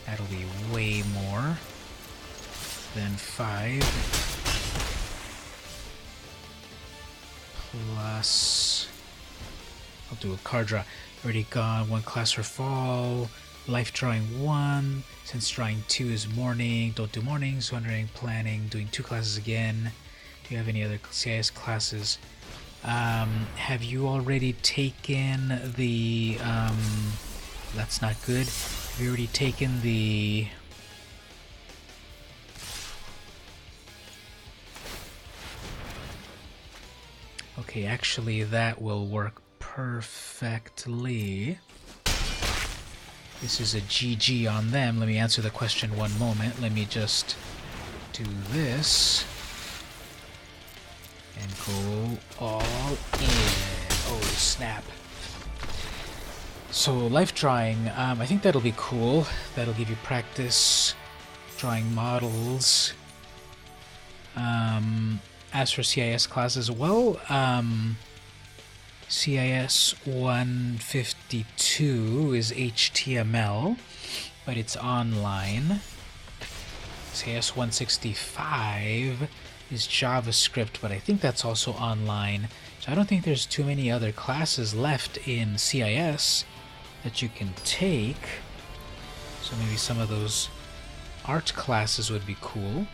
[SPEAKER 1] that'll be way more than 5. Plus, I'll do a card draw. Already gone, 1 class for fall. Life drawing 1. Since drawing 2 is morning, don't do mornings. Wondering, planning, doing 2 classes again. Do you have any other CIS classes? Have you already taken the... that's not good. Have you already taken the... Okay, actually that will work perfectly. This is a GG on them. Let me answer the question one moment. Let me just do this. And go all in. Oh, snap. So, life drawing. I think that'll be cool. That'll give you practice drawing models. As for CIS classes, well, CIS 152 is HTML. but it's online. CS165 is JavaScript, but I think that's also online. So I don't think there's too many other classes left in CIS that you can take. So maybe some of those art classes would be cool.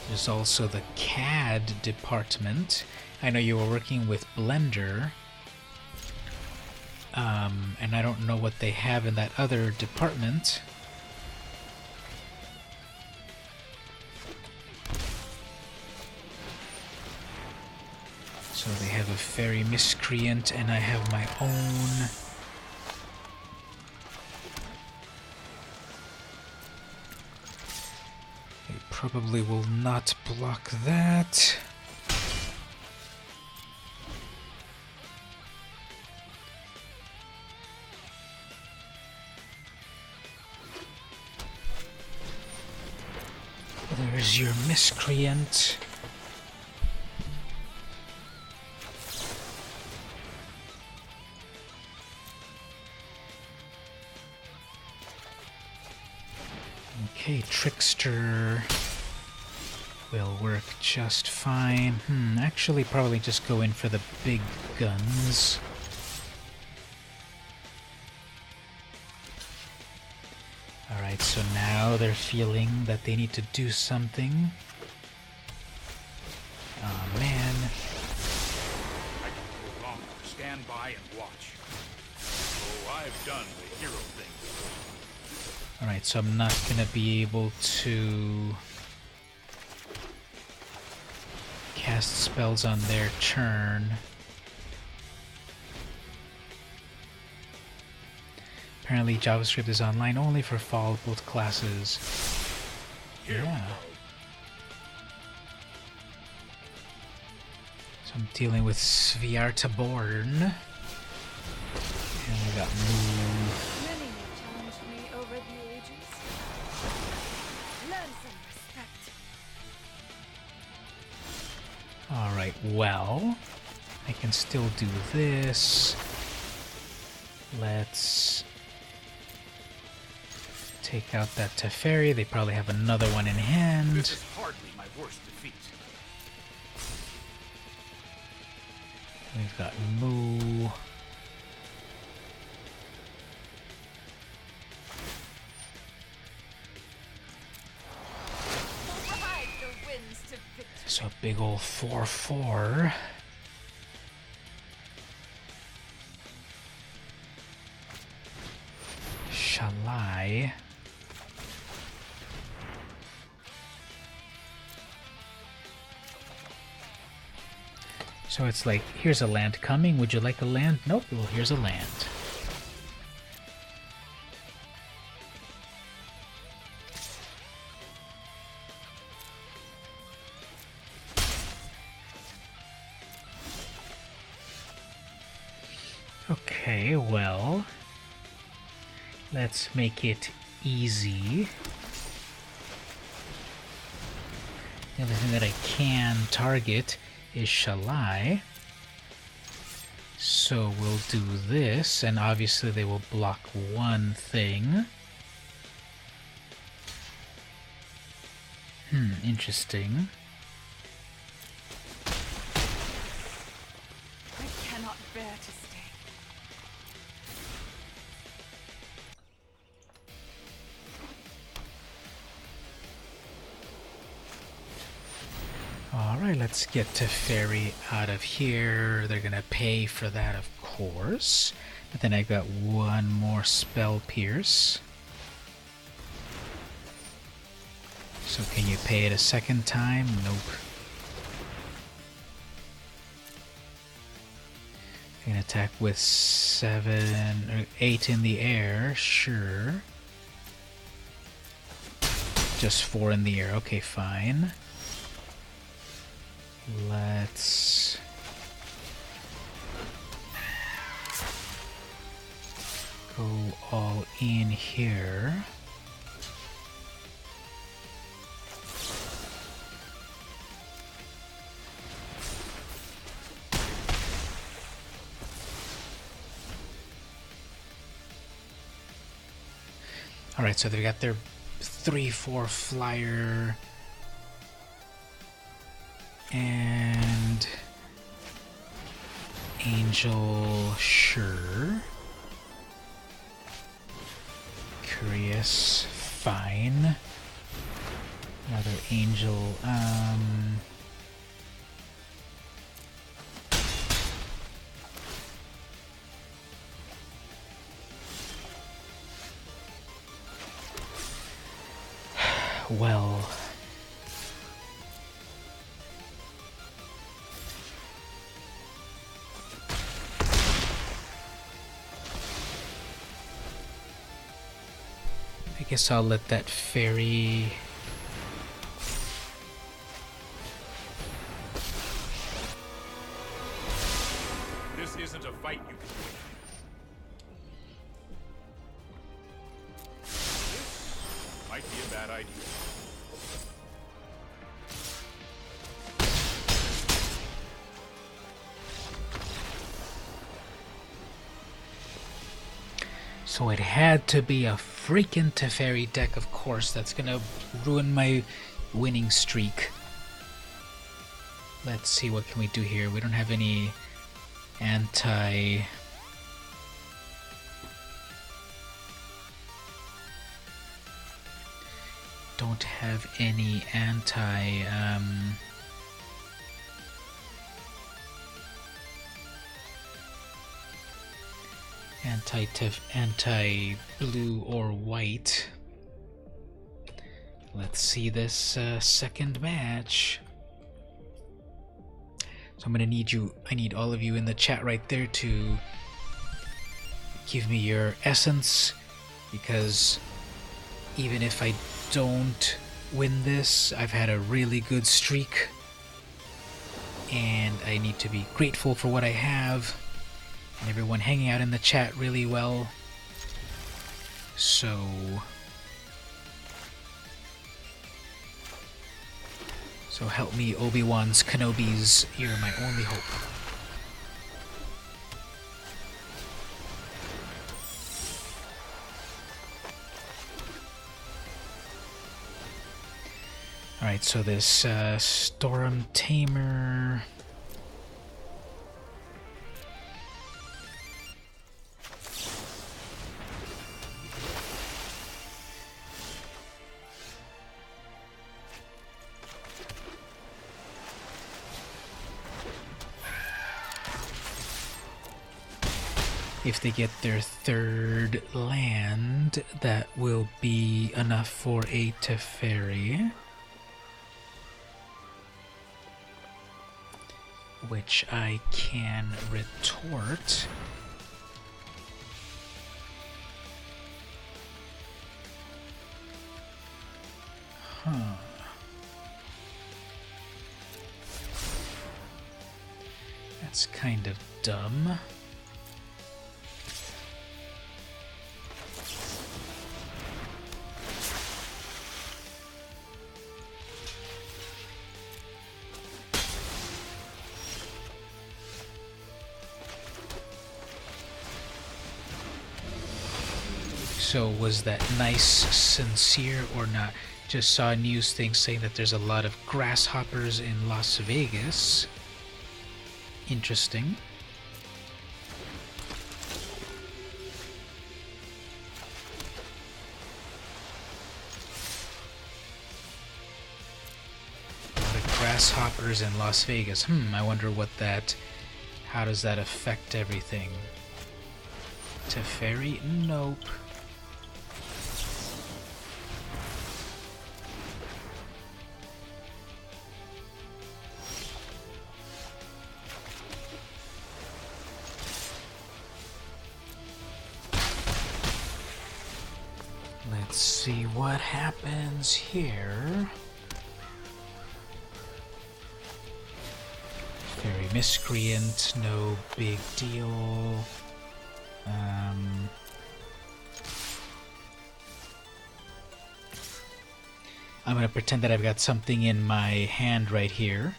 [SPEAKER 1] There's also the CAD department. I know you were working with Blender. And I don't know what they have in that other department. So they have a fairy miscreant, and I have my own. They probably will not block that. There's your miscreant. Okay, Trickster will work just fine. Actually probably just go in for the big guns. Alright, so now they're feeling that they need to do something. Oh man.
[SPEAKER 3] I can no longer stand by and watch. So I've done the hero thing.
[SPEAKER 1] Alright, so I'm not gonna be able to cast spells on their turn. Apparently JavaScript is online only for fall both classes. Yeah. So I'm dealing with Sviartaborn. And we got Moo.
[SPEAKER 2] Many have challenged me over the ages. Learn some respect.
[SPEAKER 1] Alright, well, I can still do this. Let's take out that Teferi. They probably have another one in hand.
[SPEAKER 3] This is hardly my worst defeat.
[SPEAKER 1] We've got Moo.
[SPEAKER 2] Ride the winds to victory.
[SPEAKER 1] So a big old 4/4. Shalai. So it's like, here's a land coming. Would you like a land? Nope. Well, here's a land. Okay, well, let's make it easy. The other thing that I can target is Shalai. So we'll do this, and obviously they will block one thing. Interesting.
[SPEAKER 2] I cannot bear to stay.
[SPEAKER 1] Alright, let's get Teferi out of here. They're gonna pay for that, of course. But then I got one more Spell Pierce. So can you pay it a second time? Nope. You can attack with 7 or 8 in the air, sure. Just 4 in the air, okay, fine. Let's go all in here. Alright, so they got their 3/4 flyer. And Angel, sure. Curious, fine. Another Angel, well, I guess I'll let that fairy.
[SPEAKER 3] This isn't a fight you can win. This might be a bad idea.
[SPEAKER 1] So it had to be a freaking Teferi deck, of course. That's gonna ruin my winning streak. Let's see, what can we do here? We don't have any anti... Don't have any anti... anti-blue or white. Let's see this second match. So I'm gonna need you, I need all of you in the chat right there to give me your essence, because even if I don't win this, I've had a really good streak and I need to be grateful for what I have. And everyone hanging out in the chat really well. So help me, Obi-Wan's Kenobis, you're my only hope. Alright, so this Storm Tamer... If they get their third land, that will be enough for a Teferi. Which I can retort. Huh. That's kind of dumb. So was that nice, sincere, or not? Just saw a news thing saying that there's a lot of grasshoppers in Las Vegas. Interesting. A lot of grasshoppers in Las Vegas. I wonder what that... How does that affect everything? Teferi? Nope. Let's see what happens here. Fairy Miscreant, no big deal. I'm gonna pretend that I've got something in my hand right here.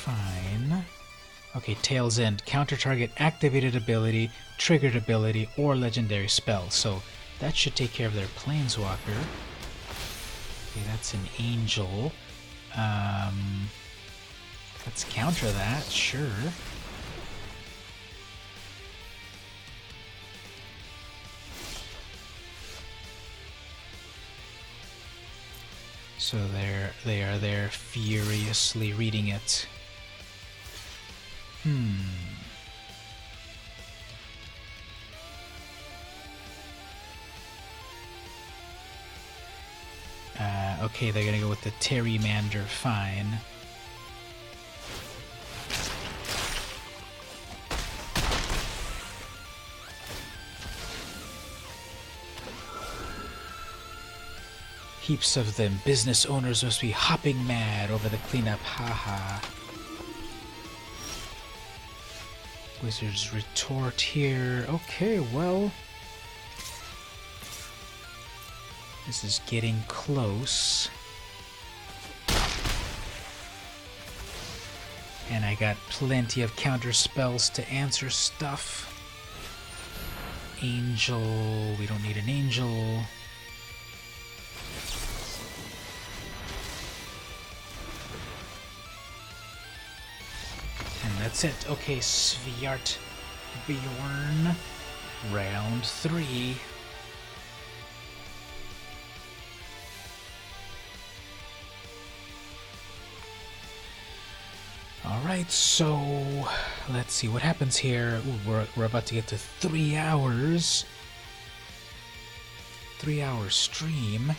[SPEAKER 1] Fine. Okay, Tail's End. Counter target activated ability, triggered ability, or legendary spell. So that should take care of their Planeswalker. Okay, that's an Angel. Let's counter that, sure. So they are there furiously reading it. Okay, they're gonna go with the Terrimander, fine. Heaps of them. Business owners must be hopping mad over the cleanup, haha. Wizard's Retort here. Okay, well, this is getting close. And I got plenty of counter spells to answer stuff. Angel, we don't need an angel. And that's it. Okay, Sviart Bjorn. Round 3. Alright, so let's see what happens here. Ooh, we're about to get to 3 hours. 3-hour stream.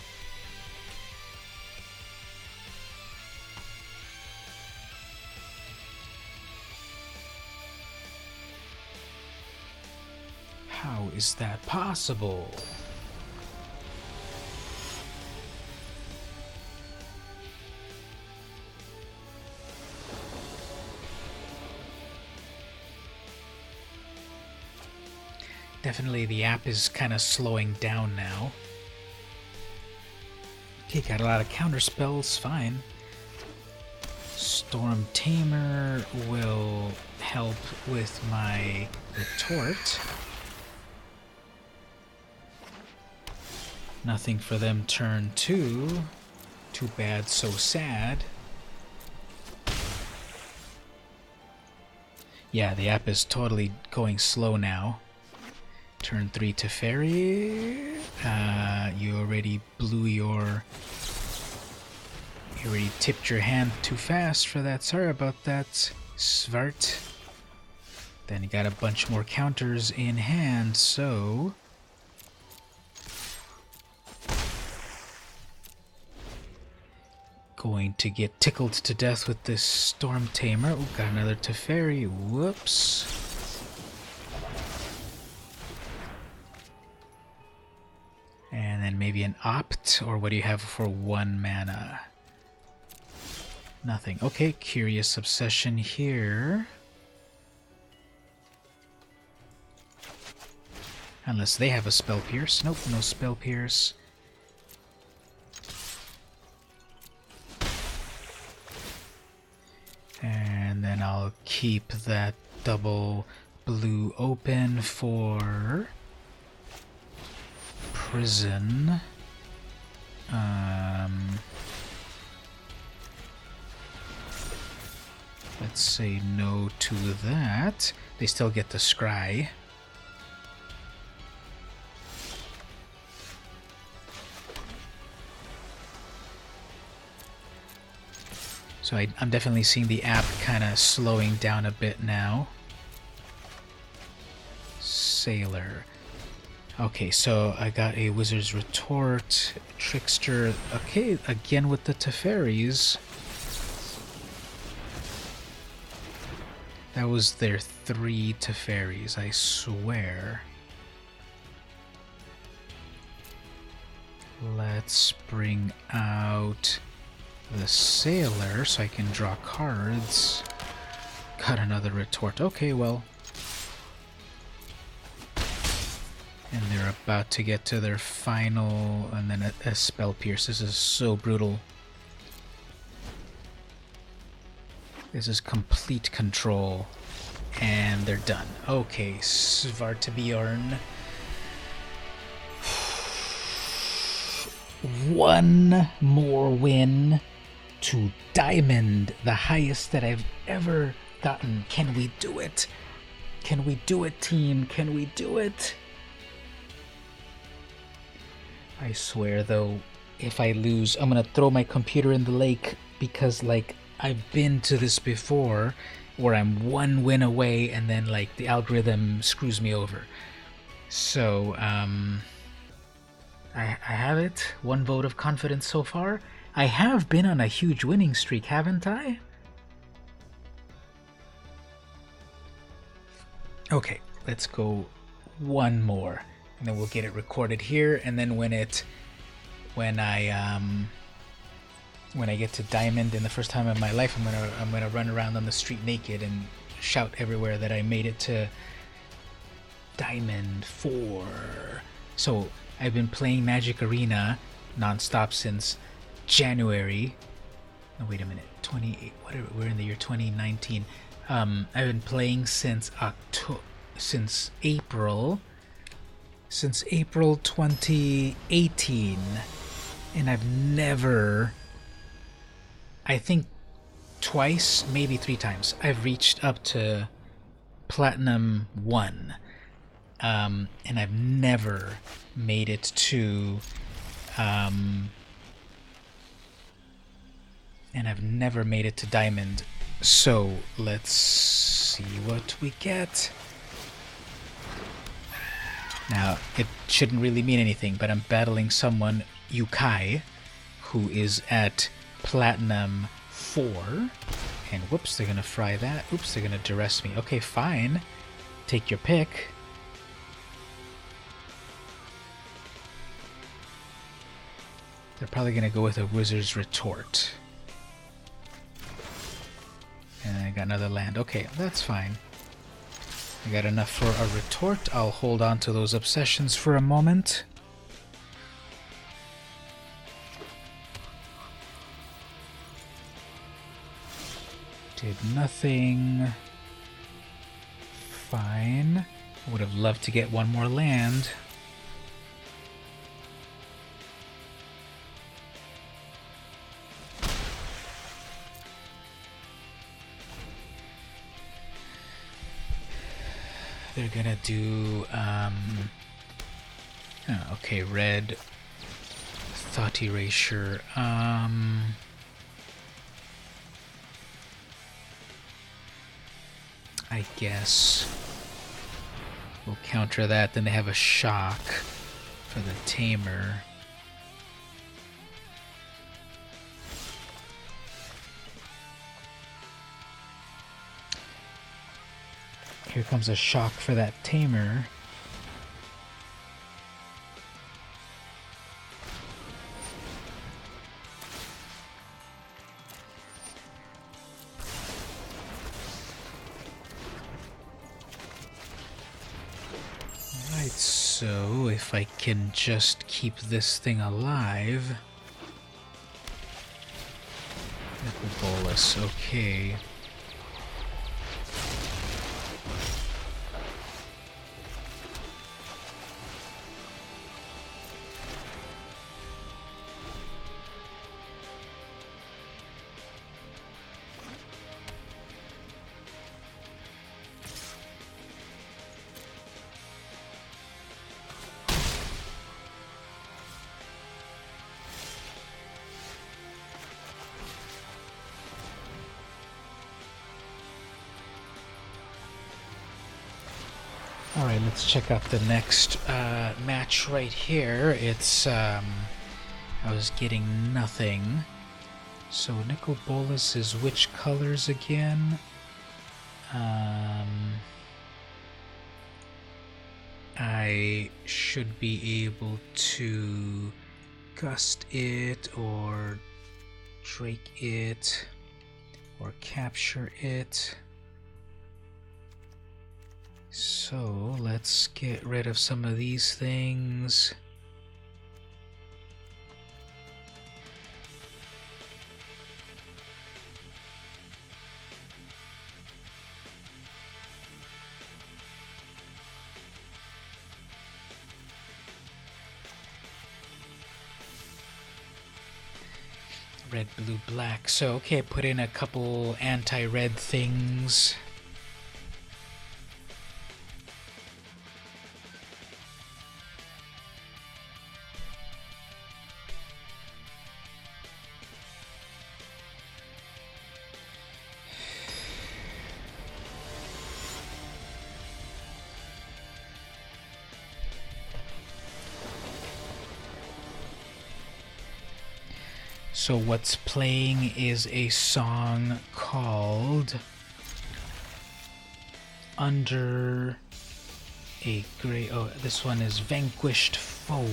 [SPEAKER 1] How is that possible? Definitely the app is kind of slowing down now. Okay, got a lot of counter spells, fine. Storm Tamer will help with my retort. Nothing for them turn 2. Too bad, so sad. Yeah, the app is totally going slow now. Turn 3 Teferi. You already blew your... You already tipped your hand too fast for that. Sorry about that, Svart. Then you got a bunch more counters in hand, so... Going to get tickled to death with this Storm Tamer. Oh, got another Teferi. Whoops. And then maybe an Opt, or what do you have for 1 mana? Nothing. Okay, Curious Obsession here. Unless they have a Spell Pierce. Nope, no Spell Pierce. And then I'll keep that double blue open for prison. Let's say no to that. They still get the scry. So I'm definitely seeing the app kind of slowing down a bit now. Sailor. Okay, so I got a Wizard's Retort, Trickster. Okay, again with the Teferis. That was their 3 Teferis, I swear. Let's bring out the Sailor so I can draw cards. Got another Retort. Okay, well. And they're about to get to their final, and then a Spell Pierce. This is so brutal. This is complete control. And they're done. Okay, Svartabjorn. One more win to Diamond, the highest that I've ever gotten. Can we do it? Can we do it, team? Can we do it? I swear, though, if I lose, I'm gonna throw my computer in the lake because, like, I've been to this before where I'm one win away and then, like, the algorithm screws me over. So, I have it. One vote of confidence so far. I have been on a huge winning streak, haven't I? Okay, let's go one more, and then we'll get it recorded here. And then when I get to Diamond in the first time of my life, I'm gonna run around on the street naked and shout everywhere that I made it to Diamond 4. So I've been playing Magic Arena nonstop since January. No, wait a minute. 28. We're in the year 2019. I've been playing since April 2018, and I've never, I think twice, maybe 3 times, I've reached up to Platinum 1, and I've never made it to Diamond. So let's see what we get. Now, it shouldn't really mean anything, but I'm battling someone, Yukai, who is at Platinum 4. And whoops, they're gonna fry that. Oops, they're gonna duress me. Okay, fine. Take your pick. They're probably gonna go with a Wizard's Retort. And I got another land. Okay, that's fine. I got enough for a retort. I'll hold on to those obsessions for a moment. Did nothing. Fine. I would have loved to get one more land. They're gonna do, okay, red, thought erasure, I guess we'll counter that. Then they have a shock for the tamer. Here comes a shock for that tamer. Alright, so if I can just keep this thing alive. Nicol Bolas, okay. Alright, let's check out the next match right here. It's, I was getting nothing. So Nicol Bolas is which colors again? I should be able to gust it or drake it or capture it. So let's get rid of some of these things. Red, blue, black. So, okay, put in a couple anti-red things. So what's playing is a song called Under a Gray... Oh, this one is Vanquished Foe.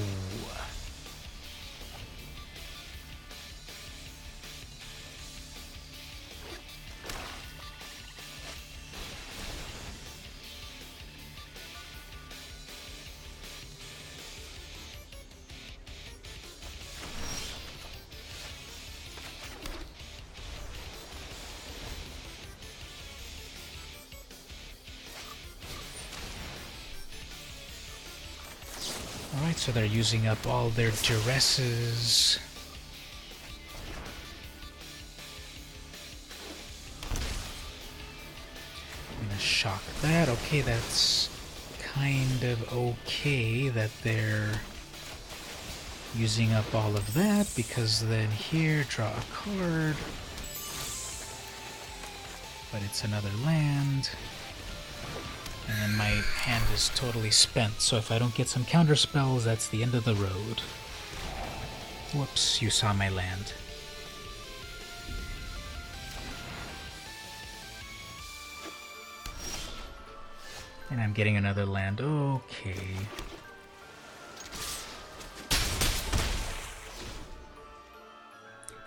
[SPEAKER 1] Alright, so they're using up all their duresses. I'm gonna shock that. Okay, that's kind of okay that they're using up all of that, because then here, draw a card. But it's another land. And then my hand is totally spent, so if I don't get some counter spells, that's the end of the road. Whoops, you saw my land. And I'm getting another land. Okay.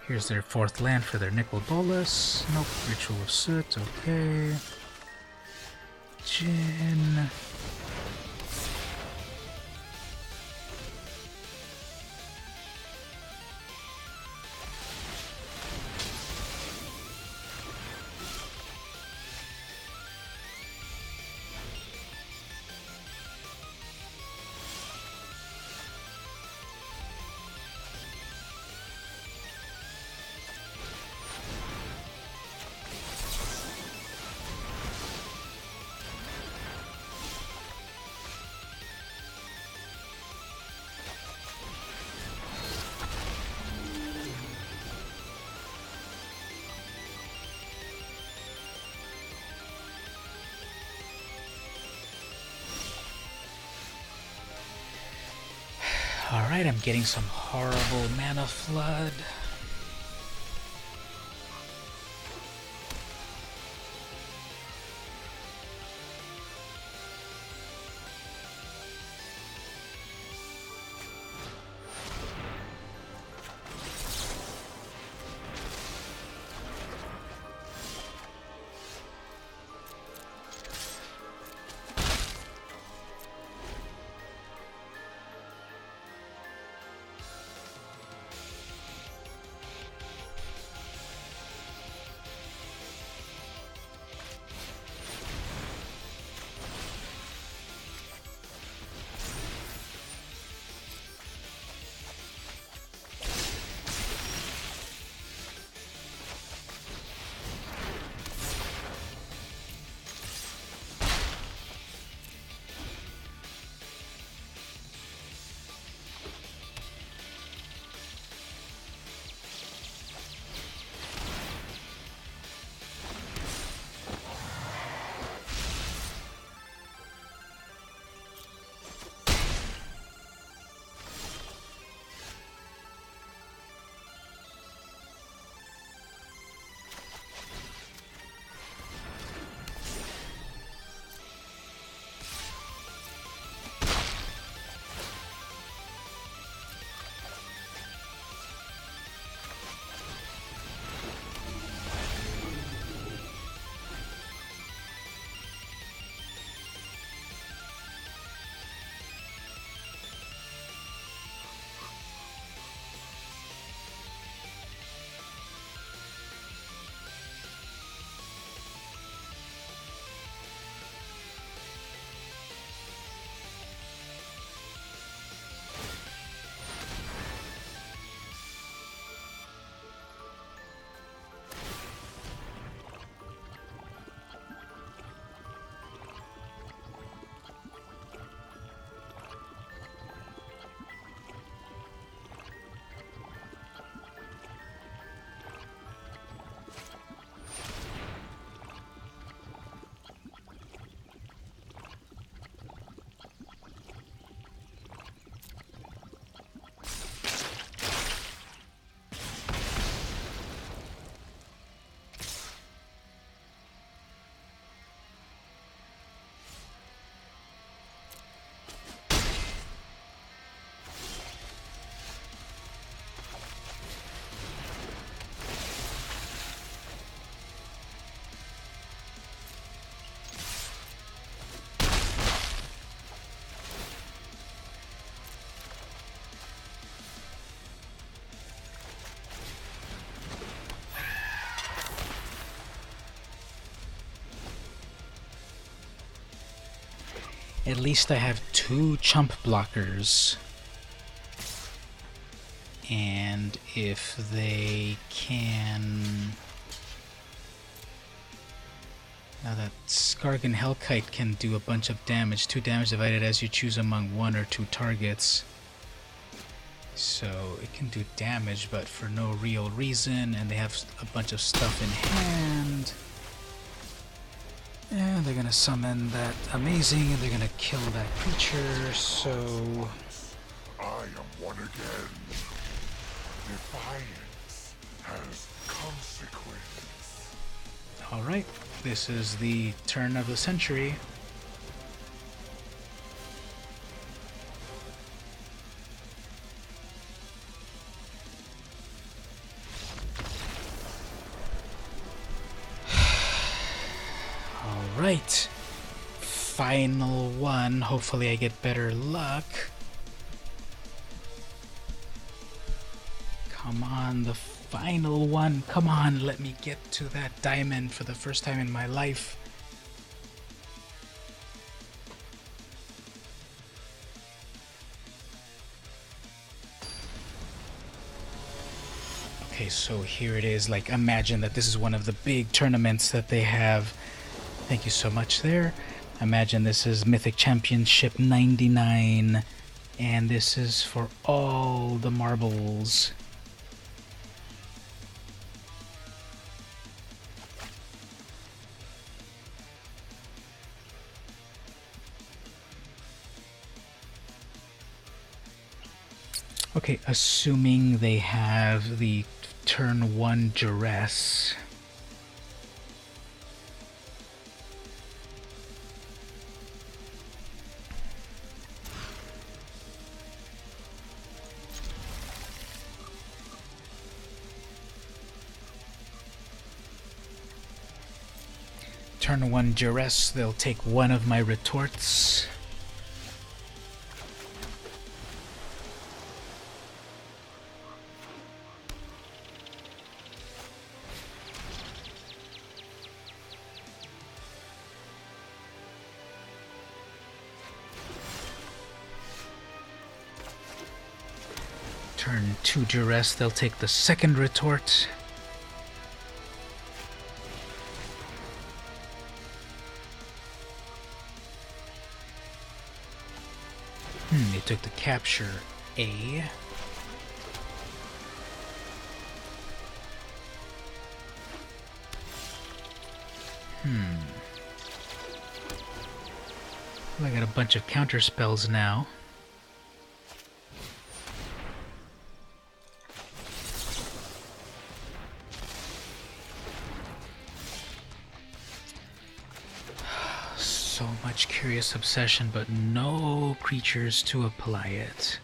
[SPEAKER 1] Here's their fourth land for their Nicol Bolas. Nope, Ritual of Soot, okay. Jin. Alright, I'm getting some horrible mana flood. At least I have 2 chump blockers. And if they can... Now that Skargan Hellkite can do a bunch of damage. 2 damage divided as you choose among 1 or 2 targets. So it can do damage, but for no real reason, and they have a bunch of stuff in hand. And they're gonna summon that amazing, and they're gonna kill that creature, so...
[SPEAKER 4] I am one again. Defiance has consequence.
[SPEAKER 1] Alright, this is the turn of the century. Alright, final one. Hopefully I get better luck. Come on, the final one. Come on, let me get to that diamond for the first time in my life. Okay, so here it is. Like, imagine that this is one of the big tournaments that they have. Thank you so much there. Imagine this is Mythic Championship 99, and this is for all the marbles. Okay, assuming they have the turn 1 duress. Turn 1 duress, they'll take one of my retorts. Turn 2 duress, they'll take the second retort. They took the capture A. Well, I got a bunch of counter spells now. So much Curious Obsession, but no creatures to apply it.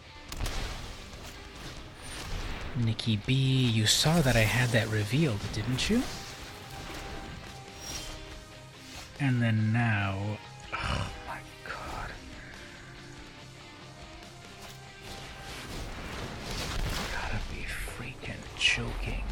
[SPEAKER 1] Nikki B, you saw that I had that revealed, didn't you? And then now... Oh my god. Gotta be freaking joking.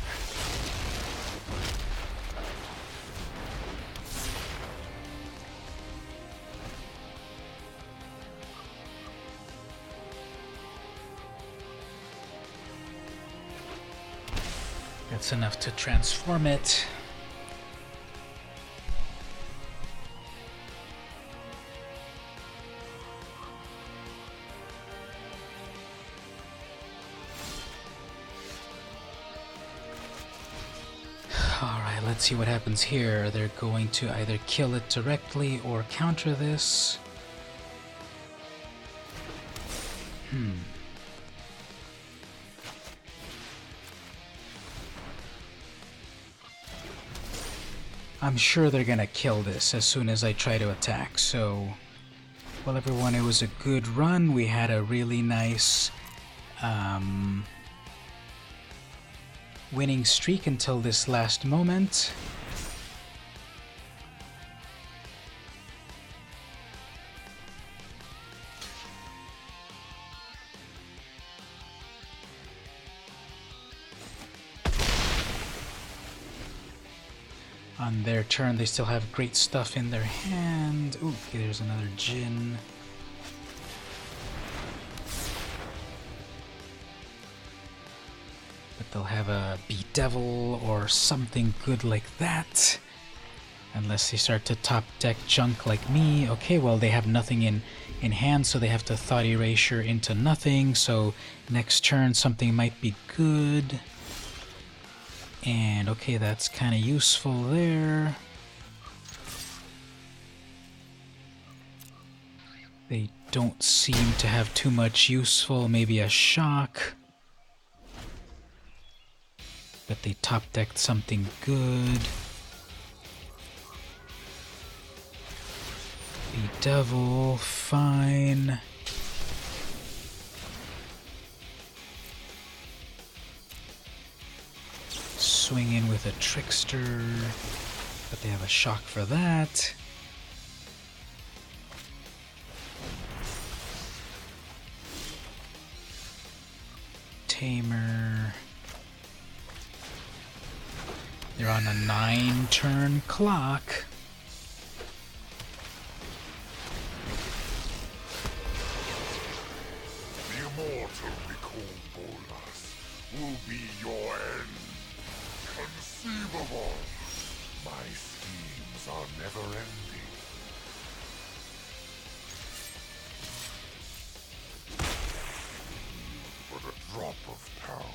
[SPEAKER 1] That's enough to transform it. Alright, let's see what happens here. They're going to either kill it directly or counter this. I'm sure they're gonna kill this as soon as I try to attack, so... Well, everyone, it was a good run. We had a really nice winning streak until this last moment. On their turn, they still have great stuff in their hand. Ooh, okay, there's another Djinn. They'll have a Bedevil or something good like that. Unless they start to top deck junk like me. Okay, well, they have nothing in hand, so they have to Thought Erasure into nothing. So next turn, something might be good. And okay, that's kind of useful there. They don't seem to have too much useful. Maybe a Shock. But they top decked something good. Bedevil, fine. Swing in with a Trickster, but they have a Shock for that. Tamer. They're on a 9-turn clock.
[SPEAKER 4] The immortal Nicol Bolas will be your end. Conceivable. My schemes are never ending. But a drop of power.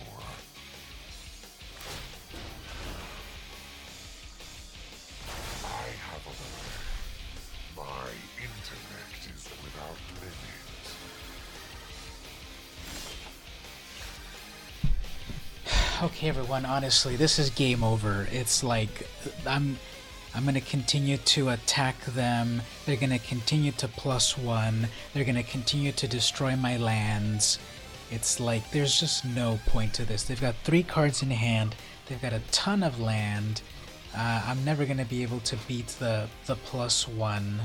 [SPEAKER 4] I have a plan. My intellect is without limit.
[SPEAKER 1] Okay, everyone, honestly, this is game over. It's like, I'm gonna continue to attack them. They're gonna continue to +1. They're gonna continue to destroy my lands. It's like, there's just no point to this. They've got 3 cards in hand. They've got a ton of land. I'm never gonna be able to beat the +1.